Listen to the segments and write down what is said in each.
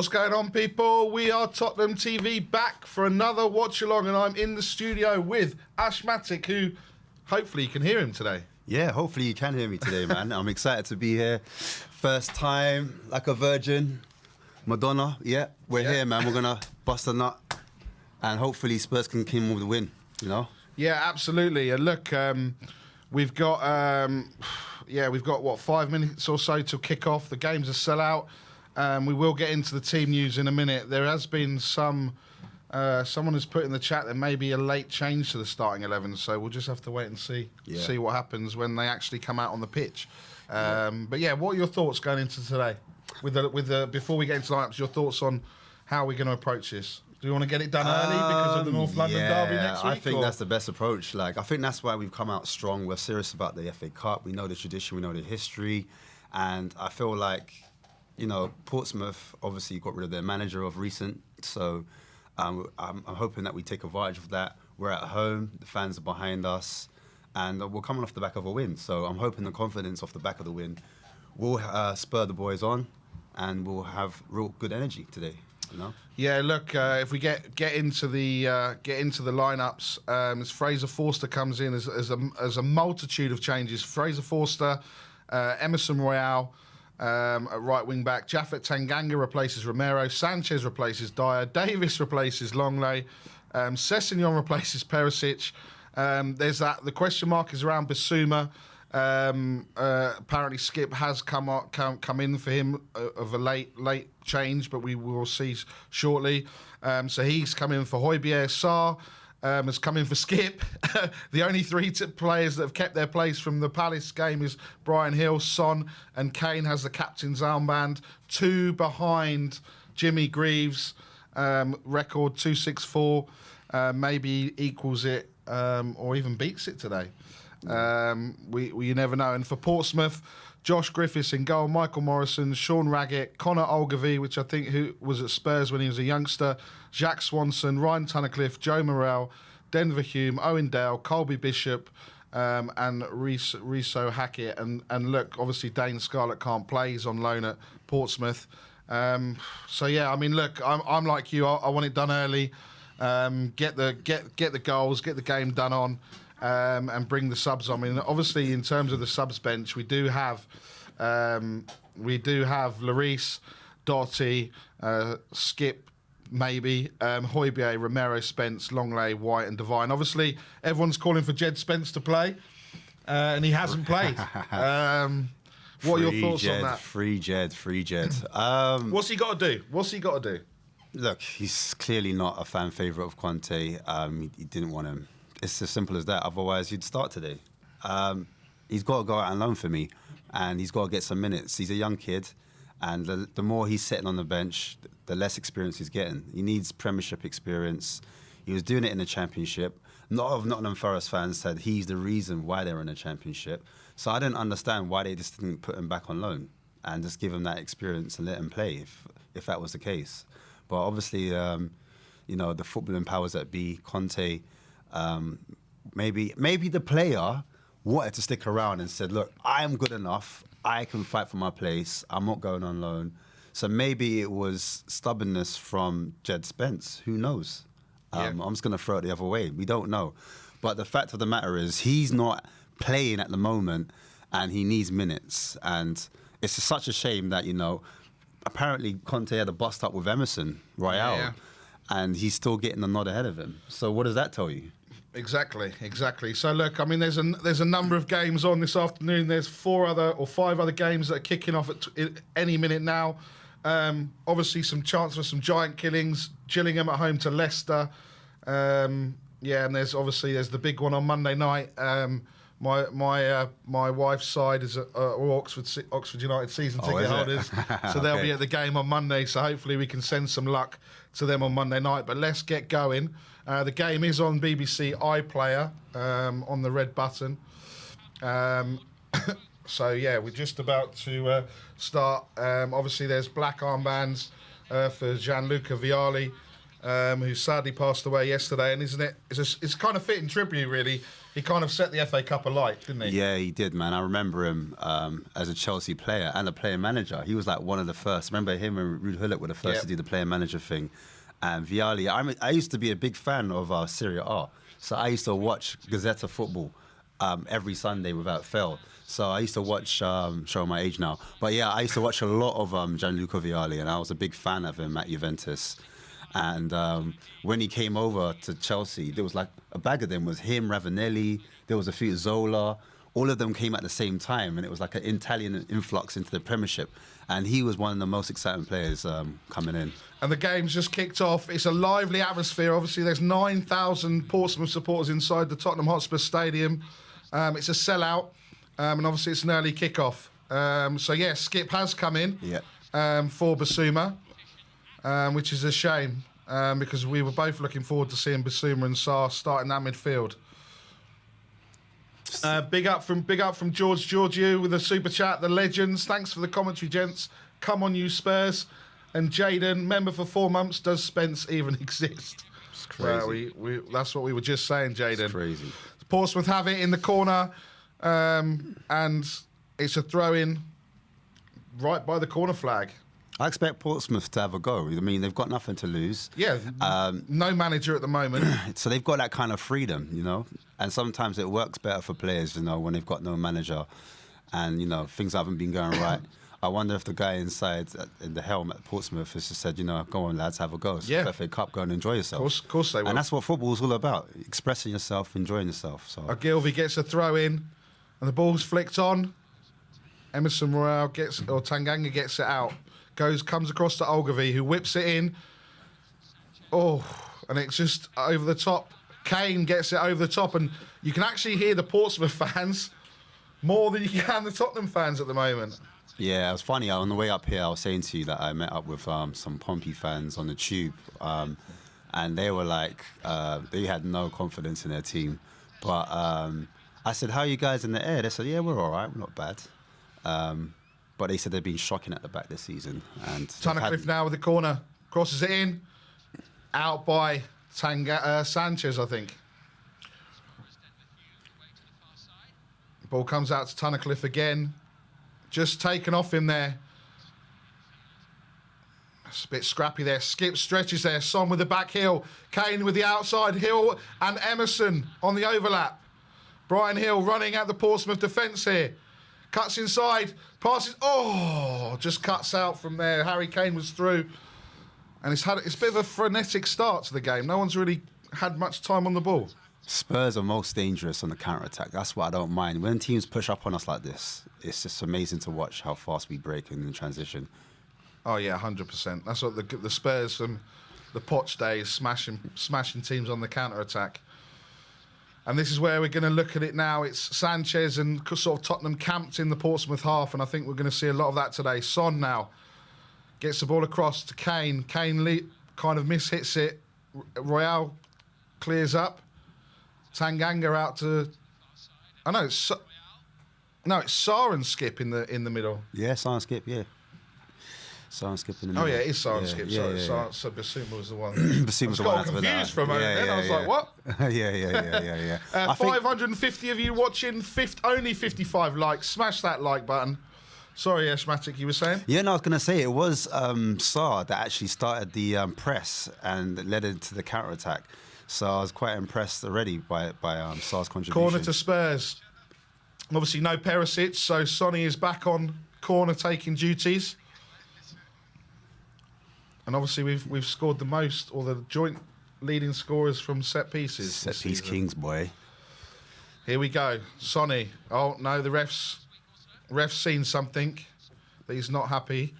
What's going on, people? We are Tottenham TV, back for another watch along, and I'm in the studio with Ashmatic, who hopefully you can hear him today. Yeah, hopefully you can hear me today, man. I'm excited to be here. First time, like a virgin. Madonna, we're here, man. We're gonna bust a nut, and hopefully Spurs can come with the win. You know? Yeah, absolutely. And look, we've got what, 5 minutes or so to kick off. The game's a sellout. We will get into the team news in a minute. There has been someone has put in the chat there may be a late change to the starting 11, so we'll just have to wait and see what happens when they actually come out on the pitch. But yeah, what are your thoughts going into today? Before we get into lineups, your thoughts on how we're going to approach this? Do you want to get it done early because of the North London derby next week? I think that's the best approach. I think that's why we've come out strong. We're serious about the FA Cup. We know the tradition, we know the history, and I feel like, you know, Portsmouth obviously got rid of their manager of recent, so I'm hoping that we take advantage of that. We're at home, the fans are behind us, and we're coming off the back of a win. So I'm hoping the confidence off the back of the win will spur the boys on, and we'll have real good energy today. You know? Yeah, look, if we get into the lineups, as Fraser Forster comes in as a multitude of changes. Fraser Forster, Emerson Royale. At right wing back, Japhet Tanganga replaces Romero, Sanchez replaces Dyer, Davis replaces Longley, Sessegnon replaces Perisic. There's the question mark is around Bissouma. Apparently Skip has come in for him of a late change, but we will see shortly. So he's come in for Højbjerg. Sarr has come in for Skip. The only three players that have kept their place from the Palace game is Brian Hill, Son, and Kane has the captain's armband. 2 behind Jimmy Greaves, record 264. Maybe equals it or even beats it today. You never know. And for Portsmouth, Josh Griffiths in goal, Michael Morrison, Sean Raggett, Connor Ogilvie, which I think who was at Spurs when he was a youngster, Jack Swanson, Ryan Tunnicliffe, Joe Morrell, Denver Hume, Owen Dale, Colby Bishop, and Riso Hackett. And look, obviously Dane Scarlett can't play; he's on loan at Portsmouth. So yeah, I mean, look, I'm like you. I want it done early. Get the goals, get the game done on. And bring the subs on. I mean, obviously, in terms of the subs bench, we do have Lloris, Doherty, Skip, maybe Højbjerg, Romero, Spence, Longley, White, and Devine. Obviously, everyone's calling for Jed Spence to play, and he hasn't played. What are your thoughts on that? Free Jed. What's he got to do? Look, he's clearly not a fan favourite of Conte. He didn't want him. It's as simple as that. Otherwise, he'd start today. He's got to go out and loan for me, and he's got to get some minutes. He's a young kid, and the more he's sitting on the bench, the less experience he's getting. He needs Premiership experience. He was doing it in the Championship. A lot of Nottingham Forest fans said he's the reason why they're in the Championship. So I don't understand why they just didn't put him back on loan and just give him that experience and let him play if that was the case. But obviously, you know, the footballing powers that be, Conte. Maybe the player wanted to stick around and said, look, I am good enough. I can fight for my place. I'm not going on loan. So maybe it was stubbornness from Jed Spence. Who knows? I'm just going to throw it the other way. We don't know. But the fact of the matter is he's not playing at the moment and he needs minutes. And it's such a shame that, apparently Conte had a bust up with Emerson Royale and he's still getting the nod ahead of him. So what does that tell you? Exactly. So look, I mean, there's a number of games on this afternoon. There's 5 other games that are kicking off at any minute now. Obviously, some chance for some giant killings. Gillingham at home to Leicester. And there's the big one on Monday night. My wife's side is Oxford United season ticket holders, so they'll be at the game on Monday. So hopefully we can send some luck to them on Monday night. But let's get going. The game is on BBC iPlayer on the red button. So we're just about to start. Obviously, there's black armbands for Gianluca Vialli, who sadly passed away yesterday. And isn't it? It's kind of fitting tribute, really. He kind of set the FA Cup alight, didn't he? Yeah, he did, man. I remember him as a Chelsea player and a player manager. He was like one of the first. Remember him and Ruud Gullit were the first to do the player manager thing. And Vialli, I used to be a big fan of Serie A. So I used to watch Gazzetta football every Sunday without fail. So I used to watch, show my age now. But I used to watch a lot of Gianluca Vialli, and I was a big fan of him at Juventus. And when he came over to Chelsea, there was like a bag of them. It was him, Ravanelli, there was a few, Zola. All of them came at the same time, and it was like an Italian influx into the Premiership. And he was one of the most exciting players coming in. And the game's just kicked off. It's a lively atmosphere. Obviously, there's 9,000 Portsmouth supporters inside the Tottenham Hotspur Stadium. It's a sellout, and obviously it's an early kickoff. Skip has come in for Basuma, which is a shame because we were both looking forward to seeing Basuma and Sarr starting that midfield. Big up from George Georgiou with a super chat. The legends, thanks for the commentary, gents. Come on, you Spurs. And Jaden, member for 4 months. Does Spence even exist? It's crazy. That's what we were just saying, Jaden. It's crazy. Portsmouth have it in the corner, and it's a throw-in right by the corner flag. I expect Portsmouth to have a go. I mean, they've got nothing to lose. Yeah, no manager at the moment. So they've got that kind of freedom, And sometimes it works better for players, when they've got no manager and, things haven't been going right. I wonder if the guy inside in the helm at Portsmouth has just said, go on, lads, have a go. It's FA Cup, go and enjoy yourself. Of course they will. And that's what football's all about, expressing yourself, enjoying yourself. So Ogilvy gets a throw-in, and the ball's flicked on. Emerson Royale Tanganga gets it out. Comes across to Ogilvy, who whips it in. Oh, and it's just over the top. Kane gets it over the top, and you can actually hear the Portsmouth fans more than you can the Tottenham fans at the moment. Yeah, it was funny. On the way up here, I was saying to you that I met up with some Pompey fans on the tube, and they were like, they had no confidence in their team. But I said, how are you guys in the air? They said, yeah, we're all right, we're not bad. But they said they've been shocking at the back this season. And Tunnicliffe now with the corner, crosses it in, out by Sanchez, I think. Ball comes out to Tunnicliffe again. Just taken off him there. It's a bit scrappy there. Skip stretches there. Son with the back heel. Kane with the outside heel. And Emerson on the overlap. Brian Hill running at the Portsmouth defence here. Cuts inside. Passes. Oh, just cuts out from there. Harry Kane was through. And it's a bit of a frenetic start to the game. No one's really had much time on the ball. Spurs are most dangerous on the counter-attack. That's what I don't mind. When teams push up on us like this, it's just amazing to watch how fast we break in the transition. Oh, yeah, 100%. That's what the Spurs from the Poch days, smashing teams on the counter-attack. And this is where we're going to look at it now. It's Sanchez and sort of Tottenham camped in the Portsmouth half, and I think we're going to see a lot of that today. Son now gets the ball across to Kane. Kane kind of mishits it. Royale clears up. Tanganga out to... it's Sarr and Skip in the middle. Yeah, Sarr and Skip, yeah. Sarr and Skip in the middle. Oh, yeah, it is Sarr and Skip. Sorry, so Basuma was the one. Basuma was the one. I got confused for a moment then. I was like, what? Yeah. 550 of you watching, only 55 likes. Smash that like button. Sorry, Ashmatic, you were saying? Yeah, no, I was going to say it was Sarr that actually started the press and led into the counter-attack. So I was quite impressed already by Sar's contribution. Corner to Spurs. Obviously no Perisic, so Sonny is back on corner taking duties. And obviously we've scored the most, or the joint leading scorers from set pieces. Set piece kings, boy. Here we go. Sonny. Oh, no, the ref's seen something that he's not happy.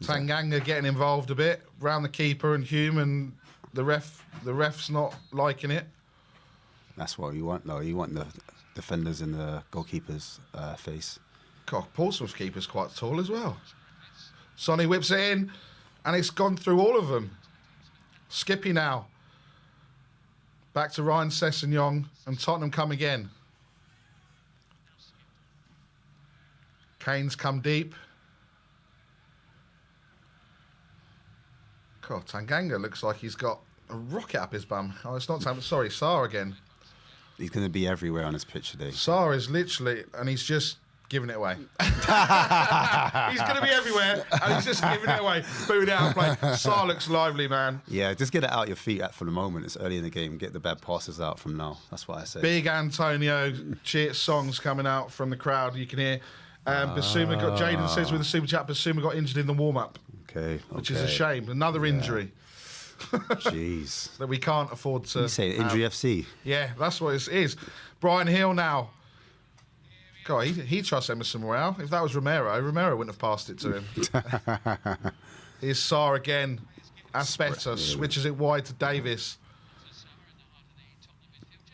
Tanganga getting involved a bit round the keeper and Hume, and the ref's not liking it. That's what you want, though. You want the defenders in the goalkeeper's face. God, Portsmouth's keeper's quite tall as well. Sonny whips it in, and it's gone through all of them. Skippy now. Back to Ryan Sessegnon, and Tottenham come again. Kane's come deep. God, Tanganga looks like he's got a rocket up his bum. Oh, it's not Tanganga. Sorry, Sarr again. He's going to be everywhere on this pitch today. Sarr is literally, and he's just giving it away. He's going to be everywhere, and he's just giving it away. Booed out of play. Sarr looks lively, man. Yeah, just get it out your feet for the moment. It's early in the game. Get the bad passes out from now. That's what I say. Big Antonio cheer songs coming out from the crowd. You can hear Basuma got, Jaden says with the super chat, Basuma got injured in the warm-up. Okay. Which is a shame. Another injury. Jeez. That we can't afford to. You say injury FC. Yeah, that's what it is. Brian Hill now. God, he trusts Emerson Royale. If that was Romero wouldn't have passed it to him. Here's Sarr again. Aspetta switches it wide to Davis.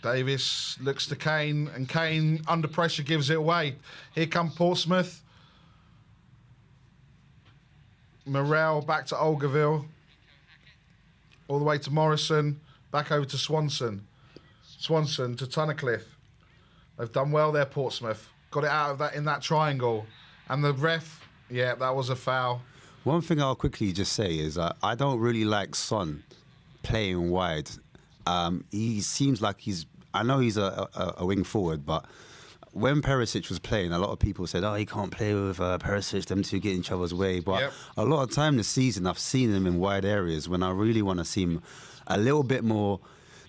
Davis looks to Kane, and Kane, under pressure, gives it away. Here come Portsmouth. Morel back to Olgaville. All the way to Morrison. Back over to Swanson. Swanson to Tunnicliffe. They've done well there, Portsmouth. Got it out of that in that triangle. And the ref, yeah, that was a foul. One thing I'll quickly just say is I don't really like Son playing wide. He seems like I know he's a wing forward, but when Perisic was playing, a lot of people said, oh, he can't play with Perisic, them two get in each other's way. But a lot of time this season, I've seen him in wide areas when I really want to see him a little bit more,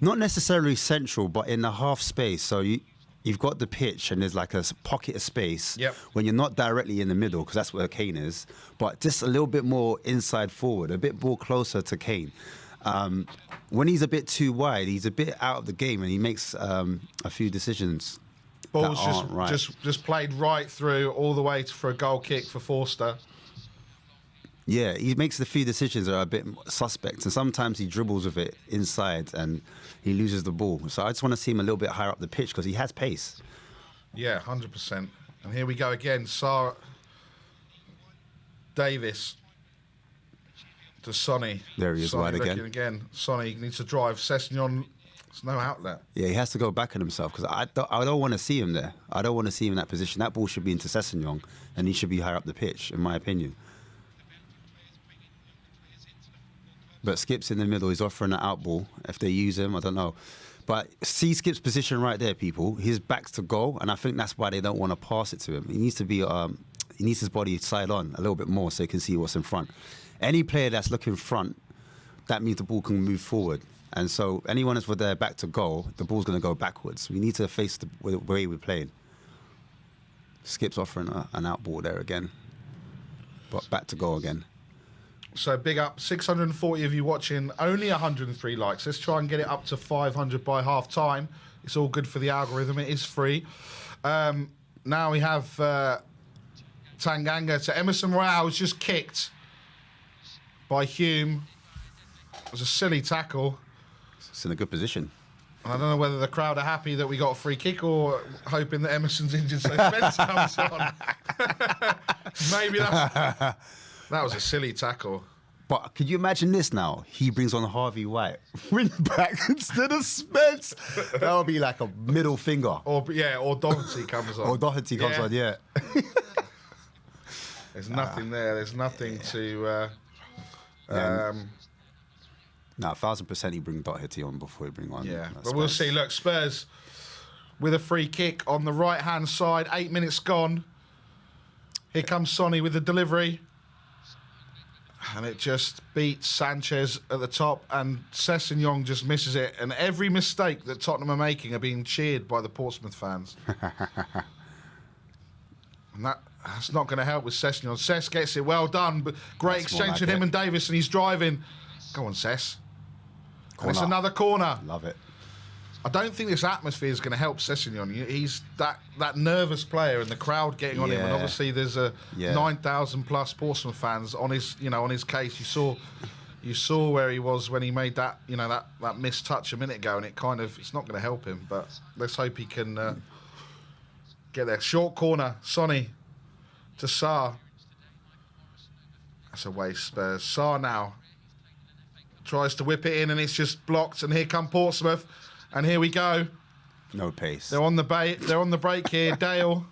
not necessarily central, but in the half space. So you've got the pitch and there's like a pocket of space when you're not directly in the middle, because that's where Kane is, but just a little bit more inside forward, a bit more closer to Kane. When he's a bit too wide, he's a bit out of the game and he makes a few decisions. Ball's just played right through all the way for a goal kick for Forster. Yeah, he makes a few decisions that are a bit suspect, and sometimes he dribbles with it inside and he loses the ball. So I just want to see him a little bit higher up the pitch because he has pace. Yeah, 100%. And here we go again. Sarr, Davis to Sonny. There he is, Sonny wide again. Sonny needs to drive. Sessegnon, there's no outlet. Yeah, he has to go back on himself because I don't want to see him there. I don't want to see him in that position. That ball should be into Sessegnon and he should be higher up the pitch, in my opinion. But Skip's in the middle. He's offering an out ball. If they use him, I don't know. But see Skip's position right there, people. His back's to goal, and I think that's why they don't want to pass it to him. He needs to be, he needs his body side on a little bit more so he can see what's in front. Any player that's looking front, that means the ball can move forward. And so anyone that's with their back to goal, the ball's going to go backwards. We need to face the way we're playing. Skip's offering an out ball there again. But back to goal again. So big up, 640 of you watching, only 103 likes. Let's try and get it up to 500 by half time. It's all good for the algorithm. It is free. Now we have Tanganga to Emerson Royale, who's just kicked by Hume. It was a silly tackle. It's in a good position. I don't know whether the crowd are happy that we got a free kick or hoping that Emerson's injured so Spence comes on. Maybe that's... That was a silly tackle. But could you imagine this now? He brings on Harvey White. Win back instead of Spence. That would be like a middle finger. Or Doherty comes on. Or Doherty comes on, yeah. There's nothing there. There's nothing to... No, 1,000% he bring Doherty on before he bring on. Yeah, but we'll see. Look, Spurs with a free kick on the right-hand side. 8 minutes gone. Here comes Sonny with the delivery. And it just beats Sanchez at the top, and Sessegnon just misses it. And every mistake that Tottenham are making are being cheered by the Portsmouth fans. And that's not going to help with Sessegnon. Sess gets it, well done, but great exchange with him and Davis, and he's driving. Go on, Sess. And it's another corner. Love it. I don't think this atmosphere is going to help Sessegnon. He's that nervous player, and the crowd getting on him. And obviously, there's a 9,000 plus Portsmouth fans on his case. You saw where he was when he made that that missed touch a minute ago, and it's not going to help him. But let's hope he can get there. Short corner, Sonny to Sarr. That's a waste. Spurs. Sarr now tries to whip it in, and it's just blocked. And here come Portsmouth. And here we go. No pace. They're on the break here. Dale.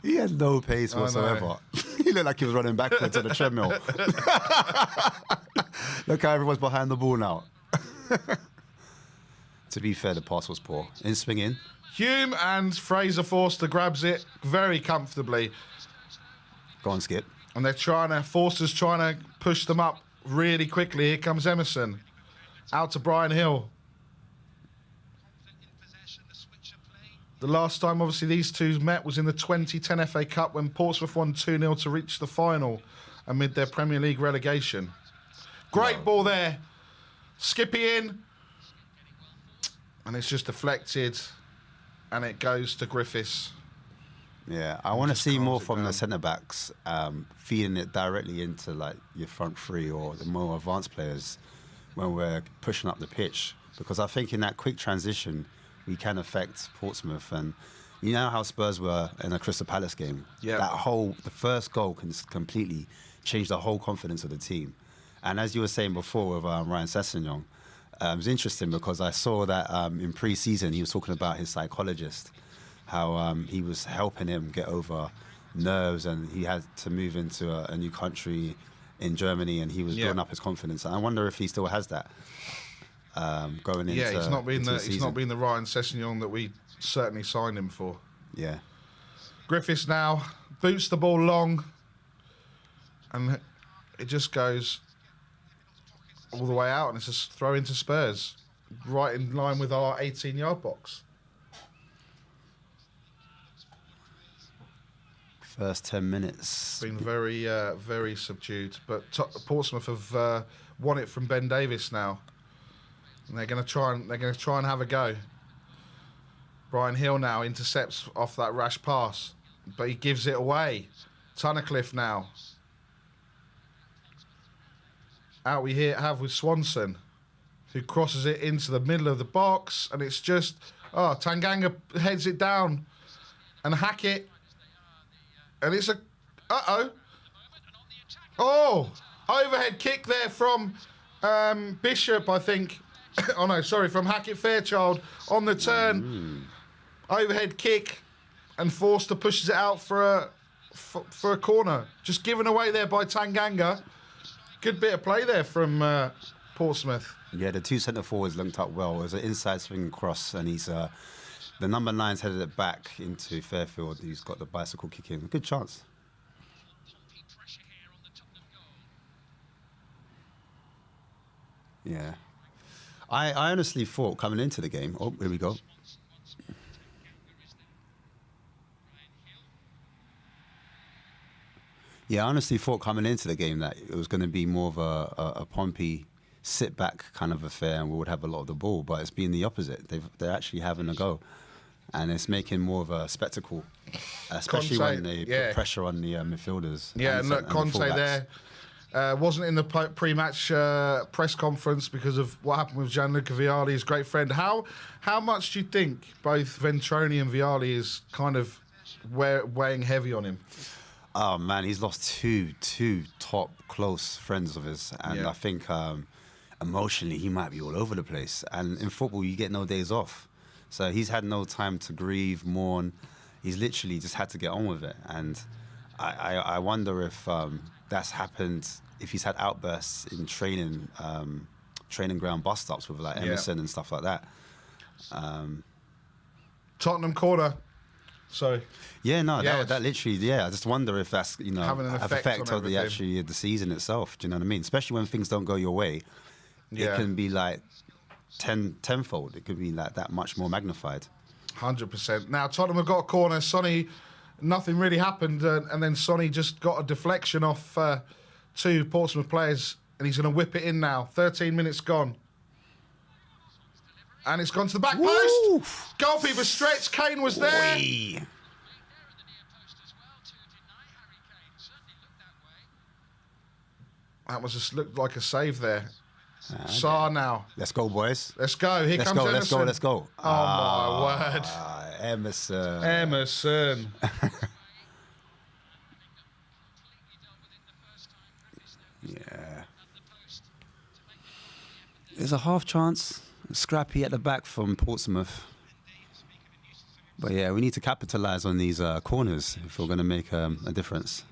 He had no pace whatsoever. He looked like he was running backwards on the treadmill. Look how everyone's behind the ball now. To be fair, the pass was poor. In swinging. Hume and Fraser Forster grabs it very comfortably. Go on, Skip. And Forster's trying to push them up really quickly. Here comes Emerson. Out to Brian Hill. The last time, obviously, these two met was in the 2010 FA Cup when Portsmouth won 2-0 to reach the final amid their Premier League relegation. Great ball there. Skippy in. And it's just deflected. And it goes to Griffiths. Yeah, I want to see more from the centre-backs, feeding it directly into like your front three or the more advanced players when we're pushing up the pitch. Because I think in that quick transition, we can affect Portsmouth. And you know how Spurs were in a Crystal Palace game? Yeah. The first goal can completely change the whole confidence of the team. And as you were saying before with Ryan Sessegnon, it was interesting because I saw that in pre-season he was talking about his psychologist, how he was helping him get over nerves, and he had to move into a new country in Germany, and he was building up his confidence. And I wonder if he still has that. Going into he's not been the Ryan Sessegnon that we certainly signed him for. Yeah. Griffiths now boots the ball long, and it just goes all the way out, and it's a throw into Spurs, right in line with our 18-yard box. First 10 minutes. Been very, very subdued, but Portsmouth have won it from Ben Davis now. And they're going to try and have a go. Brian Hill now intercepts off that rash pass, but he gives it away. Tunnicliffe now. Out we have with Swanson, who crosses it into the middle of the box, and it's just Tanganga heads it down, and Hackett, and it's overhead kick there from Bishop, I think. From Hackett Fairchild on the turn. Overhead kick, and Forster pushes it out for a corner. Just given away there by Tanganga. Good bit of play there from Portsmouth. Yeah, the two centre forwards linked up well. It was an inside swing cross, and he's the number 9's headed it back into Fairfield. He's got the bicycle kick in. Good chance. Yeah. I honestly thought coming into the game... Oh, here we go. Yeah, I honestly thought coming into the game that it was going to be more of a Pompey sit-back kind of affair, and we would have a lot of the ball, but it's been the opposite. They're actually having a go, and it's making more of a spectacle, especially when they put pressure on the midfielders. Yeah, and look, Conte there wasn't in the pre-match press conference because of what happened with Gianluca Vialli, his great friend. How much do you think both Ventroni and Vialli is kind of weighing heavy on him? Oh man, he's lost two top close friends of his, and I think emotionally he might be all over the place. And in football, you get no days off, so he's had no time to grieve, mourn. He's literally just had to get on with it. And I wonder if that's happened, if he's had outbursts in training ground bust-ups with like Emerson and stuff like that. Tottenham corner. So Yeah, no, Yeah, that literally, yeah. I just wonder if that's having an effect on of the everything. the season itself. Do you know what I mean? Especially when things don't go your way, it can be like tenfold. It could be like that much more magnified. 100%. Now Tottenham have got a corner. Sonny, nothing really happened, and then Sonny just got a deflection off two Portsmouth players, and he's going to whip it in now. 13 minutes gone. And it's gone to the back post. Goalkeeper stretch. Kane was there. Oi. That was just looked like a save there. Sarr now. Let's go, boys. Let's go. Here Let's comes go. Emerson. Let's go. Oh, my word. Emerson. Emerson. Yeah. There's a half chance. Scrappy at the back from Portsmouth. But yeah, we need to capitalise on these corners if we're going to make a difference.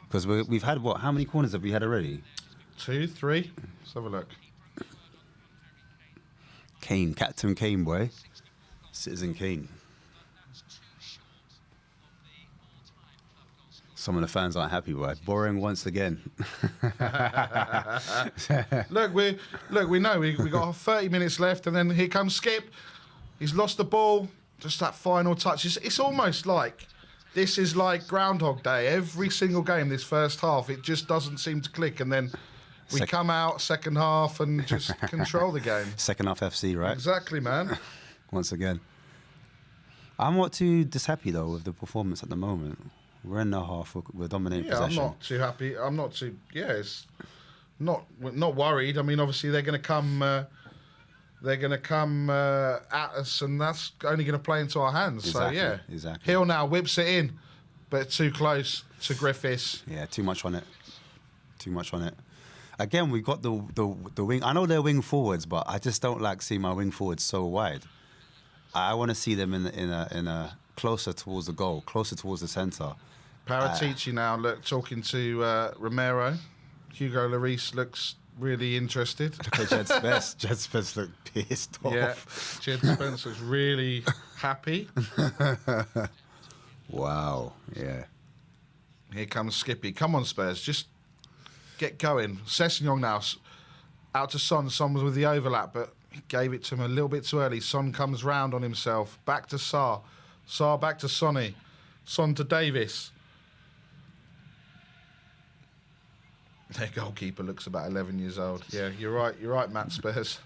Because we've had, what, how many corners have we had already? 2, 3. Let's have a look. Kane, Captain Kane, boy. Citizen Kane. Some of the fans aren't happy, boy. Boring once again. Look, we know we got 30 minutes left, and then here comes Skip. He's lost the ball. Just that final touch. It's almost like this is like Groundhog Day. Every single game this first half, it just doesn't seem to click, and then we come out second half and just control the game. Second half FC, right? Exactly, man. Once again. I'm not too dishappy, though, with the performance at the moment. We're in the half. We're dominating possession. I'm not too happy. I'm not too. Yeah, it's we're not worried. I mean, obviously they're going to come. They're going to come at us, and that's only going to play into our hands. Exactly, So yeah, exactly. Hill now whips it in, but too close to Griffiths. Yeah, too much on it. Too much on it. Again, we got the wing. I know they're wing forwards, but I just don't like seeing my wing forwards so wide. I want to see them in a closer towards the goal, closer towards the centre. Paratici now talking to Romero. Hugo Lloris looks really interested. Look at Jed Spence. Jed Spence looked pissed off. Yeah, Jed Spence looks really happy. Wow, yeah. Here comes Skippy. Come on, Spurs, just get going. Sessegnon now out to Son. Son was with the overlap, but he gave it to him a little bit too early. Son comes round on himself. Back to Sarr. Sarr back to Sonny. Son to Davis. Their goalkeeper looks about 11 years old. Yeah, you're right, Matt Spurs.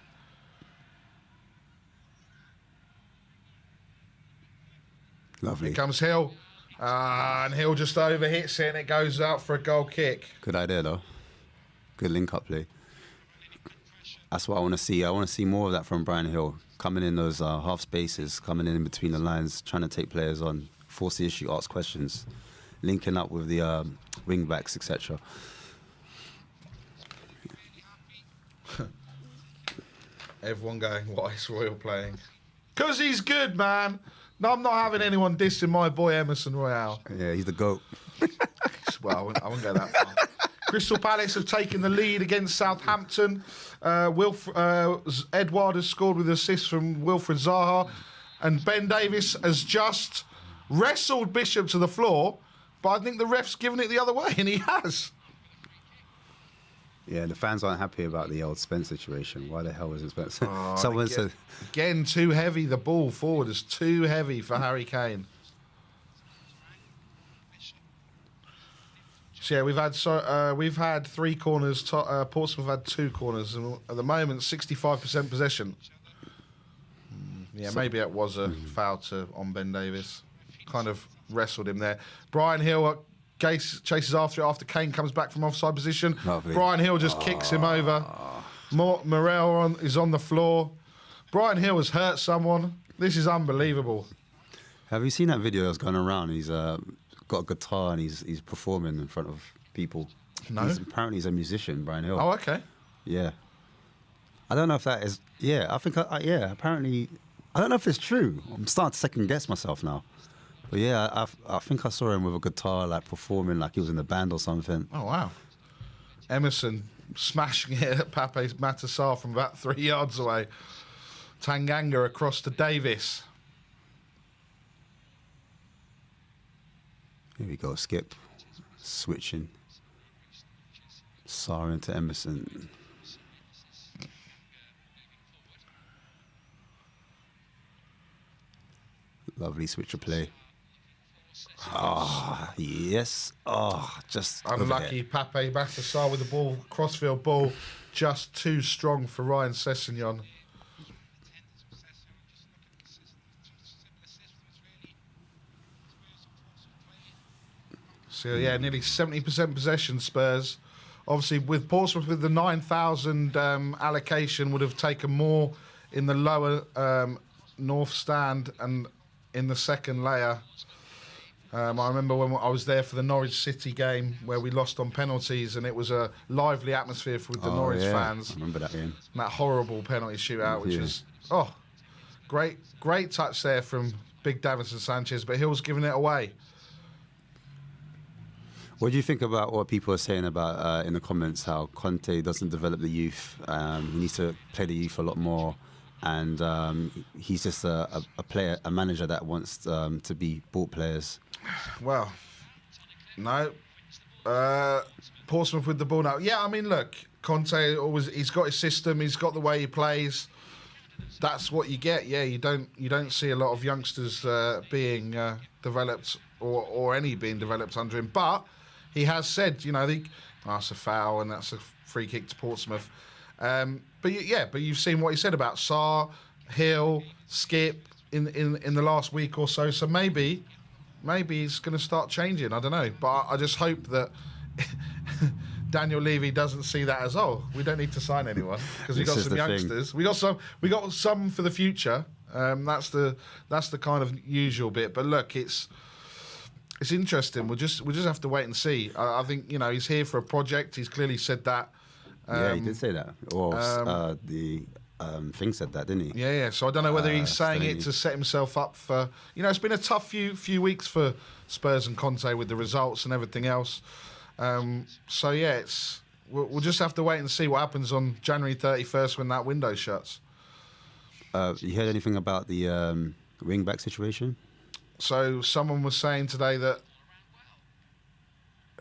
Lovely. Here comes Hill. And Hill just overhits it and it goes out for a goal kick. Good idea, though. Good link-up play. That's what I want to see. I want to see more of that from Brian Hill. Coming in those half spaces, coming in between the lines, trying to take players on, force the issue, ask questions, linking up with the wing-backs, etc. Everyone going, why is Royal playing? Because he's good, man. No, I'm not having anyone dissing my boy Emerson Royale. Yeah, he's the GOAT. Well, I won't go that far. Crystal Palace have taken the lead against Southampton. Edouard has scored with assists from Wilfred Zaha. And Ben Davis has just wrestled Bishop to the floor. But I think the ref's given it the other way, and he has. Yeah, the fans aren't happy about the old Spence situation. Why the hell isn't Spence? Oh, Someone said... Again, too heavy. The ball forward is too heavy for Harry Kane. So yeah, we've had 3 corners. Portsmouth had 2 corners, and at the moment, 65% possession. Yeah, maybe it was a foul on Ben Davis. Kind of wrestled him there. Brian Hill chases after it after Kane comes back from offside position. Lovely. Brian Hill just kicks him over. Morel is on the floor. Brian Hill has hurt someone. This is unbelievable. Have you seen that video that's going around? He's got a guitar and he's performing in front of people. No. Apparently he's a musician, Brian Hill. Oh, okay. Yeah. I don't know if that is... Yeah, I think... yeah, apparently... I don't know if it's true. I'm starting to second guess myself now. But yeah, I think I saw him with a guitar, like performing like he was in a band or something. Oh, wow. Emerson smashing it at Pape Matar from about 3 yards away. Tanganga across to Davis. Here we go, Skip. Switching. Sarr into Emerson. Lovely switch of play. Ah, yes. Oh, just unlucky. Pape Bassasar with the ball, crossfield ball, just too strong for Ryan Sessegnon. So yeah, nearly 70% possession, Spurs. Obviously, with Portsmouth with the 9,000 allocation, would have taken more in the lower north stand and in the second layer. I remember when I was there for the Norwich City game where we lost on penalties, and it was a lively atmosphere with the Norwich fans. I remember that game. And that horrible penalty shootout, which was great touch there from Big Davinson Sanchez, but Hill's giving it away. What do you think about what people are saying about in the comments, how Conte doesn't develop the youth? He needs to play the youth a lot more, and he's just a manager that wants to be bought players. Well, no. Portsmouth with the ball now. Yeah, I mean, look, Conte he's got his system, he's got the way he plays. That's what you get. Yeah, you don't see a lot of youngsters being developed or any being developed under him, but he has said, that's a foul and that's a free kick to Portsmouth. But you've seen what he said about Sarr, Hill, Skip in the last week or so. So maybe he's going to start changing. I don't know, but I just hope that Daniel Levy doesn't see that as we don't need to sign anyone because we got some youngsters. We got some for the future. That's the kind of usual bit. But look, it's interesting. We'll just have to wait and see. I think he's here for a project. He's clearly said that. Yeah, he did say that. Or the thing said that, didn't he? Yeah. So I don't know whether he's saying it to set himself up for. It's been a tough few weeks for Spurs and Conte with the results and everything else. So yeah, we'll just have to wait and see what happens on January 31st when that window shuts. You heard anything about the wing-back situation? So someone was saying today that,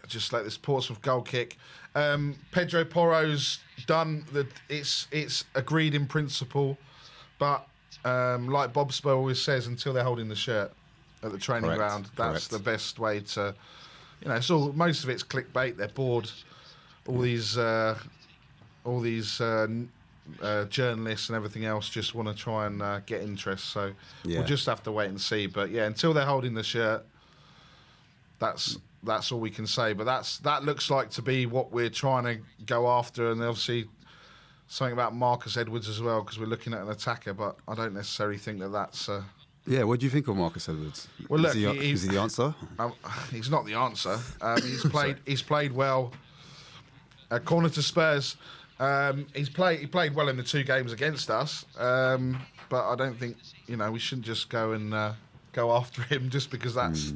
just like this Portsmouth goal kick, Pedro Porro's done. It's agreed in principle, but like Bob Spur always says, until they're holding the shirt at the training ground, that's the best way to. It's most of it's clickbait. They're bored. All these journalists and everything else just want to try and get interest. So we'll just have to wait and see. But yeah, until they're holding the shirt, that's all we can say. But that looks like to be what we're trying to go after. And obviously something about Marcus Edwards as well, because we're looking at an attacker. But I don't necessarily think that's. Yeah, what do you think of Marcus Edwards? Well, look, is he the answer? He's not the answer. He's played well. Corner to Spurs. He played well in the 2 games against us. But I don't think we shouldn't just go and go after him just because that's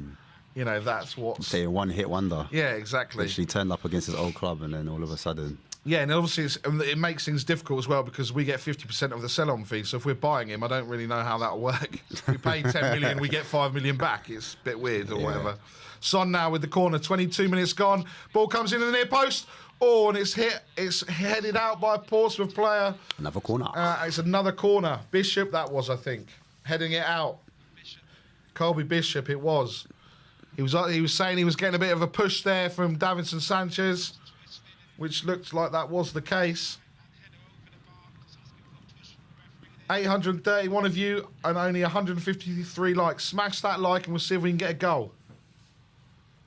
that's what. Say a one-hit wonder. Yeah, exactly. Literally turned up against his old club and then all of a sudden. Yeah, and obviously it makes things difficult as well because we get 50% of the sell-on fee. So if we're buying him, I don't really know how that'll work. If we pay 10 million, we get 5 million back. It's a bit weird or whatever. Son now with the corner, 22 minutes gone. Ball comes into the near post. Oh, and it's hit. It's headed out by a Portsmouth player. Another corner. It's another corner. Bishop, that was, I think, heading it out. Colby Bishop, it was. He was saying he was getting a bit of a push there from Davinson Sanchez, which looked like that was the case. 831 of you and only 153 likes. Smash that like and we'll see if we can get a goal.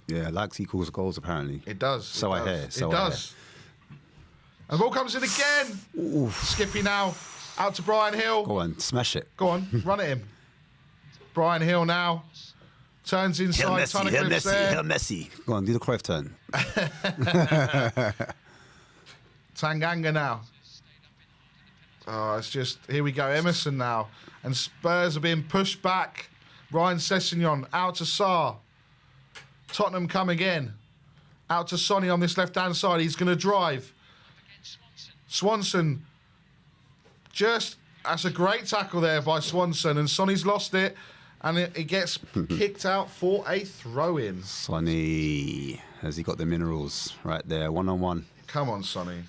Yeah, likes equals goals apparently. It does. So I hear. It does. And the ball comes in again. Oof. Skippy now. Out to Brian Hill. Go on, smash it. Go on, run at him. Brian Hill now. Turns inside. Hill Messi. Go on, do the Cruyff turn. Tanganga now. Oh, it's just, here we go. Emerson now. And Spurs are being pushed back. Ryan Sessegnon out to Sarr. Tottenham come again. Out to Sonny on this left-hand side. He's going to drive. Swanson. That's a great tackle there by Swanson. And Sonny's lost it. And it gets kicked out for a throw-in. Sonny, has he got the minerals right there? 1-on-1. Come on, Sonny.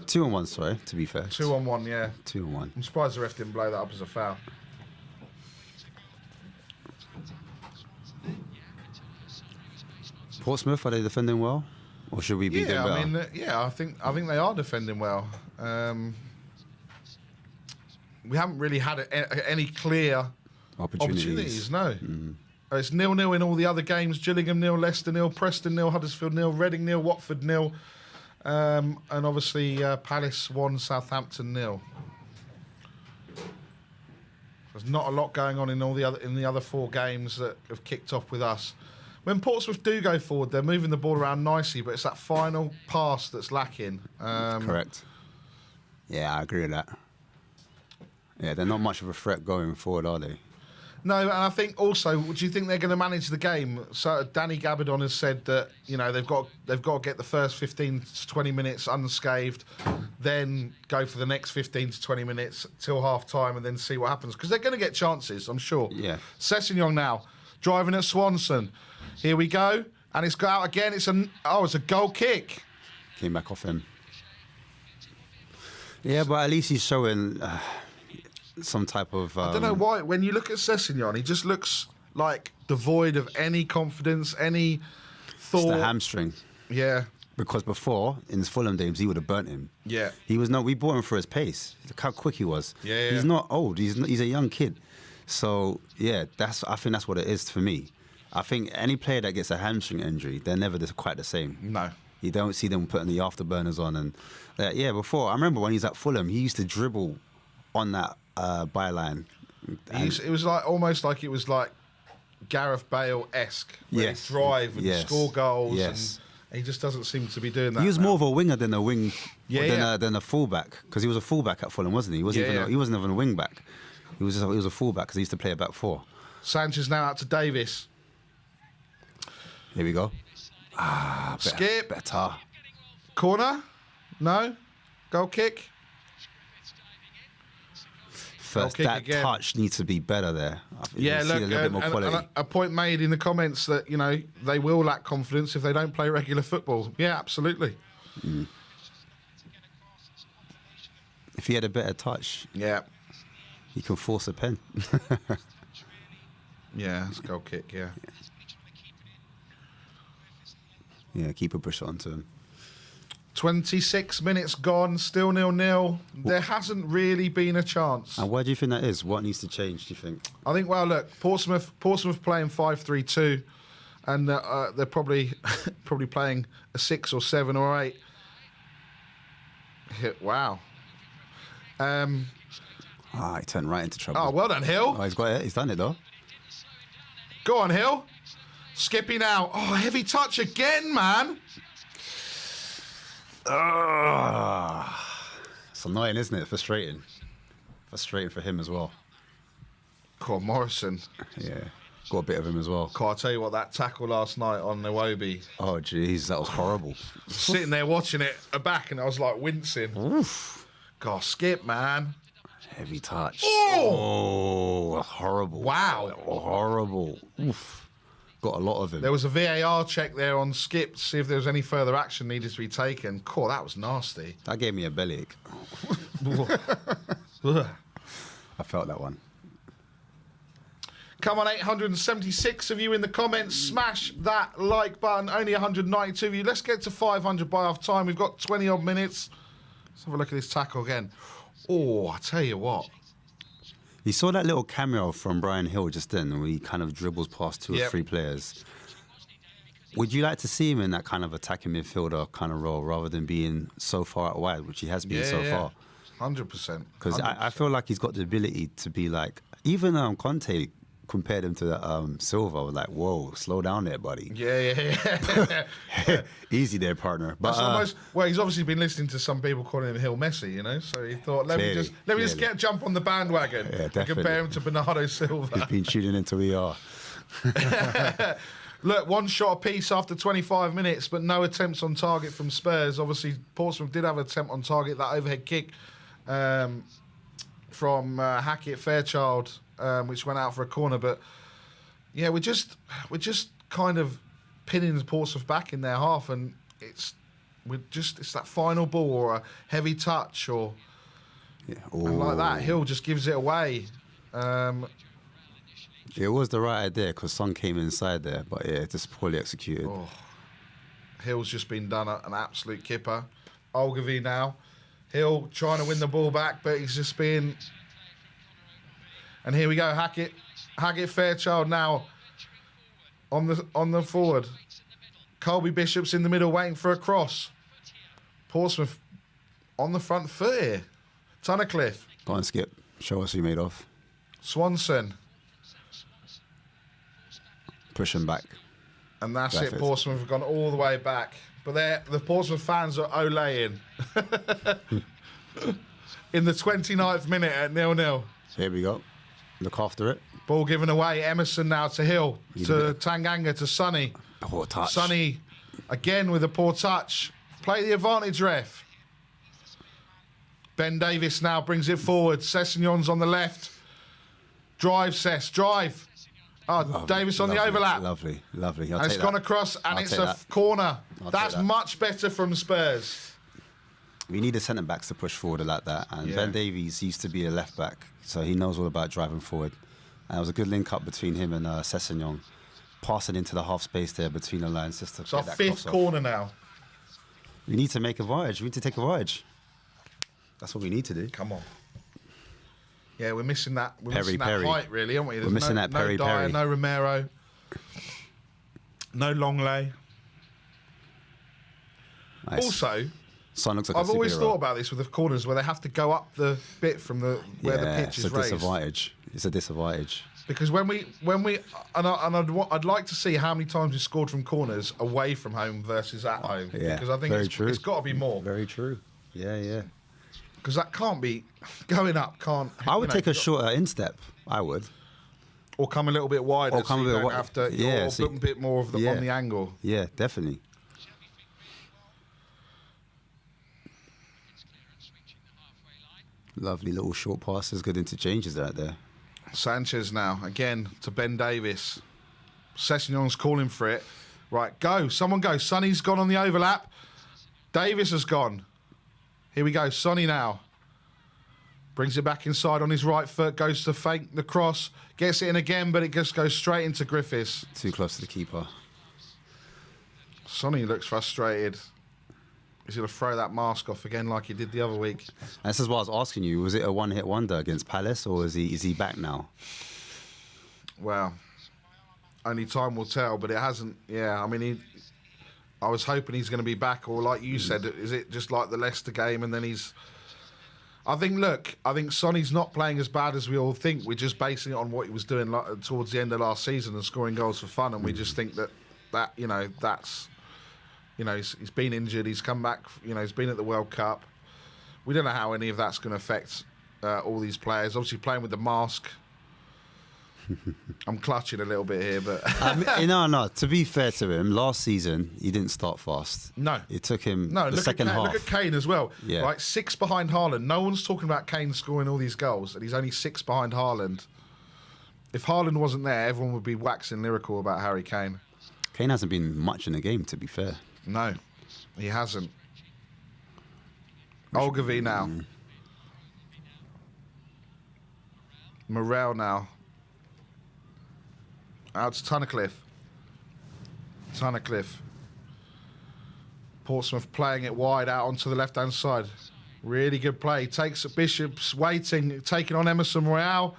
2-on-1, sorry, to be fair. 2-on-1, yeah. 2-on-1. I'm surprised the ref didn't blow that up as a foul. Portsmouth, are they defending well? Or should we be doing better? I mean, I think they are defending well. We haven't really had any clear opportunities, no. It's 0-0 in all the other games. Gillingham 0, Leicester 0, Preston 0, Huddersfield 0, Reading 0, Watford 0. And obviously Palace 1, Southampton 0. There's not a lot going on in the other 4 games that have kicked off with us. When Portsmouth do go forward, they're moving the ball around nicely, but it's that final pass that's lacking. Correct. Yeah, I agree with that. Yeah, they're not much of a threat going forward, are they? No, and I think also, do you think they're going to manage the game? So Danny Gabardon has said that they've got to get the first 15 to 20 minutes unscathed, then go for the next 15 to 20 minutes till half time, and then see what happens because they're going to get chances, I'm sure. Yeah. Sessegnon now driving at Swanson. Here we go, and it's got out again. It's a goal kick. Came back off him. Yeah, but at least he's showing some type of... I don't know why. When you look at Sessegnon, he just looks like devoid of any confidence, any thought. It's the hamstring. Yeah. Because before, in his Fulham games, he would have burnt him. Yeah. We bought him for his pace. Look how quick he was. Yeah. He's not old. He's a young kid. So, yeah, I think that's what it is for me. I think any player that gets a hamstring injury, they're never quite the same. No. You don't see them putting the afterburners on. And before, I remember when he was at Fulham, he used to dribble on that byline. It was almost like it was like Gareth Bale-esque. Yes. He'd drive and score goals. Yes. And he just doesn't seem to be doing that. He was now. more of a winger than a wing, Yeah, than a fullback, because he was a fullback at Fulham, wasn't he? He wasn't even a wing back. He was a fullback because he used to play a back 4. Sanchez now out to Davis. Here we go. Skip. Better. Corner? No. Goal kick? First, kick that again. touch needs to be better there. Yeah, See look, a little bit more quality. and a point made in the comments that, they will lack confidence if they don't play regular football. Yeah, absolutely. If he had a better touch, Yeah. he can force a pen. Yeah, it's a goal kick, yeah. Yeah, keeper push it onto him. 26 minutes gone, still 0-0. There hasn't really been a chance. And why do you think that is? What needs to change, do you think? I think, well, look, Portsmouth playing 5-3-2, and they're probably playing a 6 or 7 or 8. Wow. He turned right into trouble. Oh, well done, Hill. Oh, he's got it. He's done it, though. Go on, Hill. Skippy now. Oh, heavy touch again, man. It's annoying, isn't it? Frustrating. Frustrating for him as well. Come on, Morrison. Yeah. Got a bit of him as well. I'll tell you what, that tackle last night on Iwobi. Oh, jeez, that was horrible. Sitting there watching it back, and I was like wincing. Oof. God, Skip, man. Heavy touch. Oh! Horrible. Wow. Horrible. Oof. Got a lot of him. There was a VAR check there on Skip to see if there was any further action needed to be taken. Cool, that was nasty. That gave me a bellyache. I felt that one. Come on, 876 of you in the comments. Smash that like button. Only 192 of you. Let's get to 500 by half time. We've got 20 odd minutes. Let's have a look at this tackle again. Oh, I tell you what. You saw that little cameo from Brian Hill just then, where he kind of dribbles past 2 or 3 players. Would you like to see him in that kind of attacking midfielder kind of role rather than being so far out wide, which he has been so far? 100%. Because I feel like he's got the ability to be like, even Conte compared him to Silva, I was like, whoa, slow down there, buddy. Yeah. Easy there, partner. But That's almost, well, he's obviously been listening to some people calling him Hill Messi, so he thought, let me just jump on the bandwagon and compare him to Bernardo Silva. He's been tuning into ER. Look, one shot apiece after 25 minutes, but no attempts on target from Spurs. Obviously, Portsmouth did have an attempt on target, that overhead kick from Hackett Fairchild which went out for a corner. But yeah, we're just kind of pinning Portsmouth back in their half, and it's that final ball or a heavy touch or and like that. Hill just gives it away. It was the right idea because Son came inside there, but yeah, just poorly executed. Oh. Hill's just been done an absolute kipper. Ogilvy now. Hill trying to win the ball back, but he's just been... And here we go, Hackett. Hackett Fairchild now on the forward. Colby Bishop's in the middle waiting for a cross. Portsmouth on the front foot here. Tunnicliffe. Go on, Skip. Show us who you made off. Swanson. Push him back. And that's it. Portsmouth have gone all the way back. But the Portsmouth fans are olaying. In the 29th minute at 0-0. Here we go. Look after it. Ball given away. Emerson now to Hill. To Tanganga to Sonny. Poor touch. Sonny again with a poor touch. Play the advantage, ref. Ben Davis now brings it forward. Sessignon's on the left. Drive, Sess. Drive. Oh, lovely, Davis on the overlap. Lovely. And it's gone across, and it's a corner. That's much better from Spurs. We need the centre-backs to push forward like that. And Ben Davies used to be a left-back, so he knows all about driving forward. And it was a good link-up between him and Sessignon, passing into the half space there between the lines. Just to it's our fifth corner now. We need to make a voyage. We need to take a voyage. That's what we need to do. Come on. Yeah, we're missing that. We're Perry, missing that height, really, aren't we? We're missing that Perry, no Dyer, Perry. No Romero. No Longley. Nice. Also, Son looks like I've always thought about this with the corners where they have to go up the bit from where the pitch is raised. It's a disadvantage. Because I'd like to see how many times we scored from corners away from home versus at home. Yeah, because I think it's got to be more. Very true. Yeah. Because that can't be going up. I would take a shorter instep. I would. Or come a little bit wider. Or come a bit wider. After, or put a bit more of on the angle. Yeah, definitely. Lovely little short passes, good interchanges out there. Sanchez now, again, to Ben Davis. Sessignon's calling for it. Right, go. Someone go. Sonny's gone on the overlap. Davis has gone. Here we go. Sonny now. Brings it back inside on his right foot. Goes to fake the cross. Gets it in again, but it just goes straight into Griffiths. Too close to the keeper. Sonny looks frustrated. He's going to throw that mask off again like he did the other week. And this is what I was asking you. Was it a one-hit wonder against Palace, or is he back now? Well, only time will tell, but it hasn't. Yeah, I mean, I was hoping he's going to be back, or like you said, is it just like the Leicester game and then he's... I think Sonny's not playing as bad as we all think. We're just basing it on what he was doing towards the end of last season and scoring goals for fun, and we just think that that's... he's been injured, he's come back, he's been at the World Cup. We don't know how any of that's going to affect all these players. Obviously playing with the mask. I'm clutching a little bit here, but... No. To be fair to him, last season, he didn't start fast. No. It took him the second half. Look at Kane as well. Yeah. Right, 6 behind Haaland. No one's talking about Kane scoring all these goals, and he's only 6 behind Haaland. If Haaland wasn't there, everyone would be waxing lyrical about Harry Kane. Kane hasn't been much in the game, to be fair. No, he hasn't. Ogilvy now. Morel now. Out to Tunnicliffe. Portsmouth playing it wide out onto the left-hand side. Really good play. Takes Bishop's waiting, taking on Emerson Royale.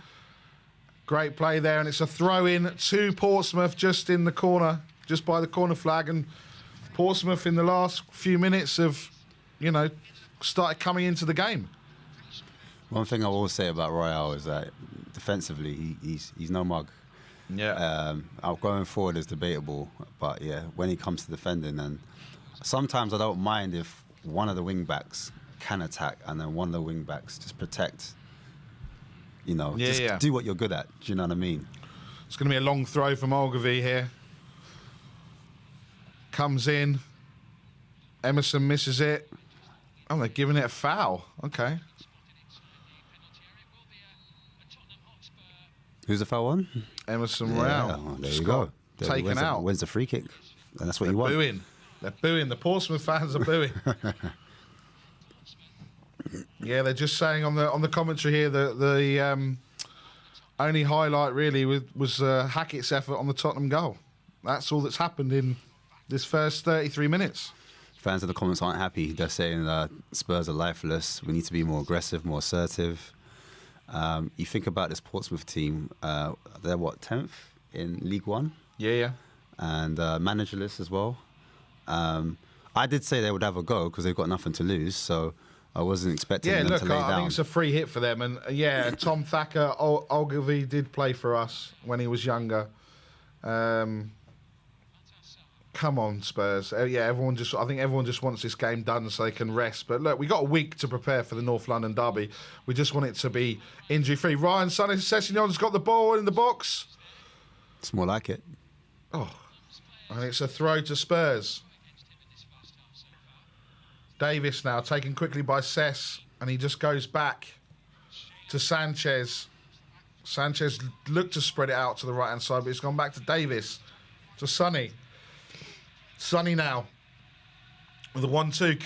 Great play there, and it's a throw-in to Portsmouth just in the corner, just by the corner flag, and Portsmouth in the last few minutes have, started coming into the game. One thing I will say about Royale is that defensively, he's no mug. Yeah. Going forward is debatable, but yeah, when it comes to defending, and sometimes I don't mind if one of the wing backs can attack and then one of the wing backs just protect. Do what you're good at. Do you know what I mean? It's going to be a long throw from Ogilvy here. Comes in. Emerson misses it. Oh, they're giving it a foul. Okay. Who's the foul one? Emerson Yeah, Royale. well, there Just you got go. Taken out. When's the free kick? And that's what They're you want. booing. They're booing. The Portsmouth fans are booing. Yeah, they're just saying on the commentary here that the only highlight really was Hackett's effort on the Tottenham goal. That's all that's happened in this first 33 minutes. Fans in the comments aren't happy. They're saying Spurs are lifeless. We need to be more aggressive, more assertive. You think about this Portsmouth team, they're what, 10th in League One? Yeah. And managerless as well. I did say they would have a go because they've got nothing to lose, so I wasn't expecting them to lay down. I think it's a free hit for them. And Tom Thacker, Ogilvy did play for us when he was younger. Come on, Spurs. I think everyone just wants this game done so they can rest. But look, we got a week to prepare for the North London derby. We just want it to be injury-free. Ryan Sessegnon's got the ball in the box. It's more like it. Oh, and it's a throw to Spurs. Davis now taken quickly by Sess, and he just goes back to Sanchez. Sanchez looked to spread it out to the right-hand side, but it's gone back to Davis, to Sonny. Sonny now with the 1-2.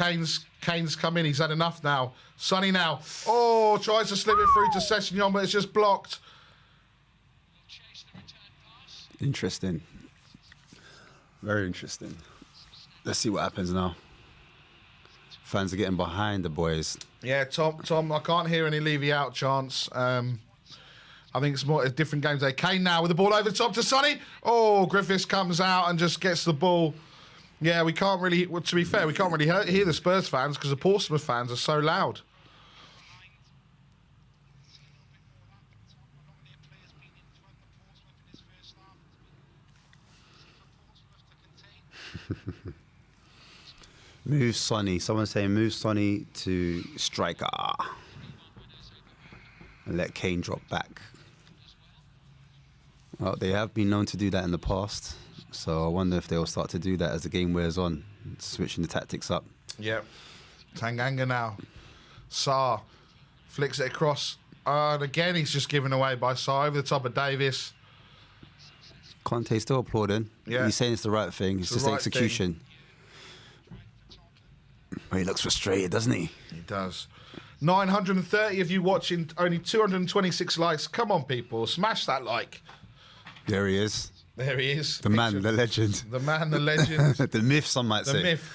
Kane's come in. He's had enough now. Sonny now. Oh, tries to slip it through to Sessegnon, but it's just blocked. Interesting. Very interesting. Let's see what happens now. Fans are getting behind the boys. Yeah, Tom, I can't hear any Levy out chants. I think it's more a different game today. Kane now with the ball over the top to Sonny. Oh, Griffiths comes out and just gets the ball. Yeah, we can't really, well, to be fair, we can't really hear the Spurs fans because the Portsmouth fans are so loud. Move Sonny. Someone's saying move Sonny to striker. And let Kane drop back. Well, they have been known to do that in the past. So I wonder if they'll start to do that as the game wears on, switching the tactics up. Yep. Tanganga now. Sarr flicks it across. And again, he's just given away by Sarr over the top of Davis. Conte still applauding. Yeah. He's saying it's the right thing. It's just right execution. But he looks frustrated, doesn't he? He does. 930 of you watching, only 226 likes. Come on, people. Smash that like. There he is. There he is. The man, the legend. The man, the legend. The myth, some might say. The myth.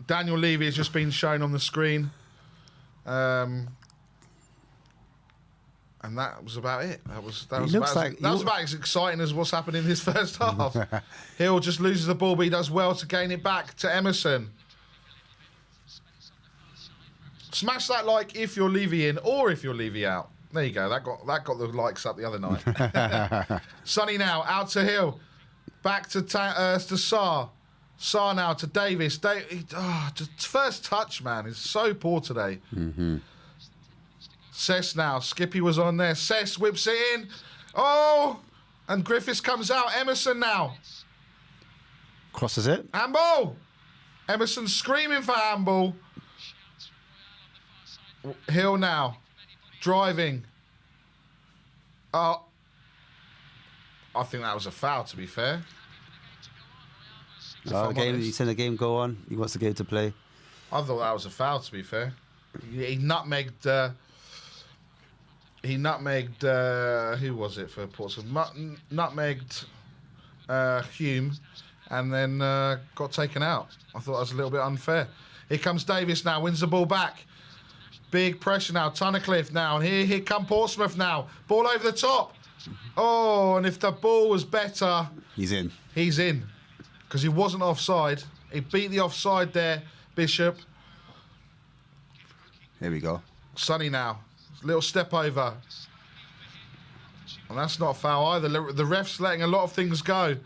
Daniel Levy has just been shown on the screen. And that was about it. That was about as exciting as what's happened in his first half. Hill just loses the ball, but he does well to gain it back to Emerson. Smash that like if you're Levy in or if you're Levy out. There you go. That got the likes up the other night. Sonny now out to Hill, back to Sarr. Sarr now to Davis. Just first touch, man, is so poor today. Mm-hmm. Sess now. Skippy was on there. Sess whips it in. Oh, and Griffiths comes out. Emerson now. Crosses it. Handball. Emerson screaming for handball. Hill now. Driving. Oh, I think that was a foul, to be fair. He's seen the game go on. He wants the game to play. I thought that was a foul, to be fair. He nutmegged... who was it for Portsmouth? Nutmegged Hume and then got taken out. I thought that was a little bit unfair. Here comes Davis now, wins the ball back. Big pressure now, Tunnicliffe now, and here come Portsmouth now. Ball over the top. Oh, and if the ball was better... He's in. He's in. Because he wasn't offside. He beat the offside there, Bishop. Here we go. Sonny now. Little step over. And that's not a foul either. The ref's letting a lot of things go.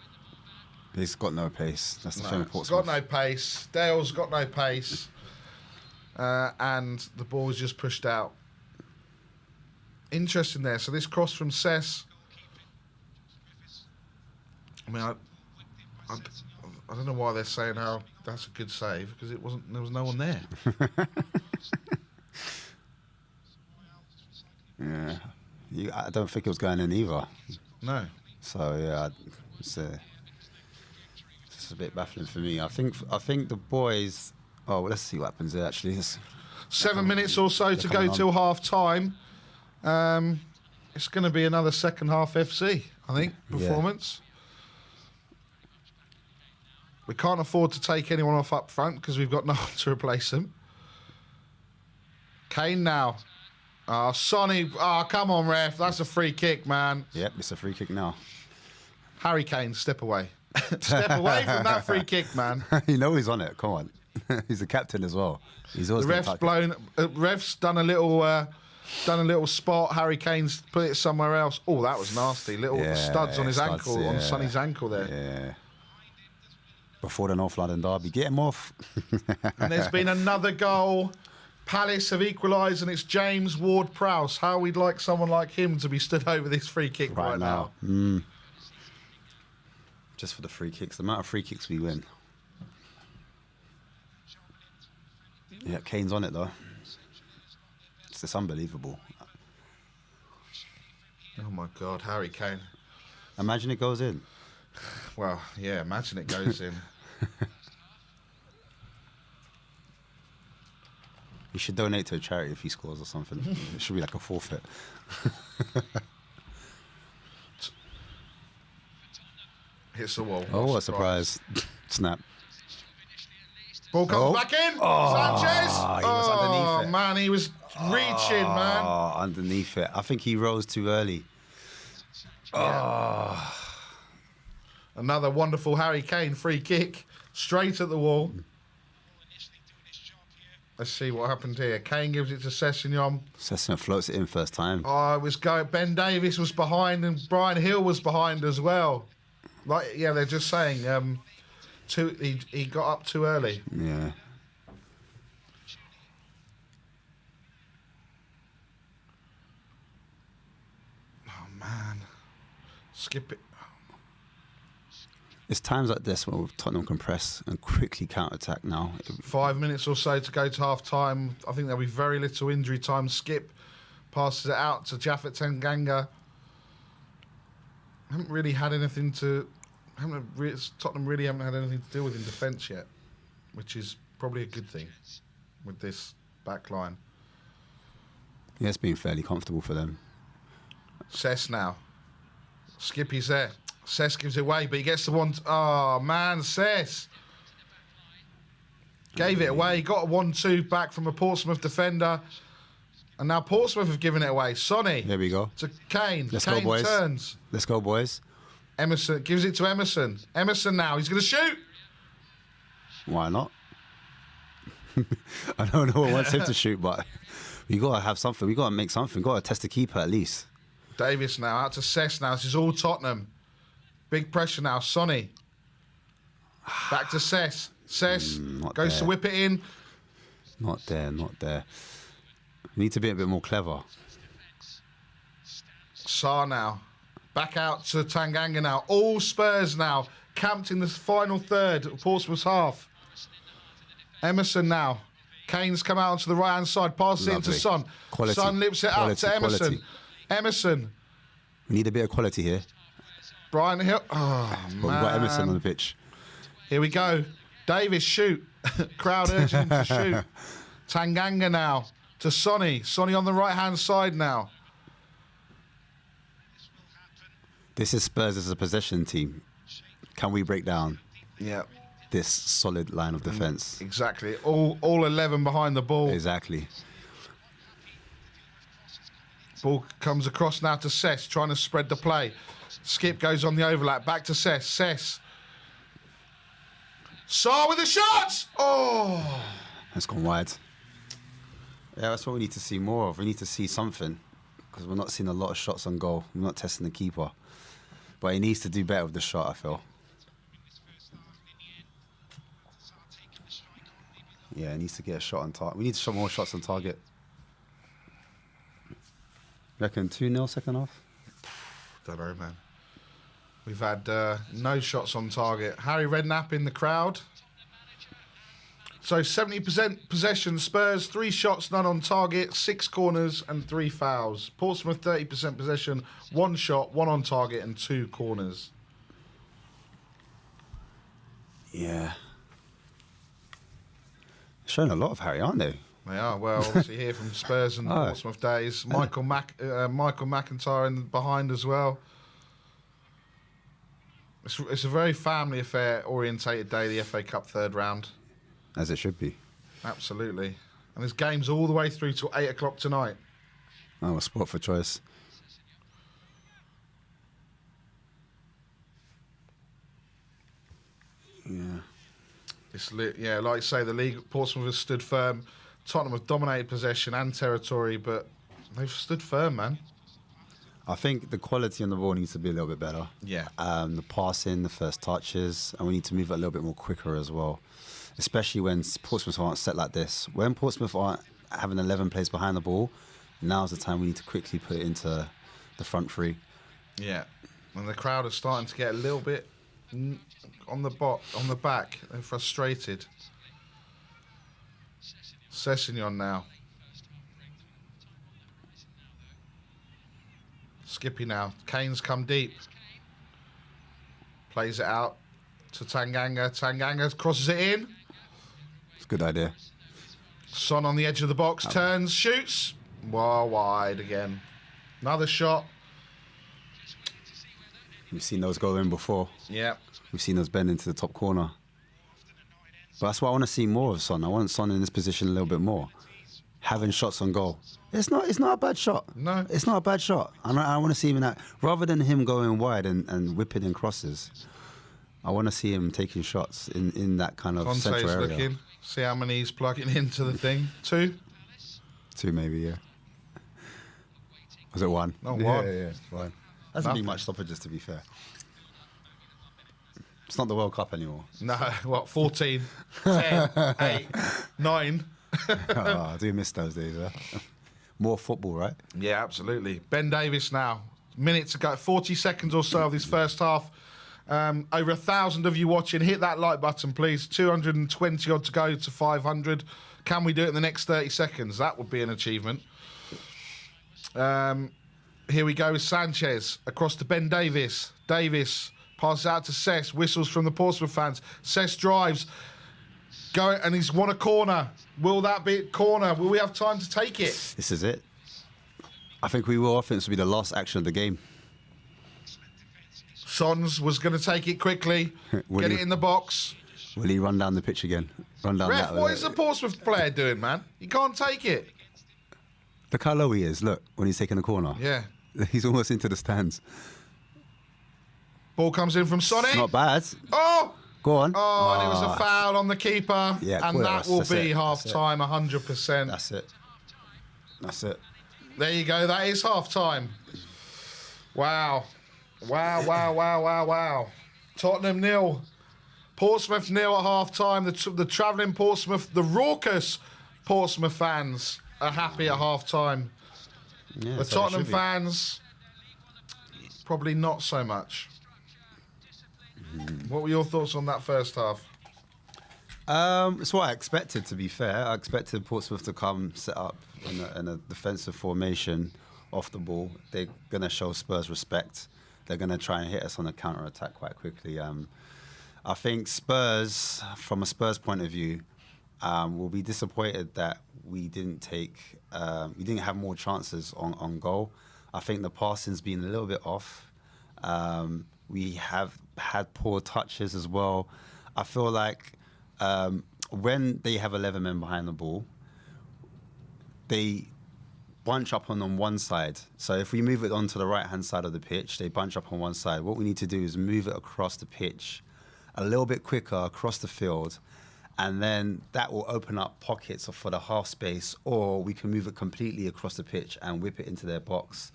He's got no pace. That's the thing with He's Portsmouth. got no pace. Dale's got no pace. And the ball is just pushed out. Interesting there. So this cross from Sess. I mean, I don't know why they're saying how that's a good save, because it wasn't. There was no one there. Yeah. I don't think it was going in either. No. So yeah, it's a bit baffling for me. I think the boys. Oh, well, let's see what happens there. Actually, 7 minutes or so to go till half time. It's going to be another second half FC, I think, performance. We can't afford to take anyone off up front because we've got no one to replace them. Kane now. Oh, Sonny. Oh, come on, ref. That's a free kick, man. Yep, it's a free kick now. Harry Kane, step away. Step away from that free kick, man. You know he's on it. Come on. He's the captain as well. He's always The ref's blown. Ref's done a little spot. Harry Kane's put it somewhere else. Oh, that was nasty. Little studs on his ankle, on Sonny's ankle there. Yeah. Before the North London derby, get him off. And there's been another goal. Palace have equalised, and it's James Ward-Prowse. How we'd like someone like him to be stood over this free kick right now. Just for the free kicks, the amount of free kicks we win. Yeah, Kane's on it though. It's just unbelievable. Oh my God, Harry Kane. Imagine it goes in. Well, yeah, imagine it goes in. He should donate to a charity if he scores or something. It should be like a forfeit. Hits the wall. Oh, what a surprise. Snap. Ball comes back in. Sanchez. He was underneath it. Man, he was reaching, man. Oh, underneath it. I think he rose too early. Yeah. Another wonderful Harry Kane free kick. Straight at the wall. Let's see what happened here. Kane gives it to Sessegnon. Sessegnon floats it in first time. Oh, it was going. Ben Davies was behind, and Brian Hill was behind as well. Like, yeah, they're just saying, he got up too early. Yeah. Oh man, skip it. It's times like this when Tottenham can press and quickly counter-attack now. 5 minutes or so to go to half-time. I think there'll be very little injury time. Skip passes it out to Japhet Tanganga. Haven't really had anything to... Tottenham really haven't had anything to do with in defence yet, which is probably a good thing with this back line. Yeah, it's been fairly comfortable for them. Cess now. Skippy's there. Cess gives it away, but he gets the one... Oh, man, Cess. Gave it away. He got a 1-2 back from a Portsmouth defender. And now Portsmouth have given it away. Sonny. There we go. To Kane. Let's Kane go, boys. Turns. Let's go, boys. Emerson gives it to Emerson. Emerson now. He's going to shoot. Why not? I don't know who wants him to shoot, but we got to have something. We got to make something. We got to test the keeper at least. Davis now. Out to Cess now. This is all Tottenham. Big pressure now. Sonny. Back to Cess. Cess goes to whip it in. Not there, not there. We need to be a bit more clever. Sarr now. Back out to Tanganga now. All Spurs now. Camped in the final third of Portsmouth's half. Emerson now. Kane's come out onto the right-hand side. Passes it into Son. Quality. Son lips it up to Emerson. Quality. Emerson. We need a bit of quality here. Brian Hill. Oh, man. We've got Emerson on the pitch. Here we go. Davis, shoot. Crowd urging him to shoot. Tanganga now to Sonny. Sonny on the right-hand side now. This is Spurs as a possession team. Can we break down this solid line of defence? Exactly. All 11 behind the ball. Exactly. Ball comes across now to Cess, trying to spread the play. Skip goes on the overlap. Back to Cess. Cess. Sarr with the shots! Oh! That's gone wide. Yeah, that's what we need to see more of. We need to see something. Because we're not seeing a lot of shots on goal. We're not testing the keeper. But he needs to do better with the shot, I feel. Yeah, he needs to get a shot on target. We need to show more shots on target. Reckon 2-0 second half? Don't know, man. We've had no shots on target. Harry Redknapp in the crowd. So 70% possession, Spurs, 3 shots, none on target, 6 corners and 3 fouls. Portsmouth, 30% possession, 1 shot, 1 on target and 2 corners. Yeah. Showing a lot of Harry, aren't they? They are. Well, obviously here from Spurs and Portsmouth days. Michael McIntyre in behind as well. It's a very family affair orientated day, the FA Cup third round. As it should be. Absolutely. And there's games all the way through till 8 o'clock tonight. Oh, a sport for choice. Yeah. Like you say, the league, Portsmouth has stood firm. Tottenham have dominated possession and territory, but they've stood firm, man. I think the quality on the ball needs to be a little bit better. Yeah. The passing, the first touches, and we need to move it a little bit more quicker as well. Especially when Portsmouth aren't set like this. When Portsmouth aren't having 11 players behind the ball, now's the time we need to quickly put it into the front three. Yeah. And the crowd are starting to get a little bit on the back. They're frustrated. Sessegnon now. Skippy now. Kane's come deep. Plays it out to Tanganga. Tanganga crosses it in. It's a good idea. Son on the edge of the box, turns, shoots. Well, wide again. Another shot. We've seen those go in before. Yeah. We've seen those bend into the top corner. But that's what I want to see more of Son. I want Son in this position a little bit more. Having shots on goal. It's not a bad shot. No. It's not a bad shot. I want to see him in that. Rather than him going wide and whipping in crosses, I want to see him taking shots in that kind of Conte's central area. looking. See how many he's plugging into the thing. 2? 2 maybe, yeah. Was it 1? No, 1. Yeah, fine. Hasn't been much stoppages, to be fair. It's not the World Cup anymore. No, what, 14, 10, 8, 9. I do miss those days, huh? More football, right? Yeah, absolutely. Ben Davies now. Minutes ago, 40 seconds or so of this first half. Over 1,000 of you watching. Hit that like button, please. 220 odd to go to 500. Can we do it in the next 30 seconds? That would be an achievement. Here we go with Sanchez. Across to Ben Davies. Davies passes out to Cess. Whistles from the Portsmouth fans. Cess drives. And he's won a corner. Will that be a corner? Will we have time to take it? This is it. I think we will. I think this will be the last action of the game. Sons was going to take it quickly. Get it in the box. Will he run down the pitch again? Run down Ref, that. what is the Portsmouth player doing, man? He can't take it. Look how low he is. Look, when he's taking the corner. Yeah. He's almost into the stands. Ball comes in from Sonny. Not bad. Oh! Go on. Oh, and it was a foul on the keeper. Yeah, and that will be half-time, 100%. That's it. That's it. There you go. That is half-time. Wow. Wow. Tottenham 0. Portsmouth 0 at half-time. The travelling Portsmouth, the raucous Portsmouth fans are happy at half-time. Yeah, The Tottenham fans, probably not so much. What were your thoughts on that first half? It's what I expected, to be fair. I expected Portsmouth to come set up in a defensive formation off the ball. They're going to show Spurs respect. They're going to try and hit us on a counter-attack quite quickly. I think Spurs, from a Spurs point of view, will be disappointed that we didn't have more chances on goal. I think the passing's been a little bit off. We have had poor touches as well. I feel like when they have 11 men behind the ball, they bunch up on one side. So if we move it onto the right-hand side of the pitch, they bunch up on one side. What we need to do is move it across the pitch a little bit quicker across the field, and then that will open up pockets for the half space, or we can move it completely across the pitch and whip it into their box.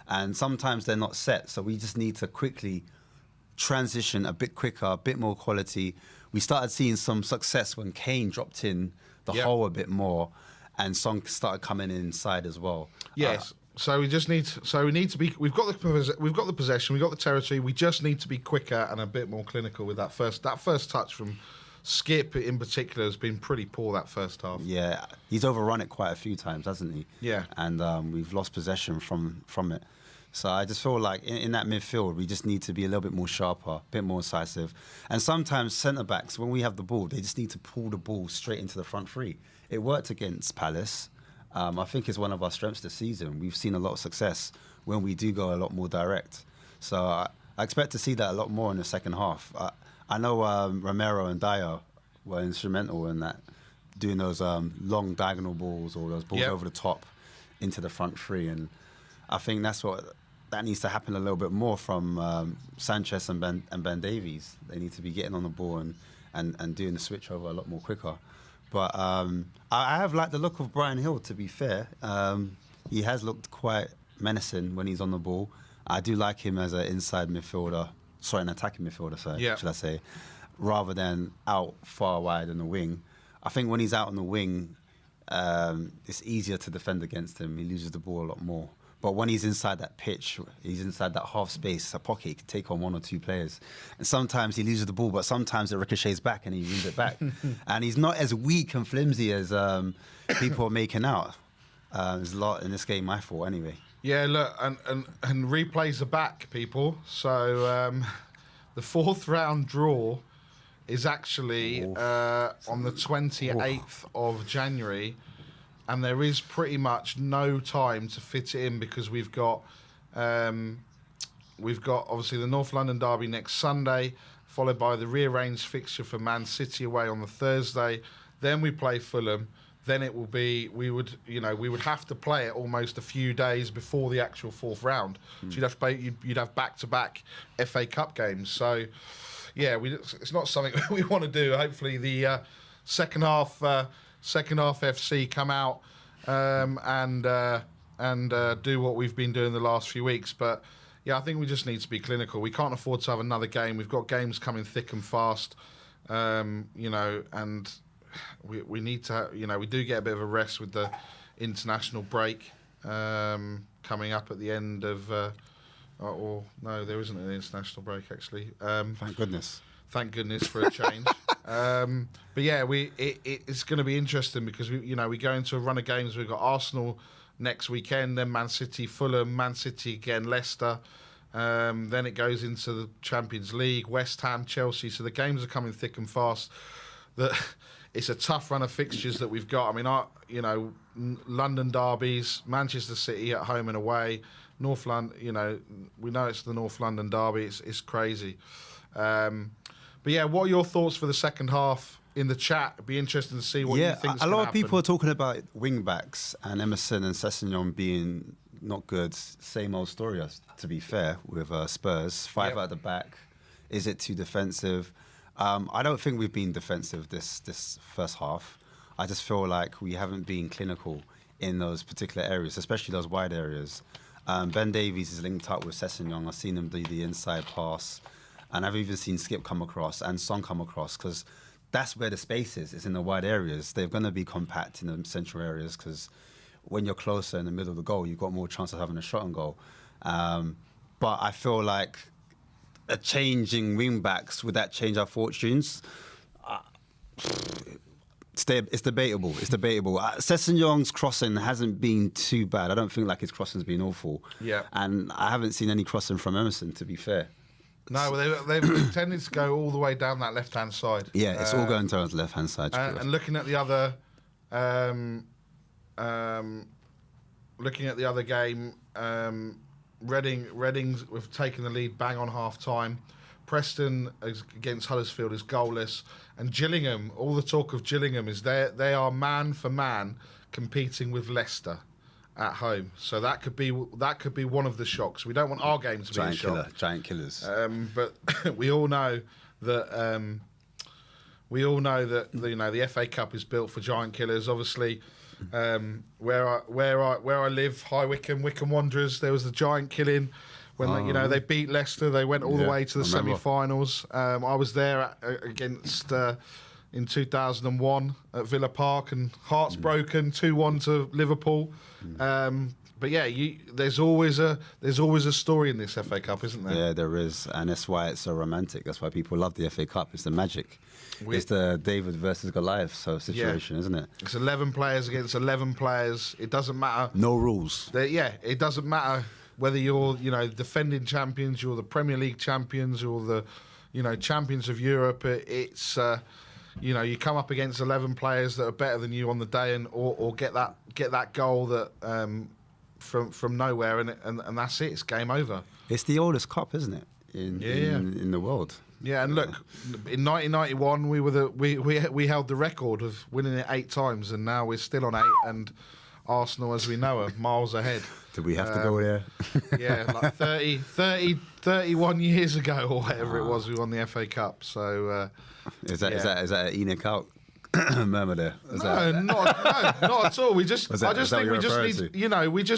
And sometimes they're not set, so we just need to quickly transition a bit quicker, a bit more quality. We started seeing some success when Kane dropped in the hole a bit more, and Son started coming inside as well. Yes. So we need to be. We've got the possession. We've got the territory. We just need to be quicker and a bit more clinical with that first touch from Skip in particular has been pretty poor that first half. Yeah, he's overrun it quite a few times, hasn't he? Yeah. And we've lost possession from it. So I just feel like in that midfield, we just need to be a little bit more sharper, a bit more incisive. And sometimes centre-backs, when we have the ball, they just need to pull the ball straight into the front three. It worked against Palace. I think it's one of our strengths this season. We've seen a lot of success when we do go a lot more direct. So I expect to see that a lot more in the second half. I know Romero and Dyer were instrumental in that, doing those long diagonal balls or those balls over the top into the front three. And I think that needs to happen a little bit more from Sanchez and Ben Davies. They need to be getting on the ball and doing the switch over a lot more quicker. But I have liked the look of Brian Hill, to be fair. He has looked quite menacing when he's on the ball. I do like him as an inside midfielder, an attacking midfielder, should I say, rather than out far wide in the wing. I think when he's out on the wing, it's easier to defend against him. He loses the ball a lot more. But when he's inside that pitch, he's inside that half space, a pocket, he can take on one or two players. And sometimes he loses the ball, but sometimes it ricochets back and he wins it back. And he's not as weak and flimsy as people are making out. There's a lot in this game, I thought, anyway. Yeah, look, and replays are back, people. So the fourth round draw is actually on the 28th of January. And there is pretty much no time to fit it in because we've got obviously the North London derby next Sunday, followed by the rearranged fixture for Man City away on the Thursday. Then we play Fulham. Then it will be we would have to play it almost a few days before the actual fourth round. So you'd have back-to-back FA Cup games. So yeah, it's not something we want to do. Hopefully the second half FC come out and do what we've been doing the last few weeks. But yeah, I think we just need to be clinical. We can't afford to have another game. We've got games coming thick and fast, and we need to, we do get a bit of a rest with the international break coming up at the end of. No, there isn't an international break actually. Thank goodness. Thank goodness for a change. But yeah, it's going to be interesting because we go into a run of games. We've got Arsenal next weekend, then Man City, Fulham, Man City again, Leicester. Then it goes into the Champions League, West Ham, Chelsea. So the games are coming thick and fast. It's a tough run of fixtures that we've got. I mean, London derbies, Manchester City at home and away, North London. We know it's the North London derby. It's crazy. But yeah, what are your thoughts for the second half in the chat? It'd be interesting to see what you think. A lot of people are talking about wing backs and Emerson and Sessegnon being not good. Same old story, to be fair, with Spurs. Five at the back. Is it too defensive? I don't think we've been defensive this first half. I just feel like we haven't been clinical in those particular areas, especially those wide areas. Ben Davies is linked up with Sessegnon. I've seen him do the inside pass. And I've even seen Skip come across and Son come across because that's where the space is. It's in the wide areas. They're going to be compact in the central areas because when you're closer in the middle of the goal, you've got more chance of having a shot on goal. But I feel like a change in wing backs, would that change our fortunes? It's debatable. It's debatable. Sessegnon's crossing hasn't been too bad. I don't think like his crossing's been awful. Yeah. And I haven't seen any crossing from Emerson, to be fair. No, well, they've tended to go all the way down that left-hand side. Yeah, it's all going towards the left-hand side. And looking at the other, game, Reading's we've taken the lead bang on half-time. Preston against Huddersfield is goalless, and Gillingham. All the talk of Gillingham is they are man for man competing with Leicester at home, so that could be one of the shocks. We don't want our game to be a shock. Giant killers. But we all know that the FA Cup is built for giant killers. Obviously, where I live, High Wycombe Wanderers, there was the giant killing when they beat Leicester. They went all the way to the semi-finals. I was there against. In 2001 at Villa Park, and hearts broken, 2-1 to Liverpool. But yeah, there's always a story in this FA Cup, isn't there? Yeah, there is, and that's why it's so romantic. That's why people love the FA Cup. It's the magic. It's the David versus Goliath situation, isn't it? It's 11 players against 11 players. It doesn't matter. No rules. It doesn't matter whether you're, defending champions, you're the Premier League champions, you're the, champions of Europe. It's, you come up against 11 players that are better than you on the day, or get that goal that from nowhere, and that's it. It's game over. It's the oldest cup, isn't it? In the world. Yeah, and look, in 1991 we held the record of winning it 8 times, and now we're still on 8, and Arsenal, as we know, are miles ahead. Did we have to go there? Yeah, like 31 years ago or whatever it was, we won the FA Cup. So is that an Enoch out murmur there? Not at all. We just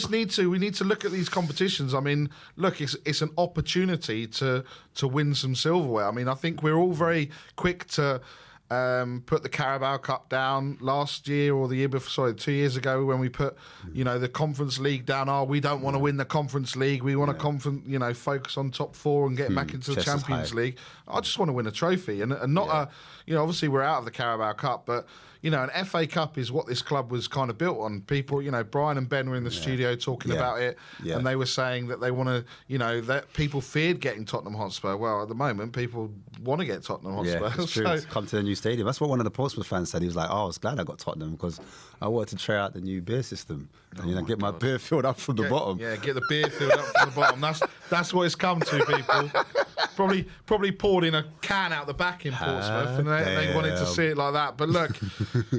need to look at these competitions. I mean, look, it's an opportunity to win some silverware. I mean, I think we're all very quick to put the Carabao Cup down last year or the year before, 2 years ago, when we put, the Conference League down. We don't want to win the Conference League. We want to focus on top 4 and get back into the Champions League. I just want to win a trophy and not obviously we're out of the Carabao Cup, but an FA Cup is what this club was kind of built on. People, Brian and Ben were in the studio talking about it, and they were saying that they want to, that people feared getting Tottenham Hotspur. Well, at the moment, people want to get Tottenham Hotspur. Yeah, it's true. Come to the new stadium. That's what one of the Portsmouth fans said. He was like, I was glad I got Tottenham because I wanted to try out the new beer system and get my beer filled up from the bottom. Yeah, get the beer filled up from the bottom. That's what it's come to, people. Probably poured in a can out the back in Portsmouth, and they wanted to see it like that. But look,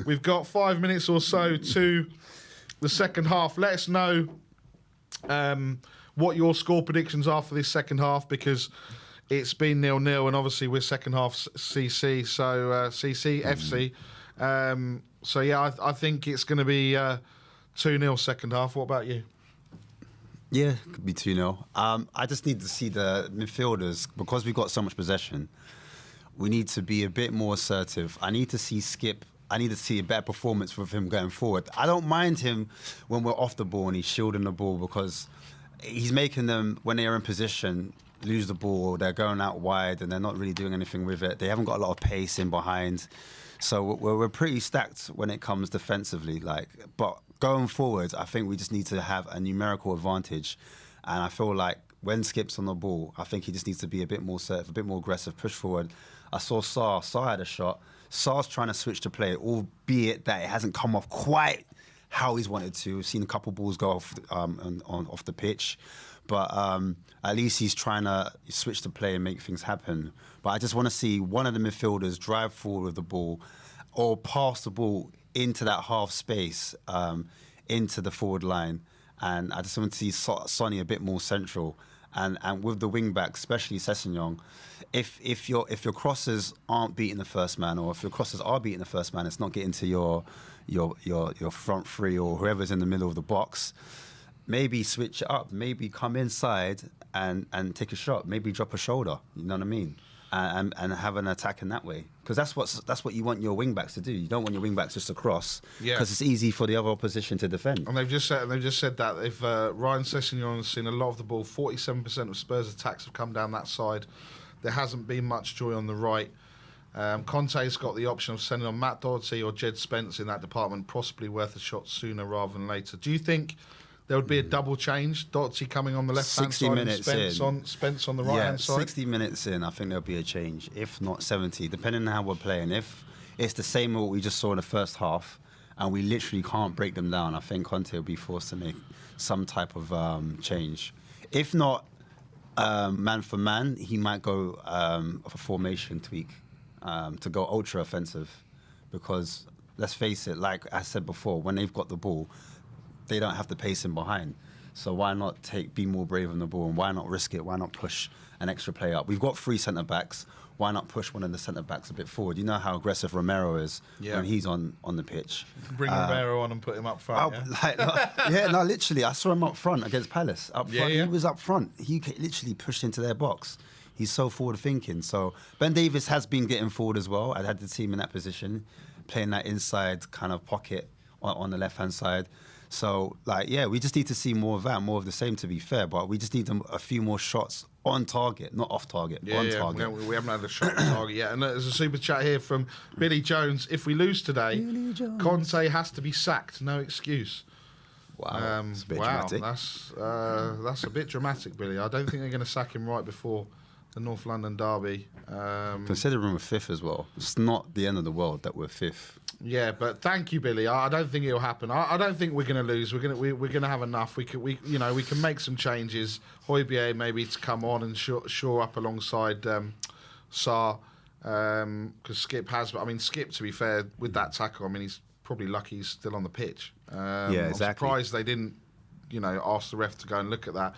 we've got 5 minutes or so to the second half. Let us know what your score predictions are for this second half, because it's been 0-0, and obviously we're second half CC, so CC FC. So yeah, I think it's going to be 2-0 second half. What about you? Yeah, it could be 2-0. I just need to see the midfielders, because we've got so much possession, we need to be a bit more assertive. I need to see Skip. I need to see a better performance with him going forward. I don't mind him when we're off the ball and he's shielding the ball, because he's making them, when they're in position, lose the ball. They're going out wide and they're not really doing anything with it. They haven't got a lot of pace in behind. So we're pretty stacked when it comes defensively. But going forward, I think we just need to have a numerical advantage. And I feel like when Skip's on the ball, I think he just needs to be a bit more assertive, a bit more aggressive, push forward. I saw Sarr had a shot. Sarr's trying to switch to play, albeit that it hasn't come off quite how he's wanted to. We've seen a couple balls go off off the pitch. But at least he's trying to switch to play and make things happen. But I just want to see one of the midfielders drive forward with the ball or pass the ball into that half space, into the forward line. And I just want to see Sonny a bit more central. And with the wing back, especially Sessegnon, if your crosses aren't beating the first man, or if your crosses are beating the first man, it's not getting to your front three or whoever's in the middle of the box. Maybe switch it up. Maybe come inside and take a shot. Maybe drop a shoulder. You know what I mean? And have an attack in that way. Because that's what you want your wing backs to do. You don't want your wing backs just to cross. Because it's easy for the other opposition to defend. And they've just said that if Ryan Sessegnon has seen a lot of the ball, 47% of Spurs attacks have come down that side. There hasn't been much joy on the right. Conte's got the option of sending on Matt Doherty or Jed Spence in that department, possibly worth a shot sooner rather than later. Do you think there would be a double change? Doherty coming on the left-hand side and Spence on the right-hand side? 60 minutes in, I think there'll be a change. If not 70, depending on how we're playing. If it's the same as what we just saw in the first half and we literally can't break them down, I think Conte will be forced to make some type of change. If not man for man, he might go of a formation tweak to go ultra-offensive, because let's face it, like I said before, when they've got the ball, they don't have the pace in behind. So why not be more brave on the ball, and why not risk it? Why not push an extra player up? We've got 3 centre-backs. Why not push one of the centre-backs a bit forward? You know how aggressive Romero is when he's on the pitch. Bring Romero on and put him up front, literally. I saw him up front against Palace. Up front, he was up front. He literally pushed into their box. He's so forward-thinking. So Ben Davies has been getting forward as well. I had the team in that position, playing that inside kind of pocket on the left-hand side. So, like, yeah, we just need to see more of that, more of the same, to be fair. But we just need a few more shots on target, not off target, on target. We haven't had a shot on target yet. And there's a super chat here from Billy Jones. If we lose today, Conte has to be sacked. No excuse. Wow, it's a bit dramatic. That's a bit dramatic, Billy. I don't think they're going to sack him right before the North London derby. Considering we're fifth as well, it's not the end of the world that we're fifth. Yeah, but thank you, Billy. I don't think it'll happen. I don't think we're going to lose. We're going to have enough. We can make some changes. Højbjerg maybe to come on and shore up alongside Sarr, because Skip has. I mean, Skip, to be fair, with that tackle, I mean, he's probably lucky he's still on the pitch. Yeah, exactly. I'm surprised they didn't, ask the ref to go and look at that.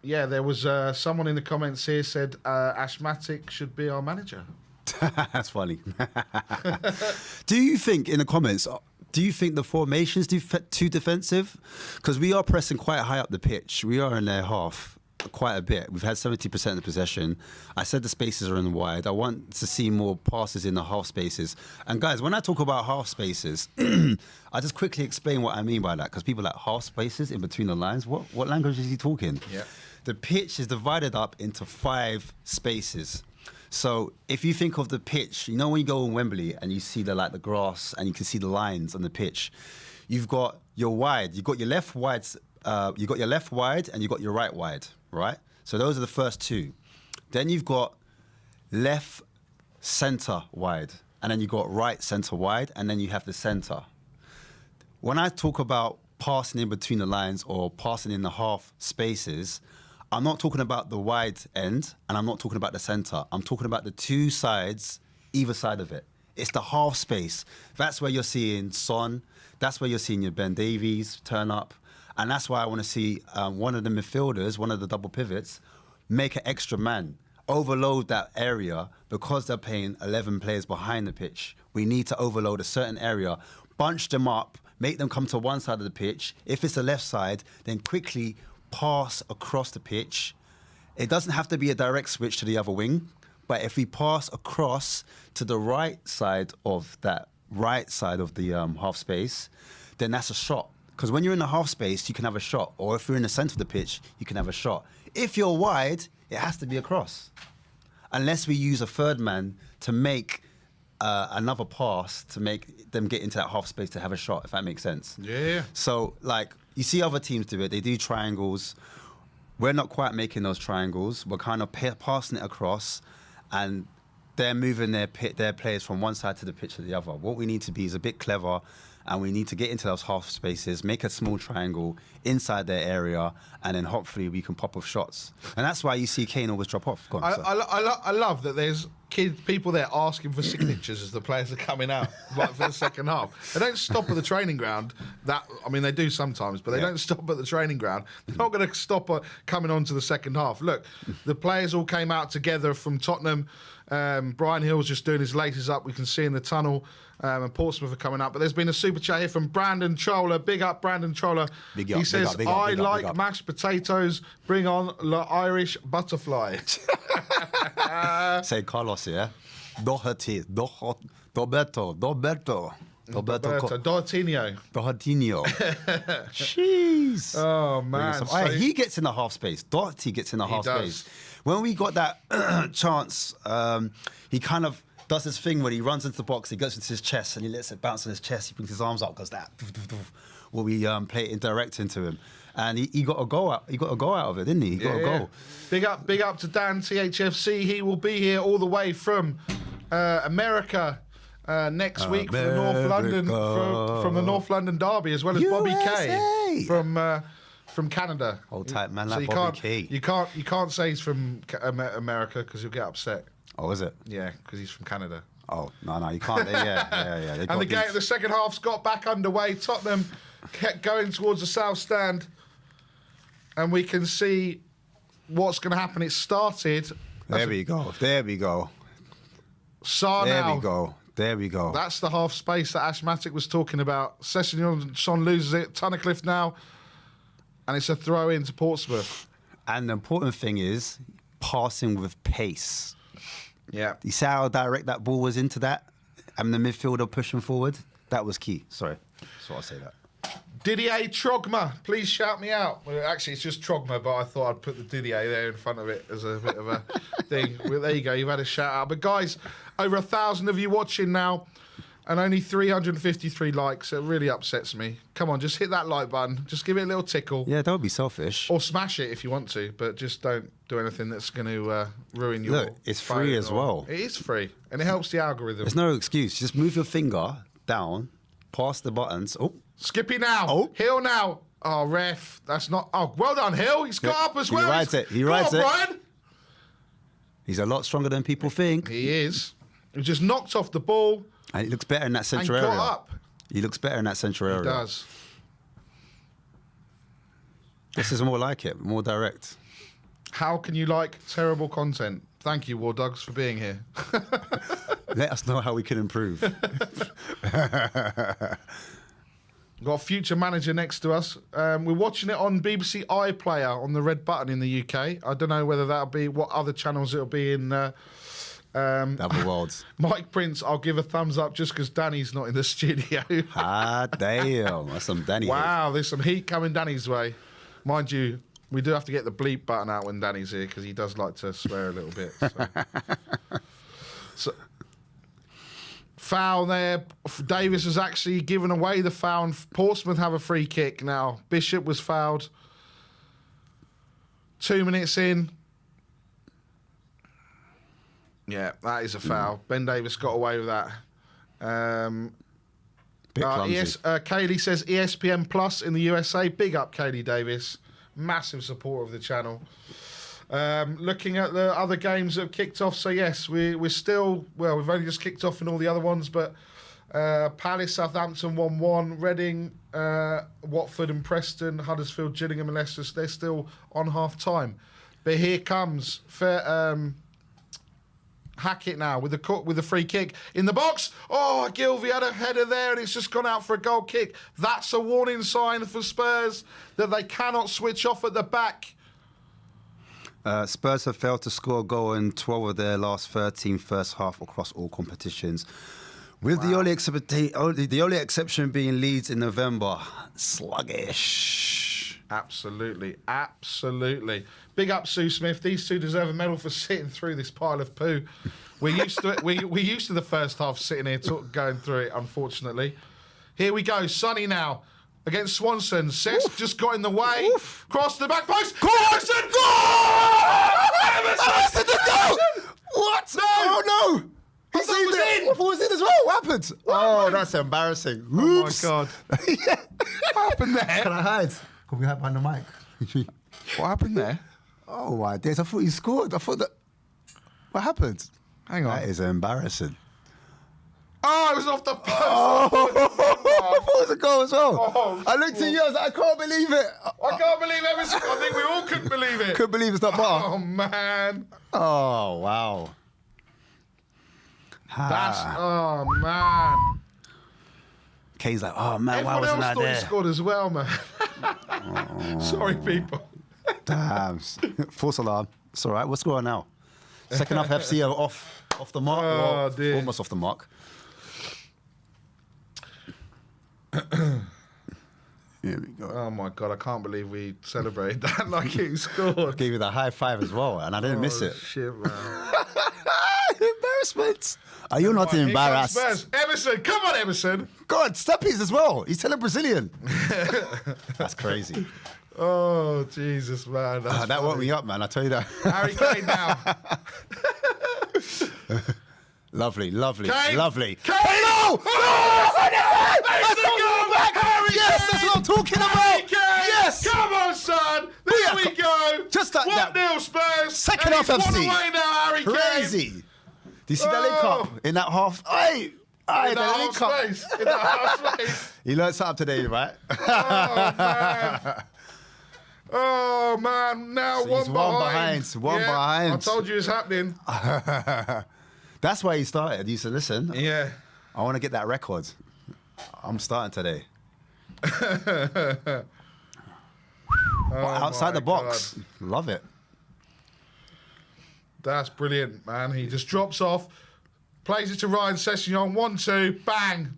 Yeah, there was someone in the comments here said Ashmatic should be our manager. That's funny. Do you think, in the comments, the formation's too defensive? Because we are pressing quite high up the pitch. We are in their half quite a bit. We've had 70% of the possession. I said the spaces are in the wide. I want to see more passes in the half spaces. And guys, when I talk about half spaces, I just quickly explain what I mean by that, because people are like, half spaces in between the lines? What language is he talking? Yeah. The pitch is divided up into 5 spaces. So if you think of the pitch, when you go on Wembley and you see the grass and you can see the lines on the pitch, you've got your wide, you've got your left wide, and you've got your right wide, right? So those are the first 2. Then you've got left center wide, and then you've got right center wide, and then you have the center. When I talk about passing in between the lines or passing in the half spaces, I'm not talking about the wide end, and I'm not talking about the centre. I'm talking about the 2 sides, either side of it. It's the half space. That's where you're seeing Son. That's where you're seeing your Ben Davies turn up. And that's why I want to see one of the midfielders, one of the double pivots, make an extra man, overload that area, because they're playing 11 players behind the pitch. We need to overload a certain area, bunch them up, make them come to one side of the pitch. If it's the left side, then quickly pass across the pitch. It doesn't have to be a direct switch to the other wing, but if we pass across to the right side of the half space, then that's a shot. Because when you're in the half space, you can have a shot, or if you're in the centre of the pitch, you can have a shot. If you're wide, it has to be across, unless we use a third man to make another pass to make them get into that half space to have a shot, if that makes sense. Yeah. So, you see other teams do it. They do triangles. We're not quite making those triangles. We're kind of passing it across, and they're moving their players from one side to the pitch to the other. What we need to be is a bit clever, and we need to get into those half spaces, make a small triangle inside their area, and then hopefully we can pop off shots. And that's why you see Kane always drop off. Go on, I love that there's people there asking for signatures as the players are coming out, for the second half. They don't stop at the training ground. They do sometimes, but they don't stop at the training ground. They're not going to stop coming on to the second half. Look, the players all came out together from Tottenham. Brian Hill's just doing his latest up. We can see in the tunnel. And Portsmouth are coming up. But there's been a super chat here from Brandon Chola. Big up, Brandon Chola. He says, I like mashed potatoes. Bring on the Irish butterfly. Say Carlos, yeah? Doberto. Dohertinho. Jeez. Oh, man. He gets in the half space. Doherty gets in the half space. When we got that chance, he kind of does this thing where he runs into the box, he goes into his chest, and he lets it bounce on his chest. He brings his arms up, goes that. Well, we play it indirect into him. And he got a goal out. He got a goal out of it, didn't he? He got a goal. Big up to Dan THFC. He will be here all the way from America next week from the North London from the North London derby, as well as USA. Bobby K from Canada. Hold tight, man. So Bobby K. You can't say he's from America because you'll get upset. Oh, is it? Yeah, because he's from Canada. Oh, no, you can't. Yeah. And the second half's got back underway. Tottenham kept going towards the south stand, and we can see what's going to happen. It started. There we go. Sarr now. There we go. That's the half space that Ashmatic was talking about. Son loses it. Tunnicliffe now, and it's a throw in to Portsmouth. And the important thing is passing with pace. Yeah. You see how direct that ball was into that? and the midfielder pushing forward, that was key. Sorry. That's what I'll say that. Didier Trogma, please shout me out. Well, actually, it's just Trogma, but I thought I'd put the Didier there in front of it as a bit of a thing. Well, there you go. You've had a shout out. But guys, over 1,000 of you watching now, and only 353 likes. It really upsets me. Come on, just hit that like button. Just give it a little tickle. Yeah, don't be selfish. Or smash it if you want to, but just don't do anything that's going to ruin your... Look, it's free as well. It is free, and it helps the algorithm. There's no excuse. Just move your finger down, past the buttons. Oh. Skippy now. Oh. Hill now. Oh, ref. That's not... Oh, well done, Hill. He's got up as well. He rides it. He rides it. Brian. He's a lot stronger than people think. He is. He just knocked off the ball. And he looks better in that central and area. got up. He looks better in that central area. He does. This is more like it, more direct. How can you like terrible content? Thank you, War Dogs, for being here. Let us know how we can improve. Got a future manager next to us. We're watching it on BBC iPlayer on the red button in the UK. I don't know whether that'll be what other channels it'll be in. Other worlds. Mike Prince, I'll give a thumbs up just because Danny's not in the studio. Damn. That's some Danny. Wow, there's some heat coming Danny's way. Mind you, we do have to get the bleep button out when Danny's here because he does like to swear a little bit. So. Foul there. Davis has actually given away the foul. And Portsmouth have a free kick now. Bishop was fouled. 2 minutes in. Yeah, that is a foul. Ben Davis got away with that. Bit clumsy. Kaylee says ESPN Plus in the USA. Big up, Kaylee Davis. Massive supporter of the channel. Looking at the other games that have kicked off, so yes, we're still, well, we've only just kicked off in all the other ones, but Palace, Southampton 1-1, Reading, Watford and Preston, Huddersfield, Gillingham and Leicester, they're still on half-time. But here comes Hackett now with the free kick in the box. Oh, Gilvey had a header there and it's just gone out for a goal kick. That's a warning sign for Spurs that they cannot switch off at the back. Spurs have failed to score a goal in 12 of their last 13 first half across all competitions. With the only exception being Leeds in November. Sluggish. Absolutely. Big up Sue Smith. These two deserve a medal for sitting through this pile of poo. We're used to it. We're used to the first half sitting here going through it, unfortunately. Here we go. Sonny now. Against Swanson. Seth just got in the way. Oof. Cross the back post. Emerson! Emerson! What? No! Oh, no! He thought it was in. I thought it was in as well. What happened? Oh, that's embarrassing. Oh, Oops. my God. Yeah. What happened there? Can I hide? Can we hide behind the mic? What happened there? Oh, my days. I thought he scored. I thought that... What happened? Hang on. That is embarrassing. Oh, it was off the post. Oh, I thought it was a goal as well. Oh, I looked at you, I was like, I can't believe it. I can't believe Emerson. I think we all couldn't believe it. Couldn't believe it's not bar. Oh, man. Oh, wow. Oh, man. Kane's like, oh, man, Everyone why wasn't else I thought there? he scored as well, man. Sorry, people. Damn. False alarm. It's all right. What's going on now? Second half FC are off the mark. Oh, well, dear. almost off the mark. Here we go. Oh, my God. I can't believe we celebrated that like he scored. Gave you the high five as well, and I didn't miss it. Shit, man. Embarrassment. Are you not Here embarrassed? comes Spurs. Emerson. Come on, Emerson. God, Steppies as well. He's telling Brazilian. That's crazy. Oh, Jesus, man. That woke me up, man. I tell you that. Harry Kane now. Lovely. Kane! Lovely. Kane! No! Yes, that's what I'm talking about. Yes! Come on, son. There we go. Just like that. 1-0 Spurs. Second And half he's FC. won away now, Harry Kane. Crazy. Do you see that link up in that half? Hey! In that half space. In that half space. He learned something today, right? Oh, man. Oh, man. Now So one he's one behind. One behind. I told you it's happening. That's why he started. He said, listen, Yeah. I want to get that record. I'm starting today. Outside the box. God. Love it. That's brilliant, man. He just drops off, Plays it to Ryan Sessegnon. 1-2. Bang.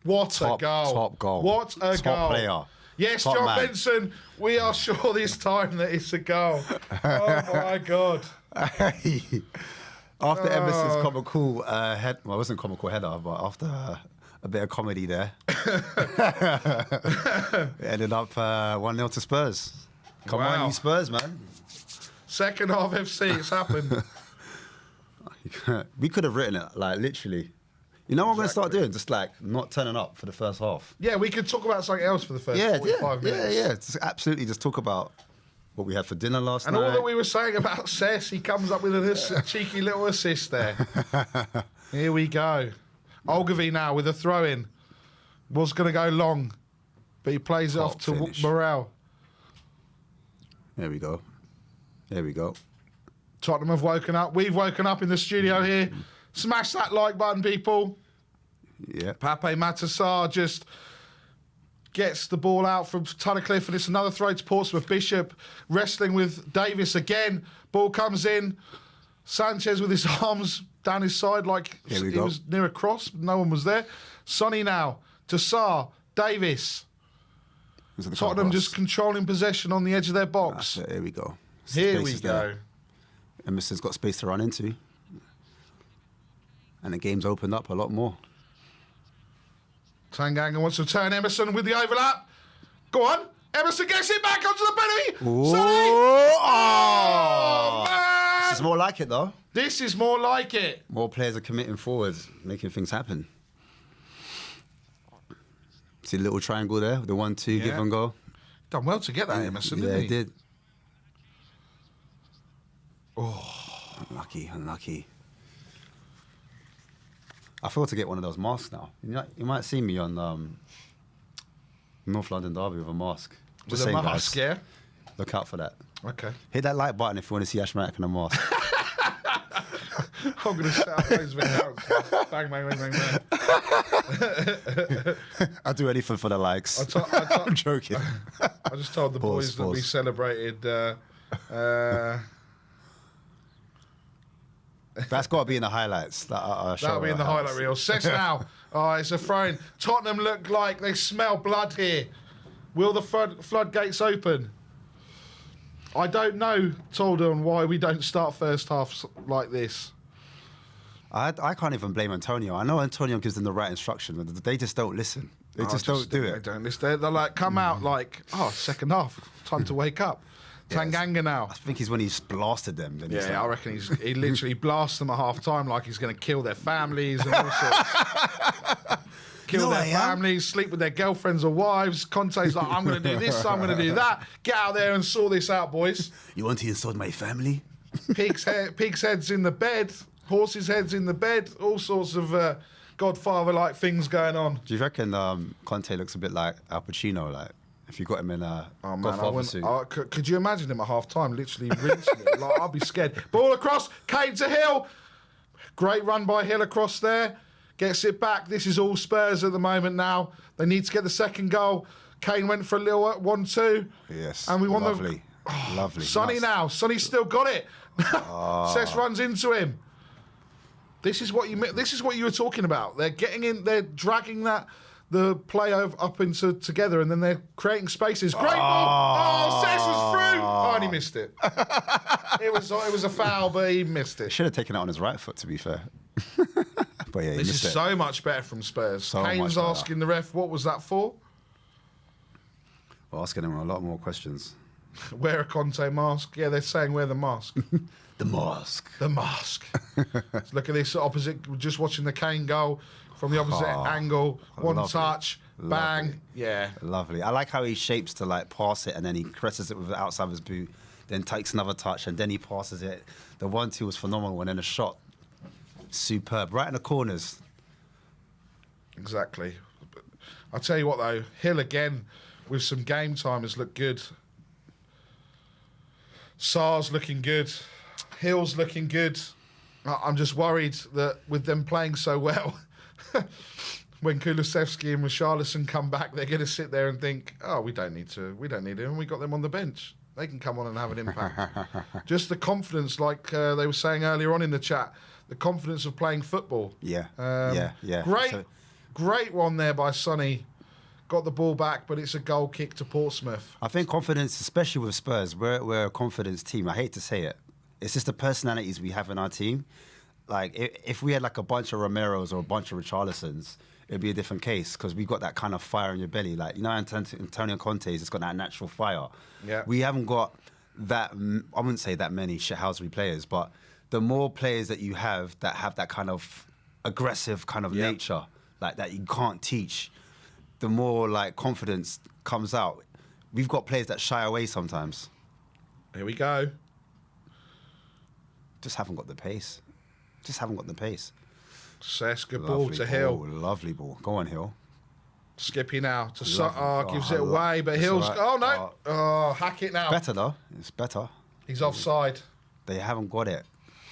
What a goal. Top goal. What a top goal. Player. Yes, Top John man. Benson, we are sure this time that it's a goal. Oh, my God. After Emerson's comical head, well, it wasn't comical header, but after a bit of comedy there, it ended up 1-0 to Spurs. Come on, you Spurs, man. Second half FC, it's happened. We could have written it, like, literally. You know what I'm going to start doing? Just, like, not turning up for the first half. Yeah, we could talk about something else for the first 45 minutes. Yeah. Just absolutely just talk about what we had for dinner last night. And all that we were saying about Cess, he comes up with a cheeky little assist there. Here we go. Ogilvy now with a throw-in. Was going to go long, but he plays it off to Morel. There we go. There we go. Tottenham have woken up. We've woken up in the studio here. Smash that like button, people. Yeah. Pape Matar just gets the ball out from Tunnicliffe, and it's another throw to Portsmouth. Bishop wrestling with Davis again. Ball comes in. Sanchez with his arms down his side like he was near a cross. But no one was there. Sonny now to Sarr. Davis. Tottenham just controlling possession on the edge of their box. Here we go. Here we go. Emerson's got space to run into. And the game's opened up a lot more. Tanganga wants to turn Emerson with the overlap. Go on. Emerson gets it back onto the penalty. Oh, man. This is more like it, though. This is more like it. More players are committing forwards, making things happen. See the little triangle there, the 1-2 give and go. Done well to get that, Emerson, didn't he? Yeah, he did. Oh, unlucky. I feel to get one of those masks now. You might see me on North London Derby with a mask. Just saying, mask, guys, look out for that. Okay. Hit that like button if you want to see Ashmack in a mask. I'm going to shout those accounts. Bang, bang, bang, bang, bang. I'll do anything for the likes. I'm joking. I just told the boys that we celebrated... That's got to be in the highlights. That'll be in the highlight reel. Cess now. Oh, it's a throw-in. Tottenham look like they smell blood here. Will the floodgates open? I don't know, Tolden, why we don't start first half like this. I can't even blame Antonio. I know Antonio gives them the right instruction, but they just don't listen. They just don't do it. They don't listen. They're like, come out like, second half. Time to wake up. Tanganga now. I think he's when he's blasted them. I reckon he literally blasts them at half time like he's going to kill their families and all sorts. Kill their families, sleep with their girlfriends or wives. Conte's like, I'm going to do this, I'm going to do that. Get out there and sort this out, boys. You want to insult my family? Pig's head's in the bed. Horse's head's in the bed. All sorts of Godfather-like things going on. Do you reckon Conte looks a bit like Al Pacino, like? If you got him in a Godfather suit. Could you imagine him at half-time literally rinsing it? Like, I'd be scared. Ball across, Kane to Hill. Great run by Hill across there. Gets it back. This is all Spurs at the moment now. They need to get the second goal. Kane went for a little 1-2. Yes, and we won lovely. Lovely. Sonny now. Sonny's still got it. Cess runs into him. This is what you were talking about. They're getting in, they're dragging the play up into together, and then they're creating spaces. Great ball! Cess was through! Oh, and he missed it. It was a foul, but he missed it. Should have taken it on his right foot, to be fair. But yeah, this is so much better from Spurs. Kane's asking the ref, what was that for? Well, asking him a lot more questions. Wear a Conte mask. Yeah, they're saying wear the mask. The mask. The mask. Look at this opposite, just watching the Kane goal. From the opposite angle, one touch, bang, yeah. Lovely. I like how he shapes to like pass it and then he caresses it with the outside of his boot, then takes another touch and then he passes it. The 1-2 was phenomenal and then the shot, superb. Right in the corners. Exactly. I'll tell you what though, Hill again with some game time has looked good. Sarr's looking good. Hill's looking good. I'm just worried that with them playing so well, when Kulusevski and Richarlison come back, they're going to sit there and think, we don't need him. We got them on the bench. They can come on and have an impact. Just the confidence, like they were saying earlier on in the chat. the confidence of playing football. Yeah, yeah. Great one there by Sonny. Got the ball back, but it's a goal kick to Portsmouth. I think confidence, especially with Spurs, we're a confidence team. I hate to say it. It's just the personalities we have in our team. Like, if we had like a bunch of Romeros or a bunch of Richarlisons, it'd be a different case because we got that kind of fire in your belly. Like, you know, Antonio Conte's just got that natural fire. Yeah. We haven't got that, I wouldn't say that many shithousery players, but the more players that you have that kind of aggressive kind of nature, like that you can't teach, the more like confidence comes out. We've got players that shy away sometimes. Here we go. Just haven't got the pace. Cess, good ball to Hill. Lovely ball. Go on, Hill. Skippy now to gives it away, but Hill's... Right. Oh, no. Oh, hack it now. Better, though. It's better. He's offside. They haven't got it.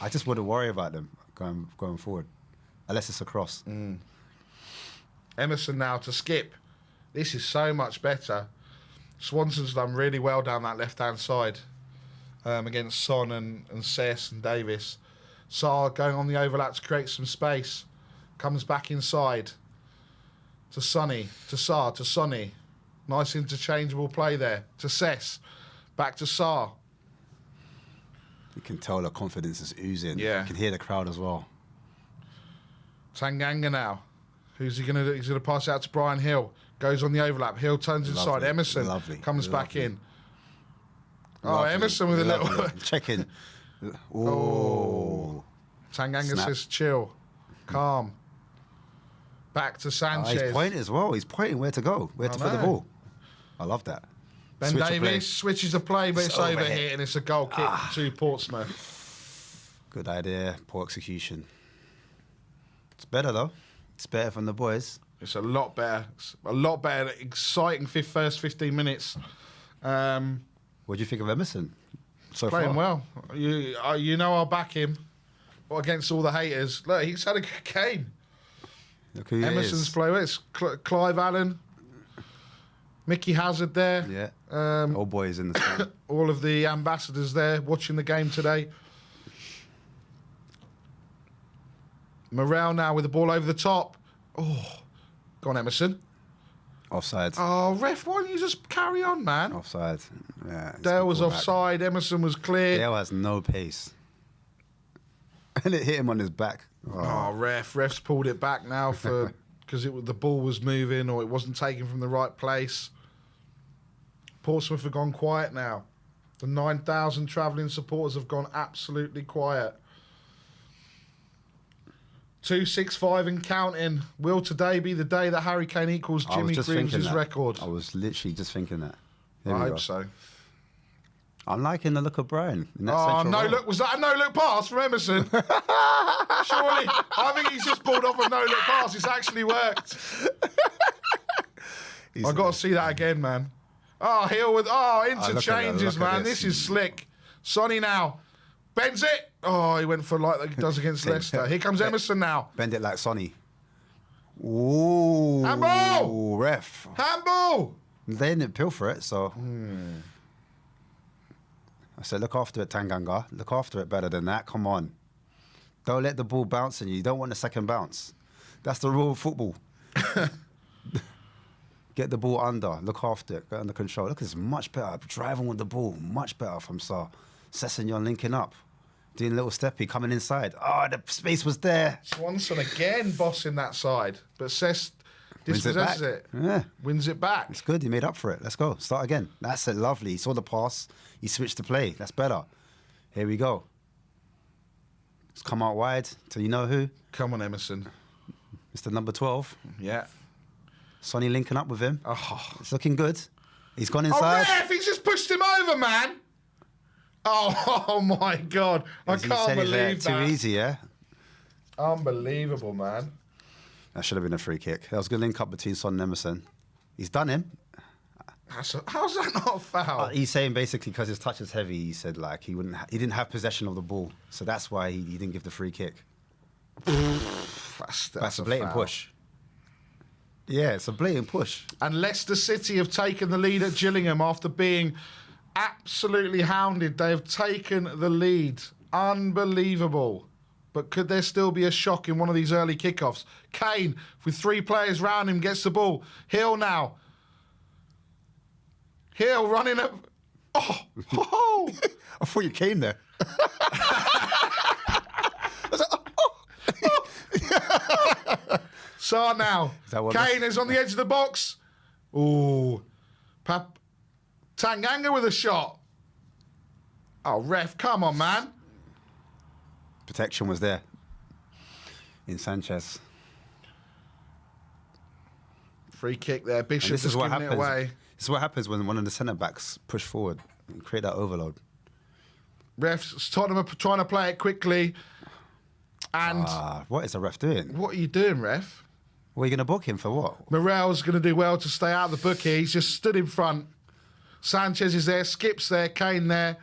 I just wouldn't worry about them going forward. Unless it's a cross. Emerson now to Skip. This is so much better. Swanson's done really well down that left-hand side against Son and Cess and Davis. Sarr going on the overlap to create some space. Comes back inside. To Sonny. To Sarr. To Sonny. Nice interchangeable play there. To Cess. Back to Sarr. You can tell the confidence is oozing. Yeah. You can hear the crowd as well. Tanganga now. Who's he going to do? He's going to pass it out to Brian Hill. Goes on the overlap. Hill turns inside. Emerson comes back in. Oh, Emerson with a little... Check-in. Oh. Tanganga says chill. Calm. Back to Sanchez. He's pointing as well. He's pointing where to go, where to put the ball. I love that. Ben Davies switches the play, but it's overhit and it's a goal kick to Portsmouth. Good idea. Poor execution. It's better, though. It's better from the boys. It's a lot better. It's a lot better. Exciting first 15 minutes. What do you think of Emerson? Playing well. You know I'll back him. Well, against all the haters. Look, he's had a good game. Look who Emerson's play well. It's Clive Allen. Mickey Hazard there. Yeah. Old boys in the stand. All of the ambassadors there watching the game today. Morel now with the ball over the top. Oh, go on, Emerson. Offside. Oh, ref, why don't you just carry on, man? Offside. Yeah. Dale was offside. Emerson was clear. Dale has no pace. And it hit him on his back. Oh, ref's pulled it back now for because the ball was moving or it wasn't taken from the right place. Portsmouth have gone quiet now. The 9,000 travelling supporters have gone absolutely quiet. 265 and counting. Will today be the day that Harry Kane equals Jimmy Greaves' record? I was literally just thinking that. I hope so. I'm liking the look of Brian. Oh, no look. Was that a no-look pass from Emerson? Surely. I think he's just pulled off a no-look pass. It's actually worked. I've got to see that again, man. Oh, Hill with... Oh, interchanges, man. This is slick. Sonny now. Bends it. Oh, he went for like he does against Leicester. Here comes Emerson now. Bend it like Sonny. Ooh. Handball. Ref. Handball. They didn't appeal for it, so... I said, look after it, Tanganga. Look after it better than that. Come on. Don't let the ball bounce on you. You don't want a second bounce. That's the rule of football. Get the ball under. Look after it. Get under control. Look, it's much better. Driving with the ball. Much better from Sarr. Sessegnon linking up. Doing a little steppy, coming inside. Oh, the space was there. Swanson again bossing that side. But Cess dispossesses it. Yeah. Wins it back. It's good. He made up for it. Let's go. Start again. That's it. Lovely. He saw the pass. He switched to play. That's better. Here we go. Let's come out wide to you know who. Come on, Emerson. Mr. Number 12. Yeah. Sonny linking up with him. Oh. It's looking good. He's gone inside. Oh, ref, he's just pushed him over, man. Oh my God. I can't believe that. Too easy, yeah? Unbelievable, man. That should have been a free kick. That was a good link up between Son and Emerson. He's done him. How's that not a foul? He's saying basically because his touch is heavy, he said like he didn't have possession of the ball. So that's why he didn't give the free kick. That's a blatant push. Yeah, it's a blatant push. And Leicester City have taken the lead at Gillingham after being absolutely hounded. They have taken the lead. Unbelievable. But but could there still be a shock in one of these early kickoffs? Kane, with 3 players round him, gets the ball. Hill now. Hill running up. Oh! I thought you came there. Sarr now. Kane is on the edge of the box. Ooh. Tanganga with a shot. Oh, ref, come on, man. Protection was there in Sanchez. Free kick there. Bishop is giving it away. This is what happens when one of the centre-backs push forward and create that overload. Refs, Tottenham are trying to play it quickly. And what is the ref doing? What are you doing, ref? What are you going to book him for what? Morel's going to do well to stay out of the bookie. He's just stood in front. Sanchez is there, Skip's there, Kane there.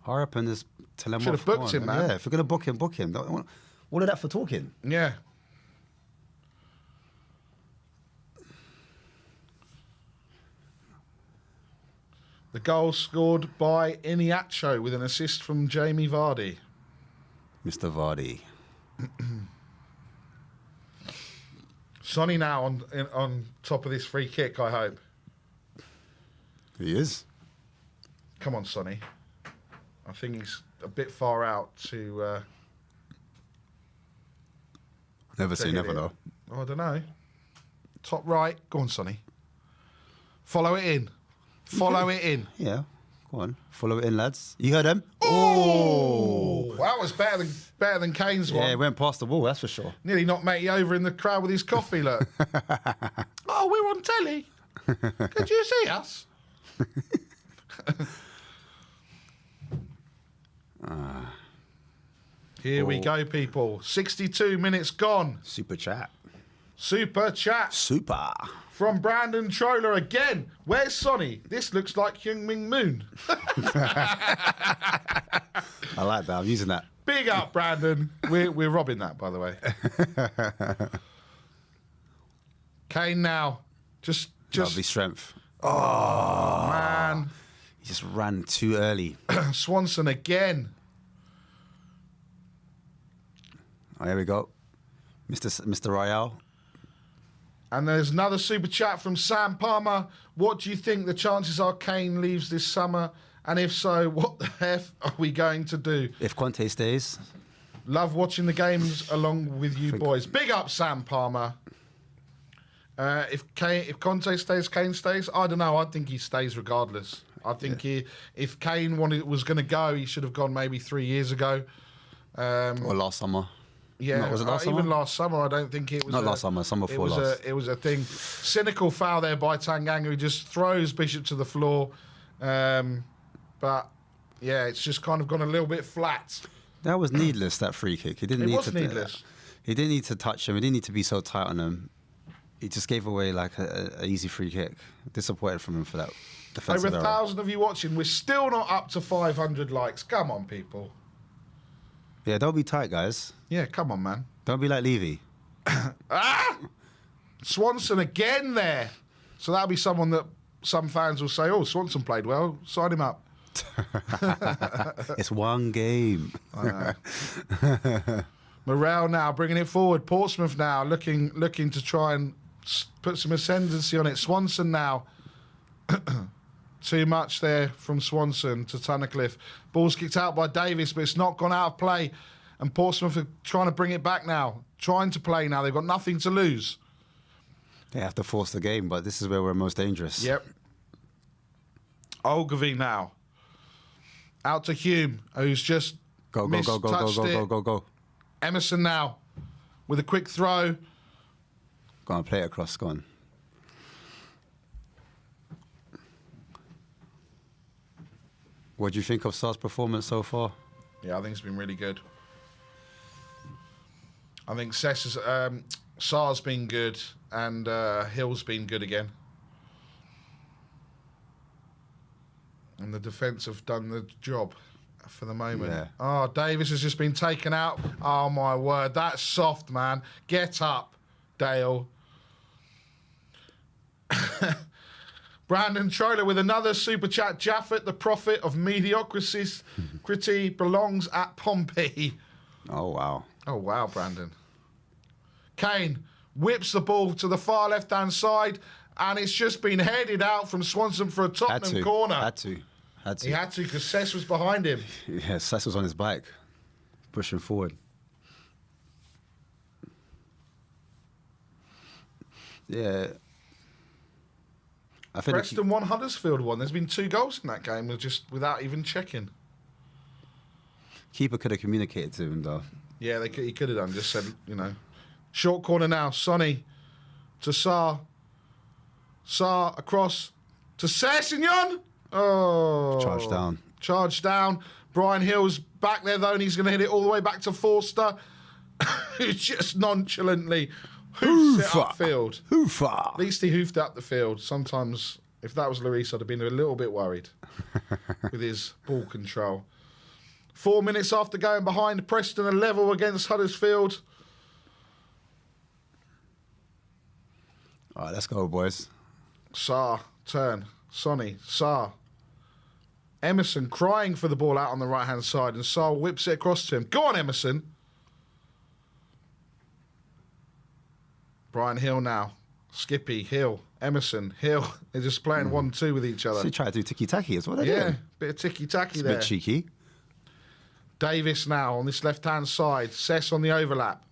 Hurry up and just tell him should have booked him, man. Yeah, if you're going to book him, book him. All of that for talking. Yeah. The goal scored by Iniacho with an assist from Jamie Vardy. Mr. Vardy. Sonny now on top of this free kick, I hope. He is. Come on, Sonny. I think he's a bit far out to... Never say never, though. Oh, I don't know. Top right. Go on, Sonny. Follow it in. Follow it in. Yeah, go on. Follow it in, lads. You heard him? Oh! That was better than Kane's one. Yeah, it went past the wall, that's for sure. Nearly knocked matey over in the crowd with his coffee, look. Oh, we're on telly. Could you see us? Here we go, people. 62 minutes gone. Super chat. Super chat. Super. From Brandon Troller again. Where's Sonny? This looks like Hyung Min Moon. I like that. I'm using that. Big up, Brandon. We're robbing that, by the way. Kane now. Just Lovely strength. Oh, man. He just ran too early. Swanson again. Oh, here we go. Mr. Royale. And there's another super chat from Sam Palmer. What do you think the chances are Kane leaves this summer? And if so, what the F are we going to do? If Conte stays. Love watching the games along with you boys. Big up, Sam Palmer. If Conte stays, Kane stays. I don't know. I think he stays regardless. I think if Kane was going to go, he should have gone maybe 3 years ago. Or last summer. Yeah, was it last summer? Even last summer, I don't think it was. Not last summer, summer before last. It was a thing. Cynical foul there by Tanganga, who just throws Bishop to the floor. But yeah, it's just kind of gone a little bit flat. That was needless. That free kick. He didn't need to. Needless. He didn't need to touch him. He didn't need to be so tight on him. He just gave away like a easy free kick. Disappointed from him for that defensive Over error. 1,000 of you watching. We're still not up to 500 likes. Come on, people. Yeah, don't be tight, guys. Yeah, come on, man. Don't be like Levy. Swanson again there. So that'll be someone that some fans will say, oh, Swanson played well. Sign him up. It's one game. I know. Morel now bringing it forward. Portsmouth now looking to try and put some ascendancy on it. Swanson now. Too much there from Swanson to Tunnicliffe. Ball's kicked out by Davis, but it's not gone out of play. And Portsmouth are trying to bring it back now. Trying to play now. They've got nothing to lose. They have to force the game, but this is where we're most dangerous. Yep. Ogilvie now. Out to Hume, who's just go. Emerson now with a quick throw. Go on, play it across. Go on. What do you think of Sar's performance so far? Yeah, I think it's been really good. I think Sar's been good and Hill's been good again. And the defence have done the job for the moment. Yeah. Oh, Davis has just been taken out. Oh, my word. That's soft, man. Get up, Dale. Brandon Troller with another super chat. Jaffet, the prophet of mediocrity, belongs at Pompey. Oh, wow. Oh, wow, Brandon. Kane whips the ball to the far left-hand side, and it's just been headed out from Swanson for a Tottenham corner. Had to. He had to because Cess was behind him. Yeah, Cess was on his bike, pushing forward. Yeah. I think Preston won, Huddersfield won. There's been 2 goals in that game just without even checking. Keeper could have communicated to him, though. Yeah, he could have done. Just said, Short corner now. Sonny to Sarr. Sarr across to Sessegnon. Oh. Charge down. Brian Hill's back there, though, and he's going to hit it all the way back to Forster, who just nonchalantly hoofs it upfield. Hoofa. At least he hoofed up the field. Sometimes, if that was Lloris, I'd have been a little bit worried with his ball control. 4 minutes after going behind, Preston are level against Huddersfield. All right, let's go, boys. Sarr, turn. Sonny, Sarr. Emerson crying for the ball out on the right-hand side, and Sarr whips it across to him. Go on, Emerson. Brian Hill now. Skippy, Hill, Emerson, Hill. They're just playing 1-2 with each other. So they try to do ticky-tacky as well. Yeah, bit of ticky-tacky there. Bit cheeky. Davis now on this left-hand side. Cess on the overlap.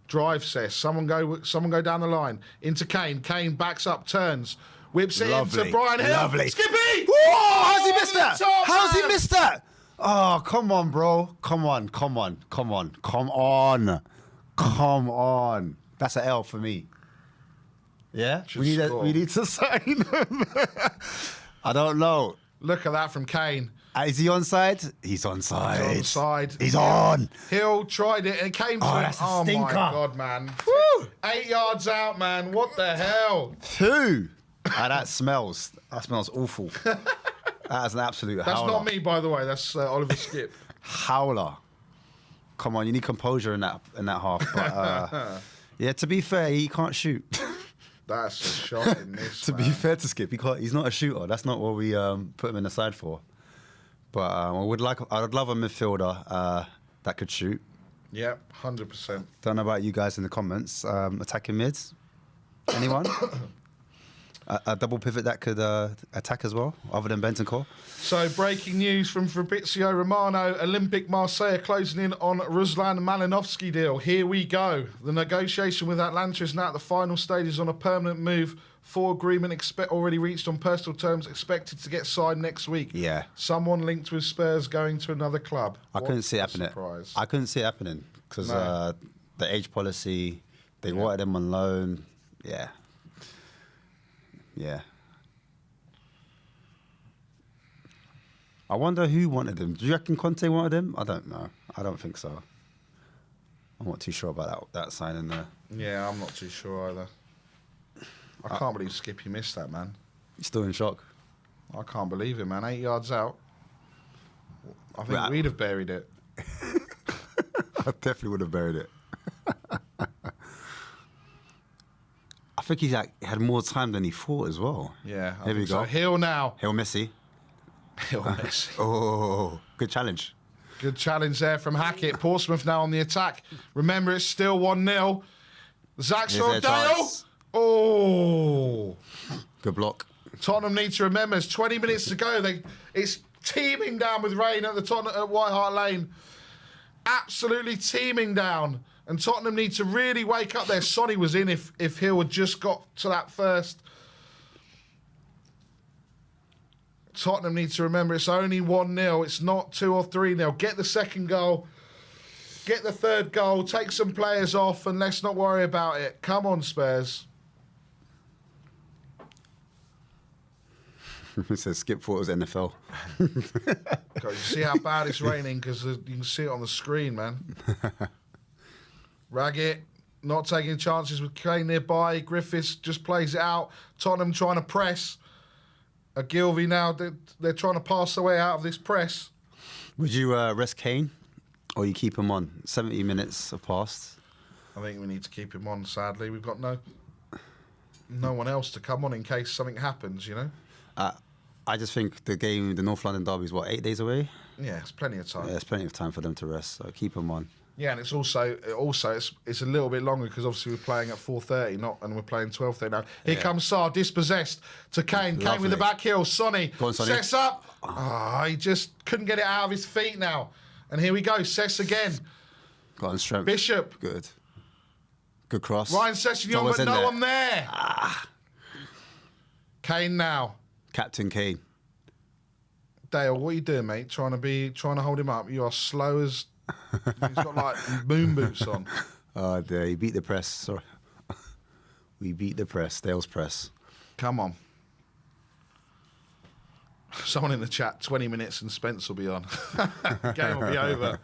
Drive Cess. Someone go down the line. Into Kane. Kane backs up, turns. Whips it into Brian Hill. Lovely. Skippy! Whoa, how's he missed that? Top, How's he man. missed that? Oh, come on, bro. Come on. That's an L for me. Yeah? We need to sign him. I don't know. Look at that from Kane. Is he onside? He's onside. He's onside. He's on. Hill tried it and it came to him. That's a stinker. My God, man. Woo. 8 yards out, man. What the hell? 2. That smells awful. That is an absolute That's howler. not me, by the way. That's Oliver Skip. Howler. Come on, you need composure in that half. But yeah, to be fair, he can't shoot. That's a shocking miss, To be fair to Skip, he's not a shooter. That's not what we put him in the side for. But I would love a midfielder that could shoot. Yep, 100%. Don't know about you guys in the comments. Attacking mids? Anyone? A double pivot that could attack as well, other than Bentancur? So, breaking news from Fabrizio Romano. Olympique Marseille closing in on Ruslan Malinovsky deal. Here we go. The negotiation with Atlanta is now at the final stages on a permanent move. 4 agreement already reached on personal terms, expected to get signed next week. Yeah. Someone linked with Spurs going to another club. I couldn't see it happening. Surprise. I couldn't see it happening because the age policy, they wanted him on loan. Yeah. Yeah. I wonder who wanted him. Do you reckon Conte wanted him? I don't know. I don't think so. I'm not too sure about that signing there. Yeah, I'm not too sure either. I can't believe Skippy missed that, man. You're still in shock? I can't believe it, man. 8 yards out. I think we'd have buried it. I definitely would have buried it. I think he had more time than he thought as well. Yeah. Here we go. So Hill now. Hill Messi. Hill Messi. Oh, good challenge. Good challenge there from Hackett. Portsmouth now on the attack. Remember, it's still 1-0. Zaxford Dale. Oh. Good block. Tottenham need to remember, it's 20 minutes to go. It's teeming down with rain at at White Hart Lane. Absolutely teeming down. And Tottenham need to really wake up there. Sonny was in if Hill had just got to that first. Tottenham need to remember it's only 1-0. It's not 2 or 3-0. Get the second goal. Get the third goal. Take some players off and let's not worry about it. Come on, Spurs. It says Skip thought it was NFL. God, you see how bad it's raining because you can see it on the screen, man. Raggett not taking chances with Kane nearby. Griffiths just plays it out. Tottenham trying to press. Ogilvy now, they're trying to pass their way out of this press. Would you rest Kane or you keep him on? 70 minutes have passed. I think we need to keep him on, sadly. We've got no one else to come on in case something happens, you know? I just think the North London derby is, 8 days away? Yeah, it's plenty of time. Yeah, it's plenty of time for them to rest, so keep him on. Yeah, and it's also it's a little bit longer because obviously we're playing at 4:30, and we're playing 12:30 now. Here comes Sarr, dispossessed to Kane. Kane with the back heel. Sonny sets up. He just couldn't get it out of his feet now. And here we go. Sess again. Got on strength. Bishop. Good cross. Ryan Sessegnon, but no one there. Kane now. Captain Kane. Dale, what are you doing, mate? Trying to hold him up. You are slow as. He's got like moon boots on. Oh, dear. He beat the press. Sorry. We beat the press. Dale's press. Come on. Someone in the chat, 20 minutes and Spence will be on. Game will be over.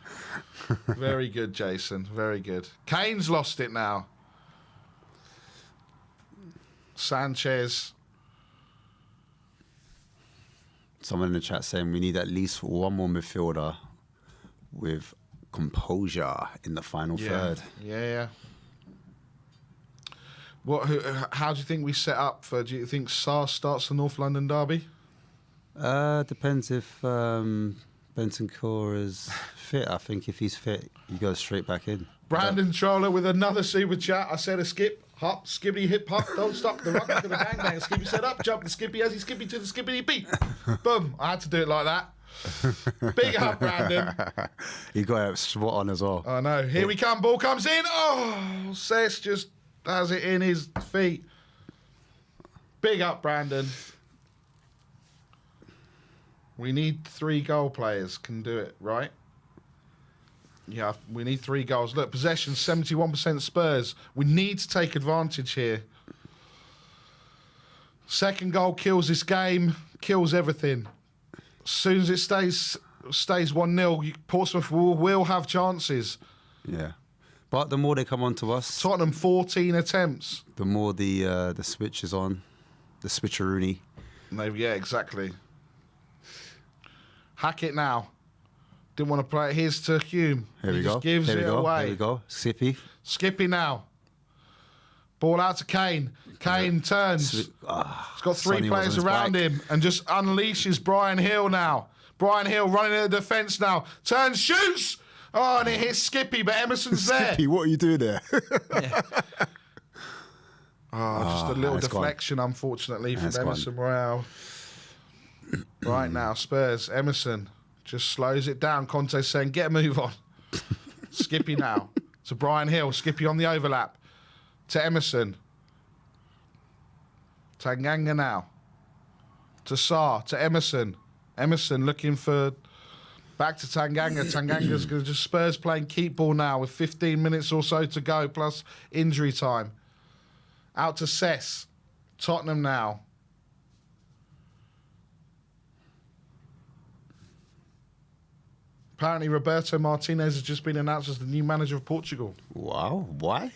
Very good, Jason. Very good. Kane's lost it now. Sanchez. Someone in the chat saying we need at least one more midfielder with composure in the final third. Yeah. How do you think we set up for? Do you think Sarr starts the North London derby? Depends if Bentancur is fit. I think if he's fit, he goes straight back in. Brandon Troller with another super chat. I said a skip, hop, skippity, hip, hop, don't stop, the rock to the bang bang. Skippy said up, jump, the skippy as he skippy to the skippity beat. Boom. I had to do it like that. Big up, Brandon. He got it spot on as well. I know. Here we come. Ball comes in. Oh, Cess just has it in his feet. Big up, Brandon. We need 3 goal players. Can do it, right? Yeah, we need 3 goals. Look, possession, 71% Spurs. We need to take advantage here. Second goal kills this game, kills everything. As soon as it stays 1-0, Portsmouth will have chances. Yeah. But the more they come on to us... Tottenham, 14 attempts. The more the switch is on, the switcheroony. Yeah, exactly. Hack it now. Didn't want to play it. Here's to Hume. Here we go. Gives it away. Here we go. Skippy now. Ball out to Kane. Kane turns. He's got 3 players around him and just unleashes Brian Hill now. Brian Hill running at the defence now. Turns, shoots. Oh, and it hits Skippy, but Emerson's there. Skippy, what are you doing there? Just a little deflection, unfortunately, from Emerson Royale. Right now, Spurs, Emerson just slows it down. Conte's saying, get a move on. Skippy now to Brian Hill. Skippy on the overlap to Emerson. Tanganga now to Sarr, to Emerson. Emerson looking for back to Tanganga. Tanganga's going to just Spurs playing keep ball now with 15 minutes or so to go plus injury time. Out to Cess. Tottenham now. Apparently, Roberto Martinez has just been announced as the new manager of Portugal. Wow, why?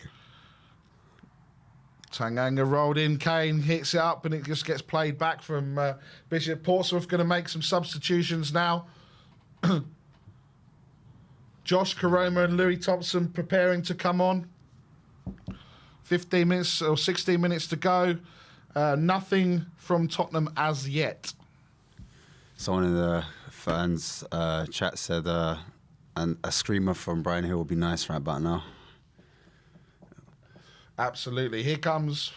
Tanganga rolled in, Kane hits it up, and it just gets played back from Bishop. Portsmouth going to make some substitutions now. Josh Karoma and Louis Thompson preparing to come on. 15 minutes or 16 minutes to go. Nothing from Tottenham as yet. Someone in the fans chat said a screamer from Brian Hill would be nice right about now. Absolutely. Here comes.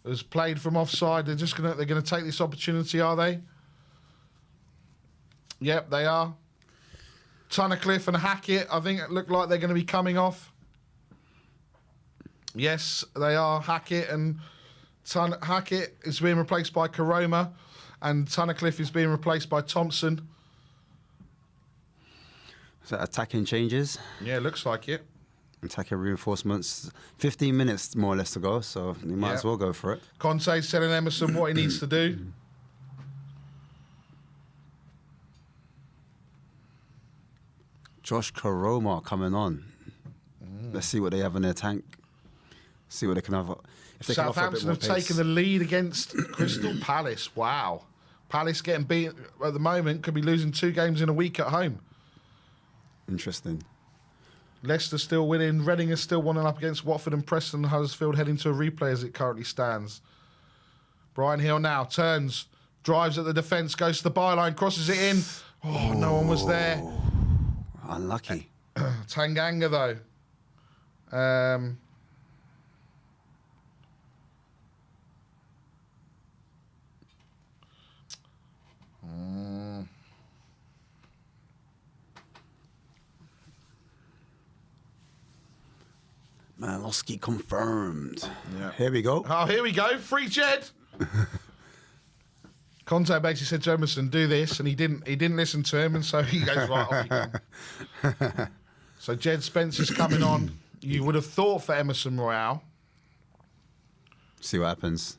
It was played from offside. They're gonna take this opportunity, are they? Yep, they are. Tunnicliffe and Hackett, I think it looked like they're going to be coming off. Yes, they are. Hackett is being replaced by Karoma, and Tunnicliffe is being replaced by Thompson. Is that attacking changes? Yeah, looks like it. Attacking reinforcements. 15 minutes more or less to go, so you might as well go for it. Conte's telling Emerson what he needs to do. Josh Karoma coming on. Let's see what they have in their tank. See what they can have. If they Southampton have taken the lead against Crystal Palace. Wow. Palace getting beat at the moment, could be losing 2 games in a week at home. Interesting. Leicester still winning. Reading is still 1-0 up against Watford, and Preston Huddersfield heading to a replay as it currently stands. Brian Hill now turns, drives at the defence, goes to the byline, crosses it in. Oh, no one was there. Unlucky. Tanganga, though. Malosky confirmed. Yeah. Here we go. Oh, here we go. Free Jed. Conte basically said to Emerson, do this, and he didn't listen to him, and so he goes, right, off you go. So Jed Spencer's coming on. You would have thought for Emerson Royale. See what happens.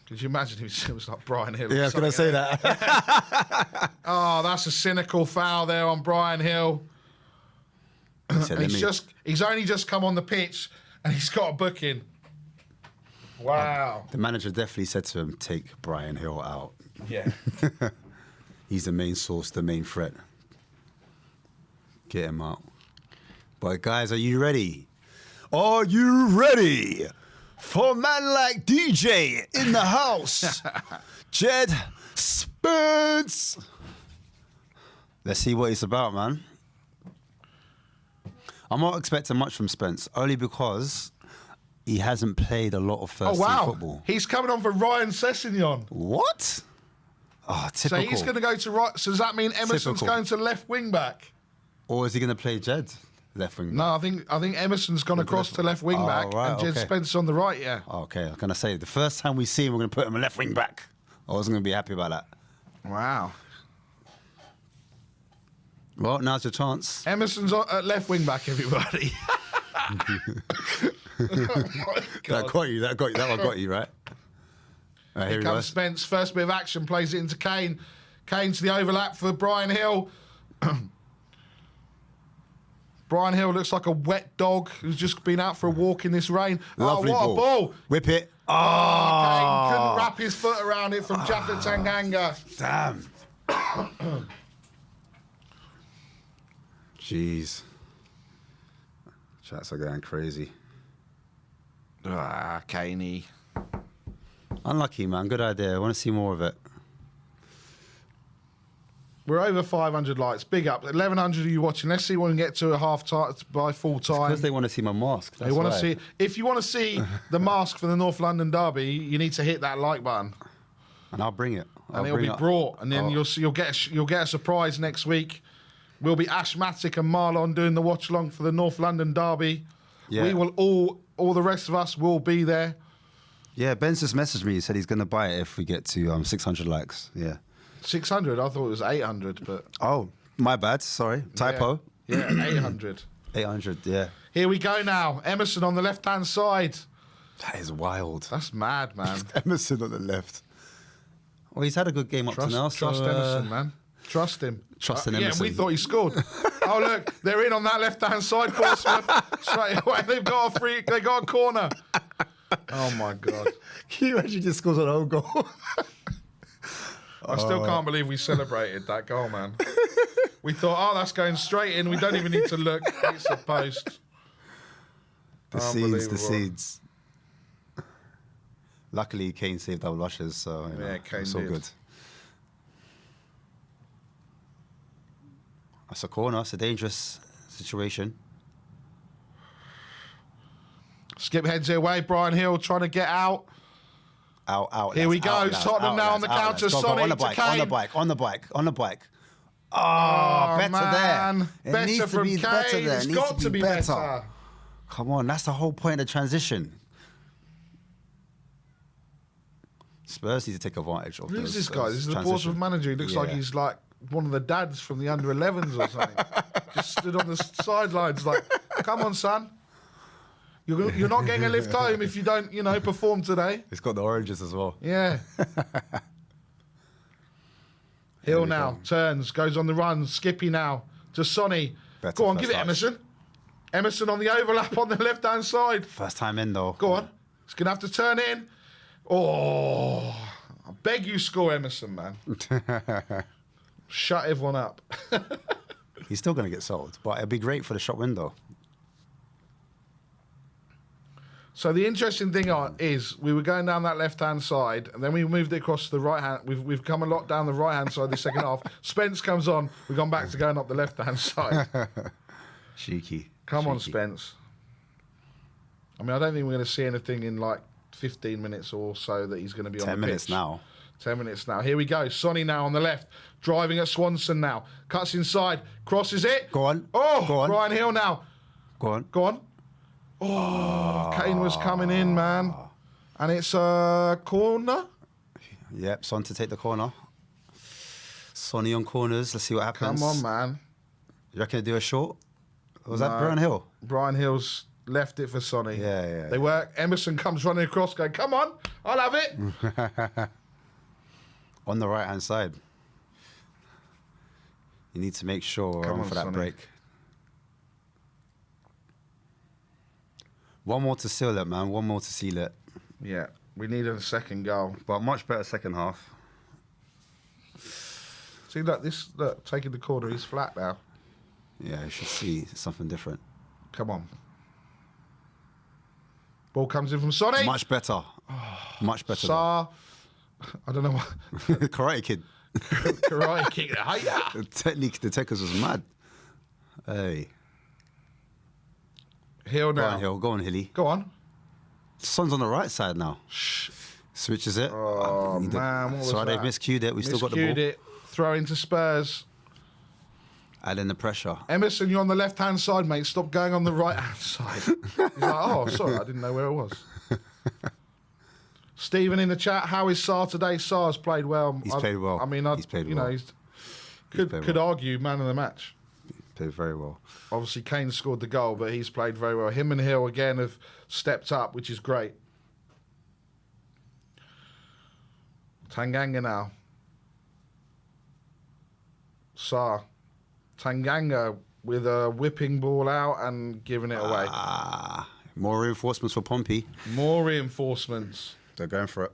Could you imagine if it was like Brian Hill? Yeah, I was going to say that. Oh, that's a cynical foul there on Brian Hill. And he's only just come on the pitch, and he's got a booking. Wow. The manager definitely said to him, take Brian Hill out. Yeah. He's the main source, the main threat. Get him out. But guys, are you ready? Are you ready for a man like DJ in the house? Jed Spence. Let's see what it's about, man. I'm not expecting much from Spence, only because he hasn't played a lot of first-team football. He's coming on for Ryan Sessegnon. What? Oh, typical. So he's going to go to right. So does that mean Emerson's going to left wing back? Or is he going to play Jed left wing back? No, I think Emerson's gone across to left wing back, right, and Jed Spencer on the right. Yeah. Okay, I'm going to say the first time we see him, we're going to put him a left wing back. I wasn't going to be happy about that. Wow. Well, now's your chance. Emerson's at left wing back, everybody. That got you. That one got you, right? Here comes Spence. First bit of action, plays it into Kane. Kane to the overlap for Brian Hill. Brian Hill looks like a wet dog who's just been out for a walk in this rain. Lovely what a ball. Whip it. Kane couldn't wrap his foot around it from Jaffa Tanganga. Damn. Jeez. Chats are going crazy. Kaney. Unlucky, man. Good idea. I want to see more of it. We're over 500 likes. Big up. 1,100 of you watching. Let's see when we get to a half time by full time. Because they want to see my mask. They want to see. If you want to see the mask for the North London Derby, you need to hit that like button. And I'll bring it. And it'll be brought. And then you'll get a surprise next week. We'll be Ashmatic and Marlon doing the watch along for the North London Derby. Yeah. We will all the rest of us will be there. Yeah, Ben's just messaged me. He said he's going to buy it if we get to 600 likes. Yeah. 600? I thought it was 800, but... Oh, my bad. Sorry. Typo. Yeah, 800. 800, yeah. Here we go now. Emerson on the left-hand side. That is wild. That's mad, man. Emerson on the left. Well, he's had a good game up to now. Trust Emerson, man. Trust him. Trust in Emerson. Yeah, we thought he scored. Oh, look, they're in on that left-hand side, Portsmouth. Straight away, they've got a corner. Oh, my God. Can you imagine he just scores an own goal? I still can't believe we celebrated that goal, man. We thought, that's going straight in. We don't even need to look. It's a post. The seeds. Luckily, Kane saved our lushes, so Kane it's all good. That's a corner. It's a dangerous situation. Skip heads their way. Brian Hill trying to get out. Out. Here we go. Tottenham now on the counter. Sonny to Kane. On the bike. Oh, better man. there. Better needs from to be Kane. better there. It's got to be better. Come on, that's the whole point of the transition. Spurs need to take advantage of this. Who's this guy? This is the Portsmouth manager. He looks like he's like one of the dads from the under-11s or something. Just stood on the sidelines like, come on, son. You're not getting a lift home if you don't, perform today. It's got the oranges as well. Yeah. Hill now turns, goes on the run. Skippy now to Sonny. Go on, give it Emerson. Emerson on the overlap on the left-hand side. First time in, though. Go on. He's going to have to turn in. Oh, I beg you score, Emerson, man. Shut everyone up. He's still going to get sold, but it'd be great for the shop window. So the interesting thing is we were going down that left-hand side, and then we moved it across to the right-hand. We've come a lot down the right-hand side the second half. Spence comes on. We've gone back to going up the left-hand side. Cheeky. Come on, Cheeky. Spence. I mean, I don't think we're going to see anything in like 15 minutes or so that he's going to be on the pitch. 10 minutes now. 10 minutes now. Here we go. Sonny now on the left, driving at Swanson now. Cuts inside, crosses it. Go on. Oh, Go on. Brian Hill now. Go on. Go on. Oh, Kane was coming in, man. And it's a corner. Yep, Son to take the corner. Sonny on corners. Let's see what happens. Come on, man. You reckon they do a short? Was that Brian Hill? Brian Hill's left it for Sonny. Yeah. They work. Emerson comes running across, going, come on, I'll have it. On the right-hand side. You need to make sure we're on for that Sonny. break. One more to seal it, man. One more to seal it. Yeah, we need a second goal. But much better second half. See, look, taking the corner, he's flat now. Yeah, you should see something different. Come on. Ball comes in from Sonny. Much better. Much better. Saar. I don't know what. Karate Kid. Karate kick. Hiya. The technique, the techers was mad. Hey. Hill Go now. on, Hill. Go on, Hilly. Go on. Son's on the right side now. Shh. Switches it. Oh, man. What was Sorry, that? they've miscued it. We've still got the Miscued ball. it. Throw into Spurs. Add in the pressure. Emerson, you're on the left-hand side, mate. Stop going on the right-hand side. He's like, oh, sorry, I didn't know where it was. Stephen in the chat, how is Saar today? Saar's played well. He's played well. I mean, He's played you know, well. could argue man of the match. Played very well. Obviously, Kane scored the goal, but he's played very well. Him and Hill, again, have stepped up, which is great. Tanganga now. Saar. Tanganga with a whipping ball out and giving it away. More reinforcements for Pompey. More reinforcements. They're going for it.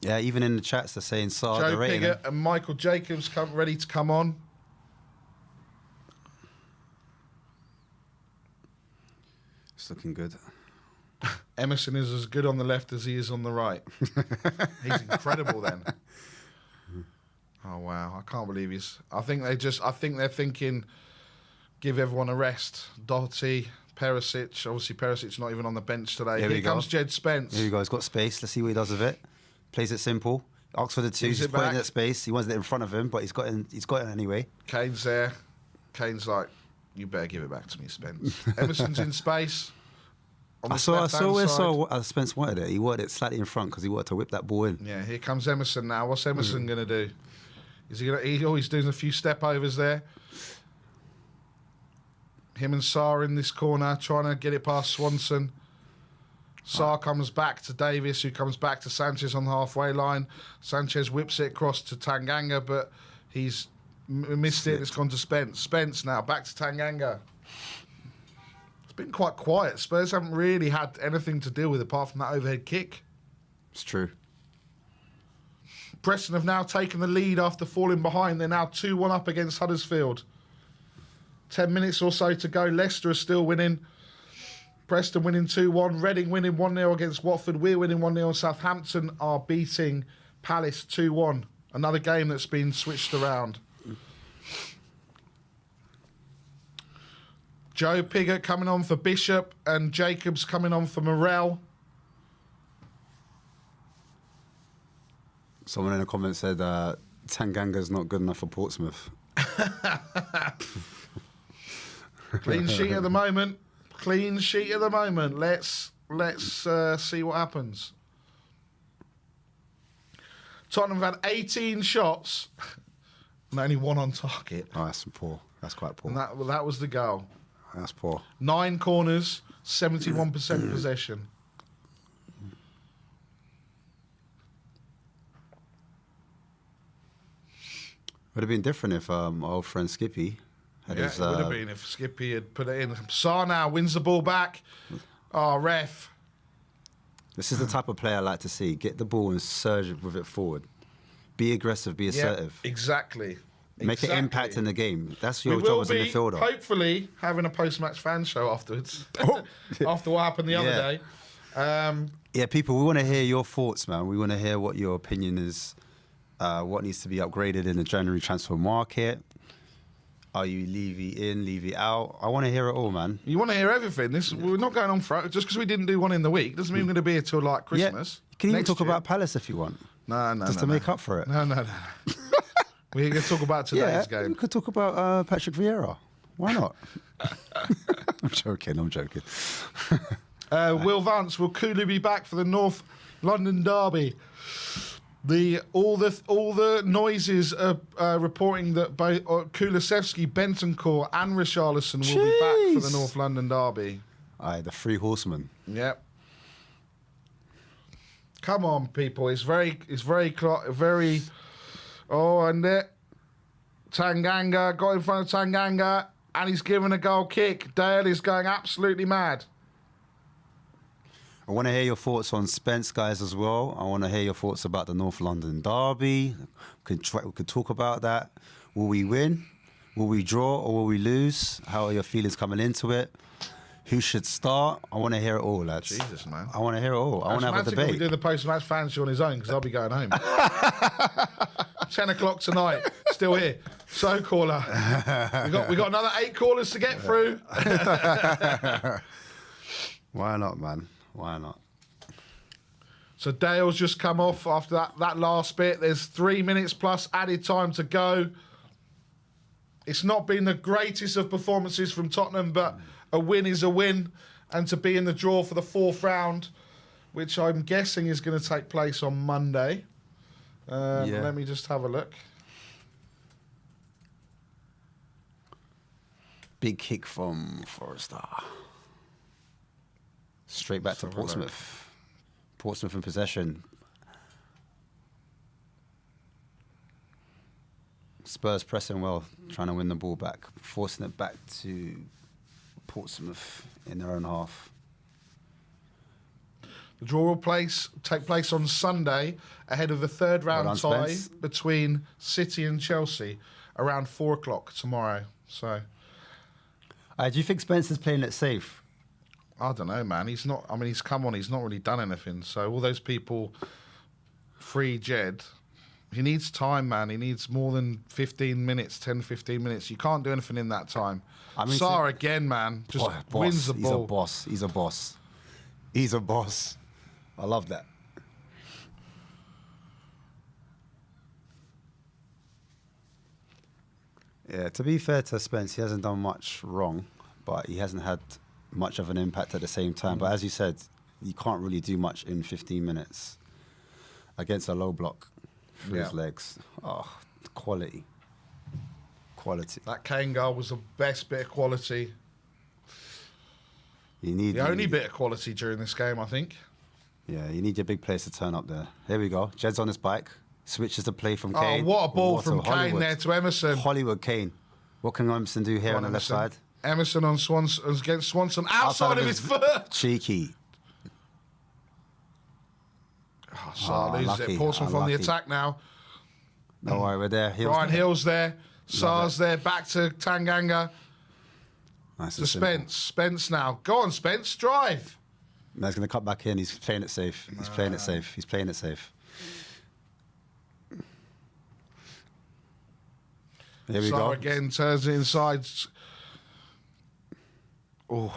Yeah, even in the chats they're saying Saar. Joe They're rating Piggott him. and Michael Jacobs ready to come on. It's looking good. Emerson is as good on the left as he is on the right. He's incredible then. Oh wow, I can't believe he's. I think they're thinking, give everyone a rest. Doherty, Perisic. Obviously, Perisic's not even on the bench today. Here comes Jed Spence. Here you go. He's got space. Let's see what he does with it. Plays it simple. Asks for the two. He's putting it at space. He wants it in front of him, but he's got it anyway. Kane's there. Kane's like, you better give it back to me, Spence. Emerson's in space. I saw where Spence wanted it. He wanted it slightly in front because he wanted to whip that ball in. Yeah, here comes Emerson now. What's Emerson going to do? Is he going to? He's doing a few step overs there. Him and Saar in this corner, trying to get it past Swanson. Saar comes back to Davis, who comes back to Sanchez on the halfway line. Sanchez whips it across to Tanganga, but he's missed it. It's gone to Spence. Spence now, back to Tanganga. It's been quite quiet. Spurs haven't really had anything to deal with apart from that overhead kick. It's true. Preston have now taken the lead after falling behind. They're now 2-1 up against Huddersfield. 10 minutes or so to go. Leicester are still winning. Preston winning 2-1. Reading winning 1-0 against Watford. We're winning 1-0. Southampton are beating Palace 2-1. Another game that's been switched around. Joe Piggott coming on for Bishop and Jacobs coming on for Morel. Someone in the comments said Tanganga's not good enough for Portsmouth. Clean sheet at the moment. Clean sheet at the moment. Let's see what happens. Tottenham have had 18 shots and only one on target. Oh, that's poor. That's quite poor. And that was the goal. That's poor. 9 corners, 71% possession. Would have been different if our old friend Skippy had Yeah, his. it would have been if Skippy had put it in. Saar now wins the ball back. Oh, ref. This is the type of player I like to see. Get the ball and surge with it forward. Be aggressive, be assertive. Yeah, exactly. Make an impact in the game. That's your We job will as a be midfielder. hopefully having a post-match fan show afterwards. After what happened the other day. Yeah, people, we want to hear your thoughts, man. We want to hear what your opinion is, what needs to be upgraded in the January transfer market. Are you Levy in, Levy out? I want to hear it all, man. You want to hear everything. We're not going on for just because we didn't do one in the week doesn't mean we're going to be here till like Christmas. Yeah. You can even next talk year. about Palace if you want. No, Just to make up for it. No. We're going to talk about today's We game. could talk about Patrick Vieira. Why not? I'm joking. Will Vance, will Kulu be back for the North London derby? All the noises are reporting that both Kulusevski, Bentancur, and Richarlison will be back for the North London derby. Aye, the three horsemen. Yep. Come on, people! It's very. Oh, and it. Tanganga got in front of Tanganga, and he's given a goal kick. Dale is going absolutely mad. I want to hear your thoughts on Spence, guys, as well. I want to hear your thoughts about the North London derby. We could talk about that. Will we win? Will we draw or will we lose? How are your feelings coming into it? Who should start? I want to hear it all, lads. Jesus, man. I want to hear it all. I want to have a debate. We'll do the post-match fan show on his own because I'll be going home. 10 o'clock tonight, still here. So, caller. We got another 8 callers to get through. Why not, man? Why not? So Dale's just come off after that last bit. There's 3 minutes plus added time to go. It's not been the greatest of performances from Tottenham, but a win is a win. And to be in the draw for the 4th round, which I'm guessing is going to take place on Monday. Let me just have a look. Big kick from Forrester. Straight back to Portsmouth. Portsmouth in possession. Spurs pressing well, trying to win the ball back, forcing it back to Portsmouth in their own half. The draw will take place on Sunday ahead of the 3rd round tie Spence. between City and Chelsea around 4 o'clock tomorrow. So, Do you think Spencer's playing it safe? I don't know, man. He's not. I mean, he's come on. He's not really done anything. So all those people free Jed. He needs time, man. He needs more than 15 minutes, 10, 15 minutes. You can't do anything in that time. I mean, Sarr again, man. Just wins the ball. He's a boss. He's a boss. I love that. Yeah, to be fair to Spence, he hasn't done much wrong, but he hasn't had much of an impact at the same time. But as you said, you can't really do much in 15 minutes against a low block through his legs. Oh, quality. Quality. That Kane goal was the best bit of quality. The only bit of quality during this game, I think. Yeah, you need your big players to turn up there. Here we go. Jed's on his bike. Switches the play from Kane. Oh, what a ball from Kane Hollywood. there to Emerson. Hollywood Kane. What can Emerson do here on the left side? Emerson on Swanson against Swanson outside of his foot. Cheeky. Oh, Sarr loses it. Portsmouth on the attack now. Don't worry, we're there. Ryan Hill's there. Sarr's there. Back to Tanganga. Nice to Spence. Spence now. Go on, Spence. Drive. No, he's going to cut back in. He's playing it safe. He's playing it safe. He's playing it safe. Here we go. Again turns it inside. It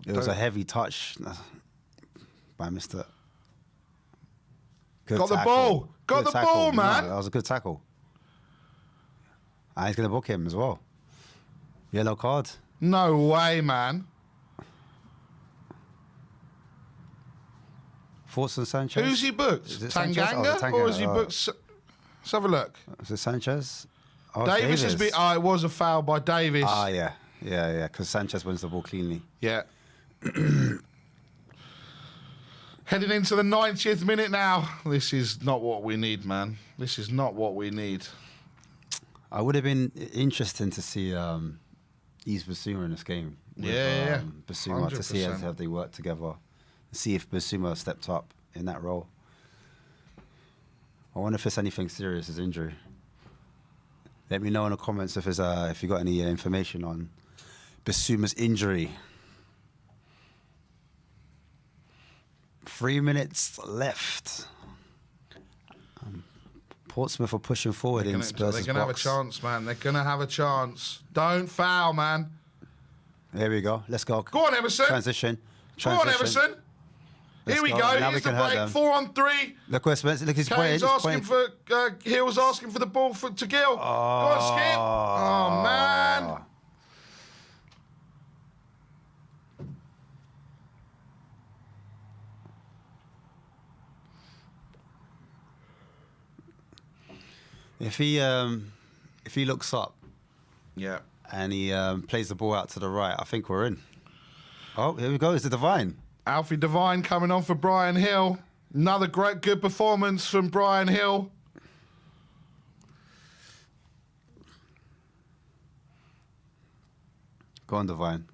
was a heavy touch by Mr. Got the ball. Got the ball, man. No, that was a good tackle. And he's going to book him as well. Yellow card. No way, man. Forza Sanchez. Who's he booked? Tanganga? Or has he booked... Let's have a look. Is it Sanchez? Oh, Davis has been... Oh, it was a foul by Davis. Ah, yeah. Yeah, because Sanchez wins the ball cleanly. Yeah. Heading into the 90th minute now. This is not what we need, man. This is not what we need. I would have been interesting to see Yves Bissouma in this game. With, Bissouma 100%. To see how they work together. See if Bissouma stepped up in that role. I wonder if it's anything serious, his injury. Let me know in the comments if you got any information on Bissouma's injury. 3 minutes left. Portsmouth are pushing forward in Spurs' box. They're going to have a chance, man. They're going to have a chance. Don't foul, man. There we go. Let's go. Go on, Emerson. Transition. Go on, Emerson. Here we go. Now Here's we the can break. 4-on-3. Look where Spence. Look, he's Kane's asking for. Hill's asking for the ball to Gill. Go on, Skip. Oh man. If he looks up, Yeah. and he plays the ball out to the right, I think we're in. Oh, here we go. It's the Divine. Alfie Devine coming on for Brian Hill. Another great, good performance from Brian Hill. Go on, Divine.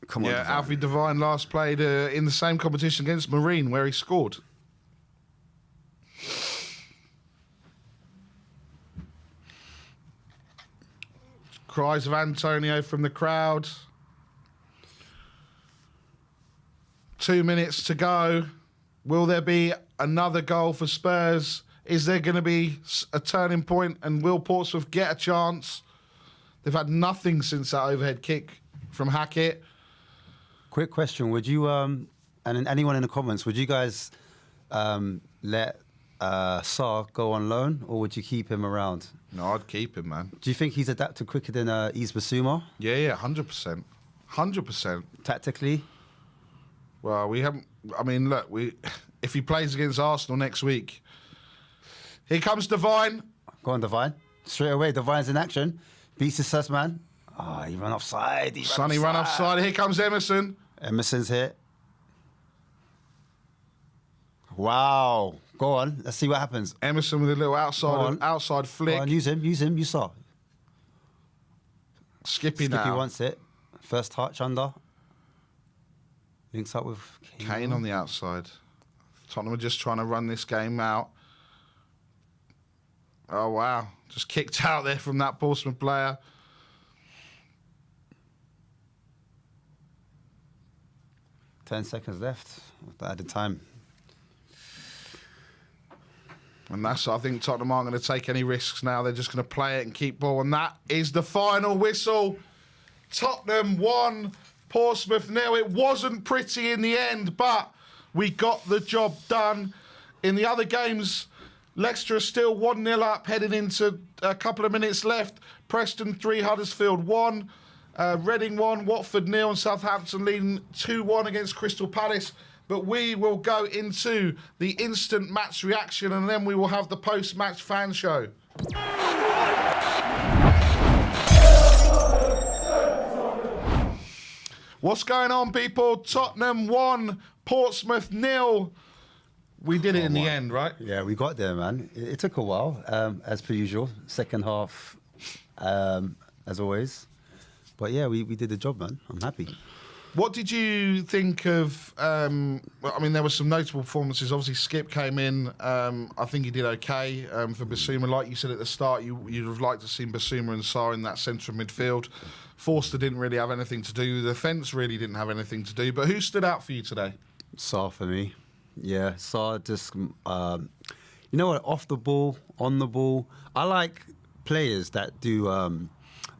Come on, Yeah, Divine. Alfie Devine last played in the same competition against Marine where he scored. Cries of Antonio from the crowd. 2 minutes to go. Will there be another goal for Spurs? Is there going to be a turning point and will Portsmouth get a chance? They've had nothing since that overhead kick from Hackett. Quick question: would you, and anyone in the comments, would you guys let Sarr go on loan, or would you keep him around? No, I'd keep him, man. Do you think he's adapted quicker than Yves Bissouma? Yeah, 100%. 100%. Tactically? Well, we haven't... I mean, look, if he plays against Arsenal next week... Here comes Devine. Go on, Divine. Straight away, Divine's in action. Beats his first man. Ah, he ran offside. Sonny run offside. Here comes Emerson. Emerson's here. Wow. Go on. Let's see what happens. Emerson with a little outside flick. Go on, use him. You saw. Skippy now. wants it. First touch under. Links up with Kane on the outside. Tottenham are just trying to run this game out. Oh, wow. Just kicked out there from that Portsmouth player. Ten seconds left at the time. And that's, I think Tottenham aren't going to take any risks now. They're just going to play it and keep ball. And that is the final whistle. Tottenham 1, Portsmouth 0. It wasn't pretty in the end, but we got the job done. In the other games, Leicester are still 1-0 up, heading into a couple of minutes left. Preston 3, Huddersfield 1. Reading 1, Watford 0, and Southampton leading 2-1 against Crystal Palace. But we will go into the instant match reaction and then we will have the post-match fan show. What's going on, people? Tottenham 1, Portsmouth 0. We did it in the end, right? Yeah, we got there, man. It took a while, as per usual. Second half, as always. But yeah, we did the job, man. I'm happy. What did you think of... I mean, there were some notable performances. Obviously, Skip came in. I think he did okay for Bissouma. Like you said at the start, you'd have liked to have seen Bissouma and Sarr in that centre of midfield. Forster didn't really have anything to do. The defence really didn't have anything to do. But who stood out for you today? Sarr for me. Yeah, Sarr just... you know what? Off the ball, on the ball. I like players that do...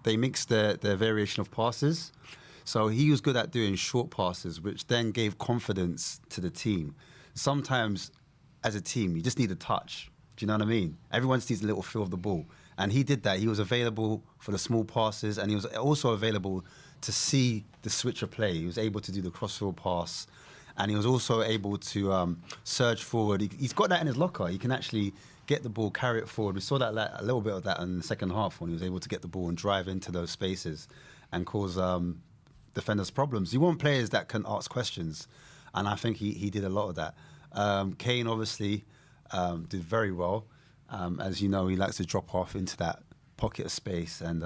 they mix their variation of passes. So he was good at doing short passes, which then gave confidence to the team. Sometimes, as a team, you just need a touch. Do you know what I mean? Everyone just needs a little feel of the ball. And he did that. He was available for the small passes, and he was also available to see the switch of play. He was able to do the crossfield pass, and he was also able to surge forward. He's got that in his locker. He can actually get the ball, carry it forward. We saw that a little bit of that in the second half when he was able to get the ball and drive into those spaces and cause defenders problems. You want players that can ask questions, and I think he did a lot of that. Kane obviously did very well. As you know, he likes to drop off into that pocket of space and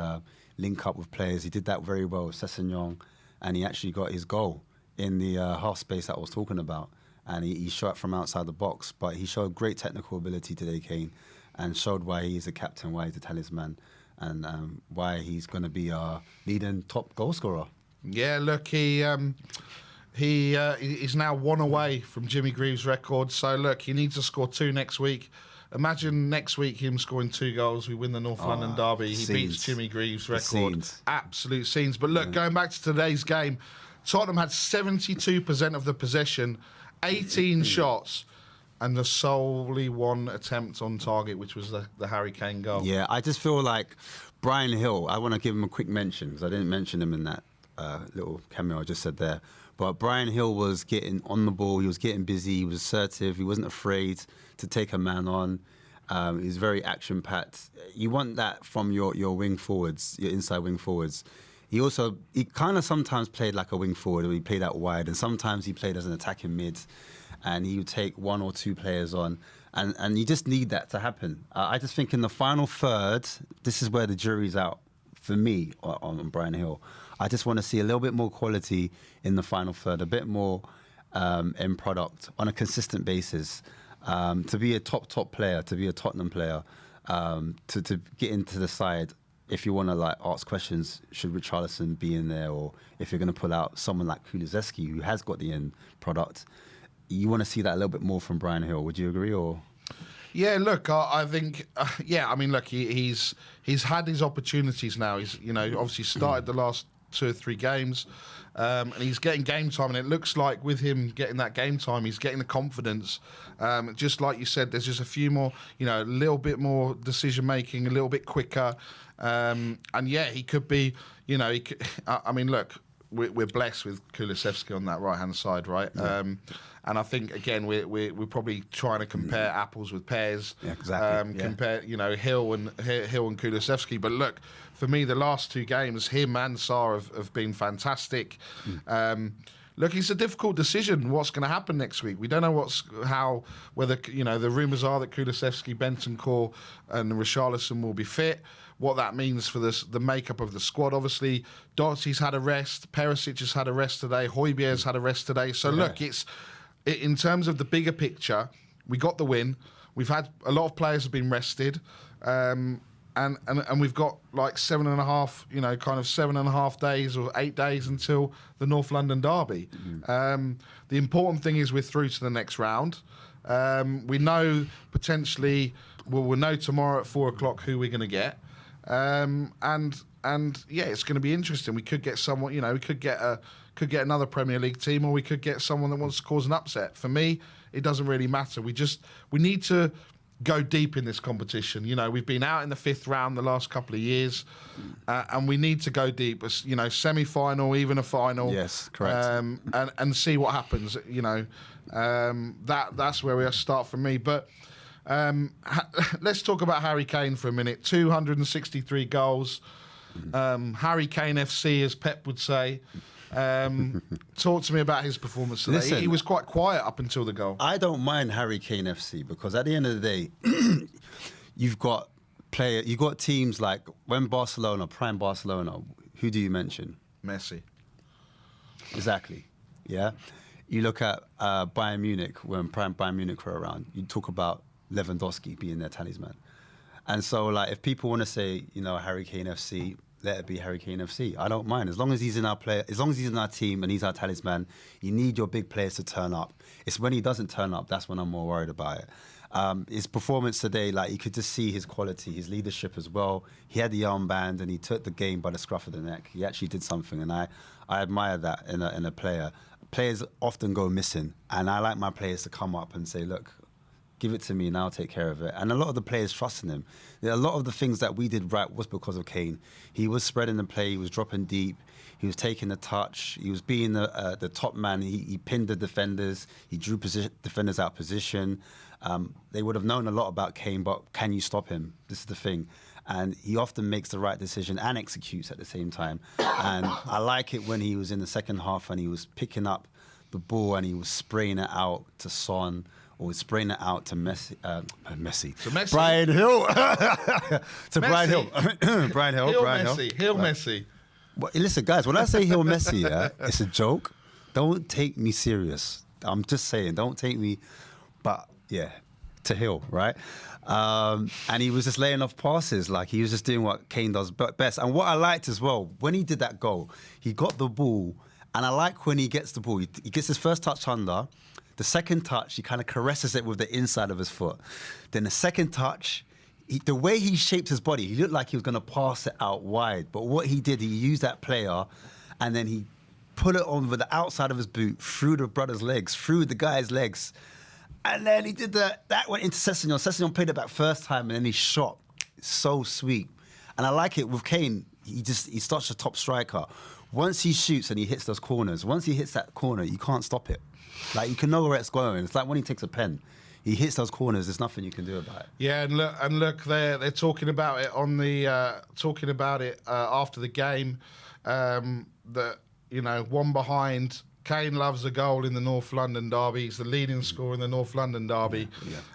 link up with players. He did that very well with Sessegnon, and he actually got his goal in the half space that I was talking about. And he shot from outside the box, but he showed great technical ability today, Kane, and showed why he's a captain, why he's a talisman, and why he's going to be our leading top goal scorer. Yeah, look, he's now 1 away from Jimmy Greaves' record. So, look, he needs to score 2 next week. Imagine next week him scoring 2 goals. We win the North London derby. He beats Jimmy Greaves' record. Scenes. Absolute scenes. But look, going back to today's game, Tottenham had 72% of the possession, 18 shots, and the solely 1 attempt on target, which was the Harry Kane goal. Yeah, I just feel like Brian Hill, I want to give him a quick mention because I didn't mention him in that little cameo I just said there. But Brian Hill was getting on the ball. He was getting busy. He was assertive. He wasn't afraid to take a man on. He was very action-packed. You want that from your wing forwards, your inside wing forwards. He kind of sometimes played like a wing forward, or he played out wide, and sometimes he played as an attacking mid, and he would take 1 or 2 players on, and you just need that to happen. I just think in the final third, this is where the jury's out for me on Brian Hill. I just want to see a little bit more quality in the final third, a bit more end product on a consistent basis. To be a top player, to be a Tottenham player, to get into the side. If you want to like ask questions, should Richarlison be in there, or if you're going to pull out someone like Kulusevski who has got the end product, you want to see that a little bit more from Brian Hill. Would you agree? Or yeah, look, I think I mean, look, he's had his opportunities now. He's obviously started the last 2 or 3 games, and he's getting game time, and it looks like with him getting that game time, he's getting the confidence. Just like you said, there's just a few more, a little bit more decision making, a little bit quicker. And yeah, he could be, I mean, look, we're blessed with Kulusevski on that right-hand side, right? Yeah. And I think, again, we're probably trying to compare apples with pears. Yeah, exactly. Compare, Hill and Kulusevski. But look, for me, the last 2 games, him and Sarr have been fantastic. Look, it's a difficult decision. What's going to happen next week? We don't know whether the rumours are that Kulusevski, Bentancur, and Richarlison will be fit. What that means for the makeup of the squad. Obviously, Doherty's had a rest. Perisic has had a rest today. Højbjerg's had a rest today. So look, in terms of the bigger picture, we got the win. We've had a lot of players have been rested. And we've got like 7.5, kind of 7.5 days or 8 days until the North London derby. The important thing is we're through to the next round. We know potentially, we'll know tomorrow at 4:00 who we're going to get. And yeah, it's going to be interesting. We could get someone, we could get another Premier League team, or we could get someone that wants to cause an upset. For me, it doesn't really matter. We need to go deep in this competition. We've been out in the 5th round the last couple of years, and we need to go deep. Semi-final, even a final. Yes, correct. And see what happens. That's where we'll start for me. But let's talk about Harry Kane for a minute. 263 goals. Harry Kane FC, as Pep would say. Talk to me about his performance today. Listen, he was quite quiet up until the goal. I don't mind Harry Kane FC because at the end of the day, you've got teams like when prime Barcelona, who do you mention? Messi. Exactly. Yeah. You look at Bayern Munich, when prime Bayern Munich were around, you talk about Lewandowski being their talisman. And so, like, if people want to say, Harry Kane FC, let it be Harry Kane FC. I don't mind. As long as he's in our team and he's our talisman, you need your big players to turn up. It's when he doesn't turn up, that's when I'm more worried about it. His performance today, like, you could just see his quality, his leadership as well. He had the armband and he took the game by the scruff of the neck. He actually did something, and I admire that in a player. Players often go missing, and I like my players to come up and say, look, give it to me and I'll take care of it. And a lot of the players trusting him. A lot of the things that we did right was because of Kane. He was spreading the play, he was dropping deep, he was taking the touch, he was being the top man, he pinned the defenders, he drew defenders out of position. They would have known a lot about Kane, but can you stop him? This is the thing. And he often makes the right decision and executes at the same time. And I like it when he was in the second half and he was picking up the ball and he was spraying it out to Son, or spraying it out to Messi. Brian Hill. Brian Hill. Brian Hill. Hill Messi. Well, listen, guys, when I say Hill Messi, it's a joke. Don't take me serious. I'm just saying, don't take me. But yeah, to Hill, right? And he was just laying off passes. Like, he was just doing what Kane does best. And what I liked as well, when he did that goal, he got the ball. And I like when he gets the ball. He gets his first touch under. The second touch, he kind of caresses it with the inside of his foot. Then the second touch, the way he shaped his body, he looked like he was going to pass it out wide. But what he did, he used that player, and then he put it on with the outside of his boot, through the brother's legs, through the guy's legs. And then he did that went into Sessegnon. Sessegnon played it back first time, and then he shot. So sweet. And I like it with Kane. He's such a top striker. Once he shoots and he hits those corners, once he hits that corner, you can't stop it. Like, you can know where it's going. It's like when he takes a pen. He hits those corners. There's nothing you can do about it. Yeah, and look, they're talking about it on the after the game. That, you know, one behind. Kane loves a goal in the North London derby. He's the leading scorer in the North London derby.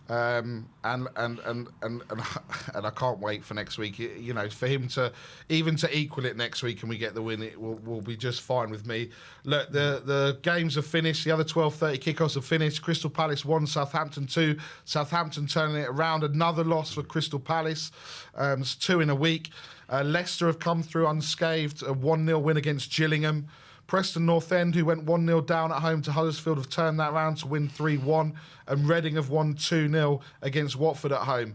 Yeah. And I can't wait for next week. You know, for him to equal it next week and we get the win, it will be just fine with me. Look, the games have finished. The other 12:30 kickoffs have finished. Crystal Palace 1, Southampton 2. Southampton turning it around. Another loss for Crystal Palace. It's 2 in a week. Leicester have come through unscathed. A 1-0 win against Gillingham. Preston North End, who went 1-0 down at home to Huddersfield, have turned that round to win 3-1. And Reading have won 2-0 against Watford at home.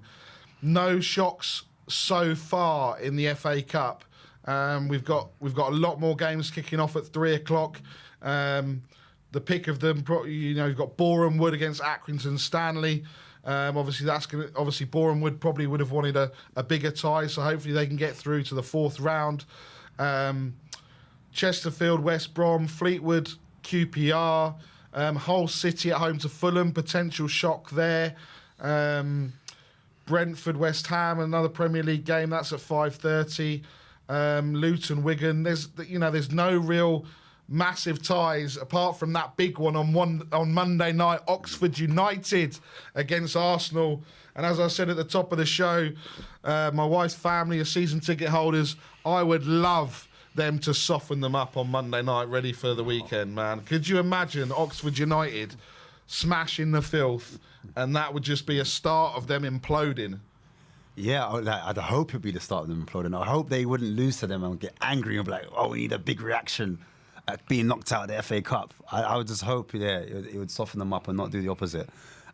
No shocks so far in the FA Cup. We've got a lot more games kicking off at 3 o'clock. The pick of them, you know, you've got Boreham Wood against Accrington Stanley. Obviously Boreham Wood probably would have wanted a bigger tie, so hopefully they can get through to the 4th round. Chesterfield, West Brom, Fleetwood, QPR, Hull City at home to Fulham, potential shock there. Brentford, West Ham, another Premier League game, that's at 5:30. Luton, Wigan. There's no real massive ties apart from that big one on Monday night, Oxford United against Arsenal. And as I said at the top of the show, my wife's family are season ticket holders. I would love them to soften them up on Monday night, ready for the weekend, man. Could you imagine Oxford United smashing the filth, and that would just be a start of them imploding? Yeah, I'd hope it'd be the start of them imploding. I hope they wouldn't lose to them and get angry and be like, oh, we need a big reaction at being knocked out of the FA Cup. I would just hope, it would soften them up and not do the opposite.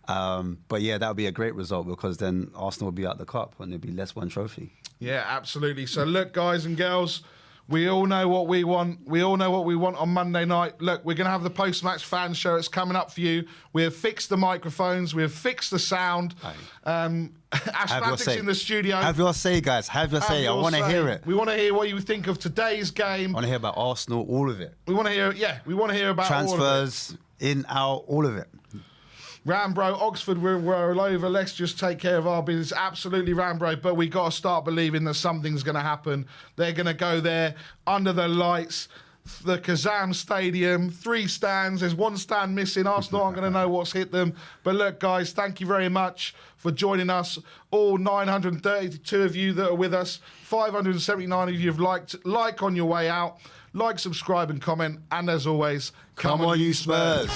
But yeah, that would be a great result, because then Arsenal would be out of the cup and there'd be less one trophy. Yeah, absolutely. So look, guys and girls, we all know what we want. We all know what we want on Monday night. Look, we're going to have the post-match fan show. It's coming up for you. We have fixed the microphones. We have fixed the sound. Ashmatic's in the studio. Have your say, guys. Have your say. I want to hear it. We want to hear what you think of today's game. I want to hear about Arsenal, all of it. We want to hear, we want to hear about transfers, all of it. In, out, all of it. Rambro, Oxford, we're all over. Let's just take care of our business. Absolutely, Rambro. But we got to start believing that something's going to happen. They're going to go there under the lights, the Kazam Stadium, 3 stands. There's 1 stand missing. Arsenal aren't going to know what's hit them. But look, guys, thank you very much for joining us. All 932 of you that are with us. 579 of you have like on your way out. Like, subscribe, and comment. And as always, come on, you Spurs.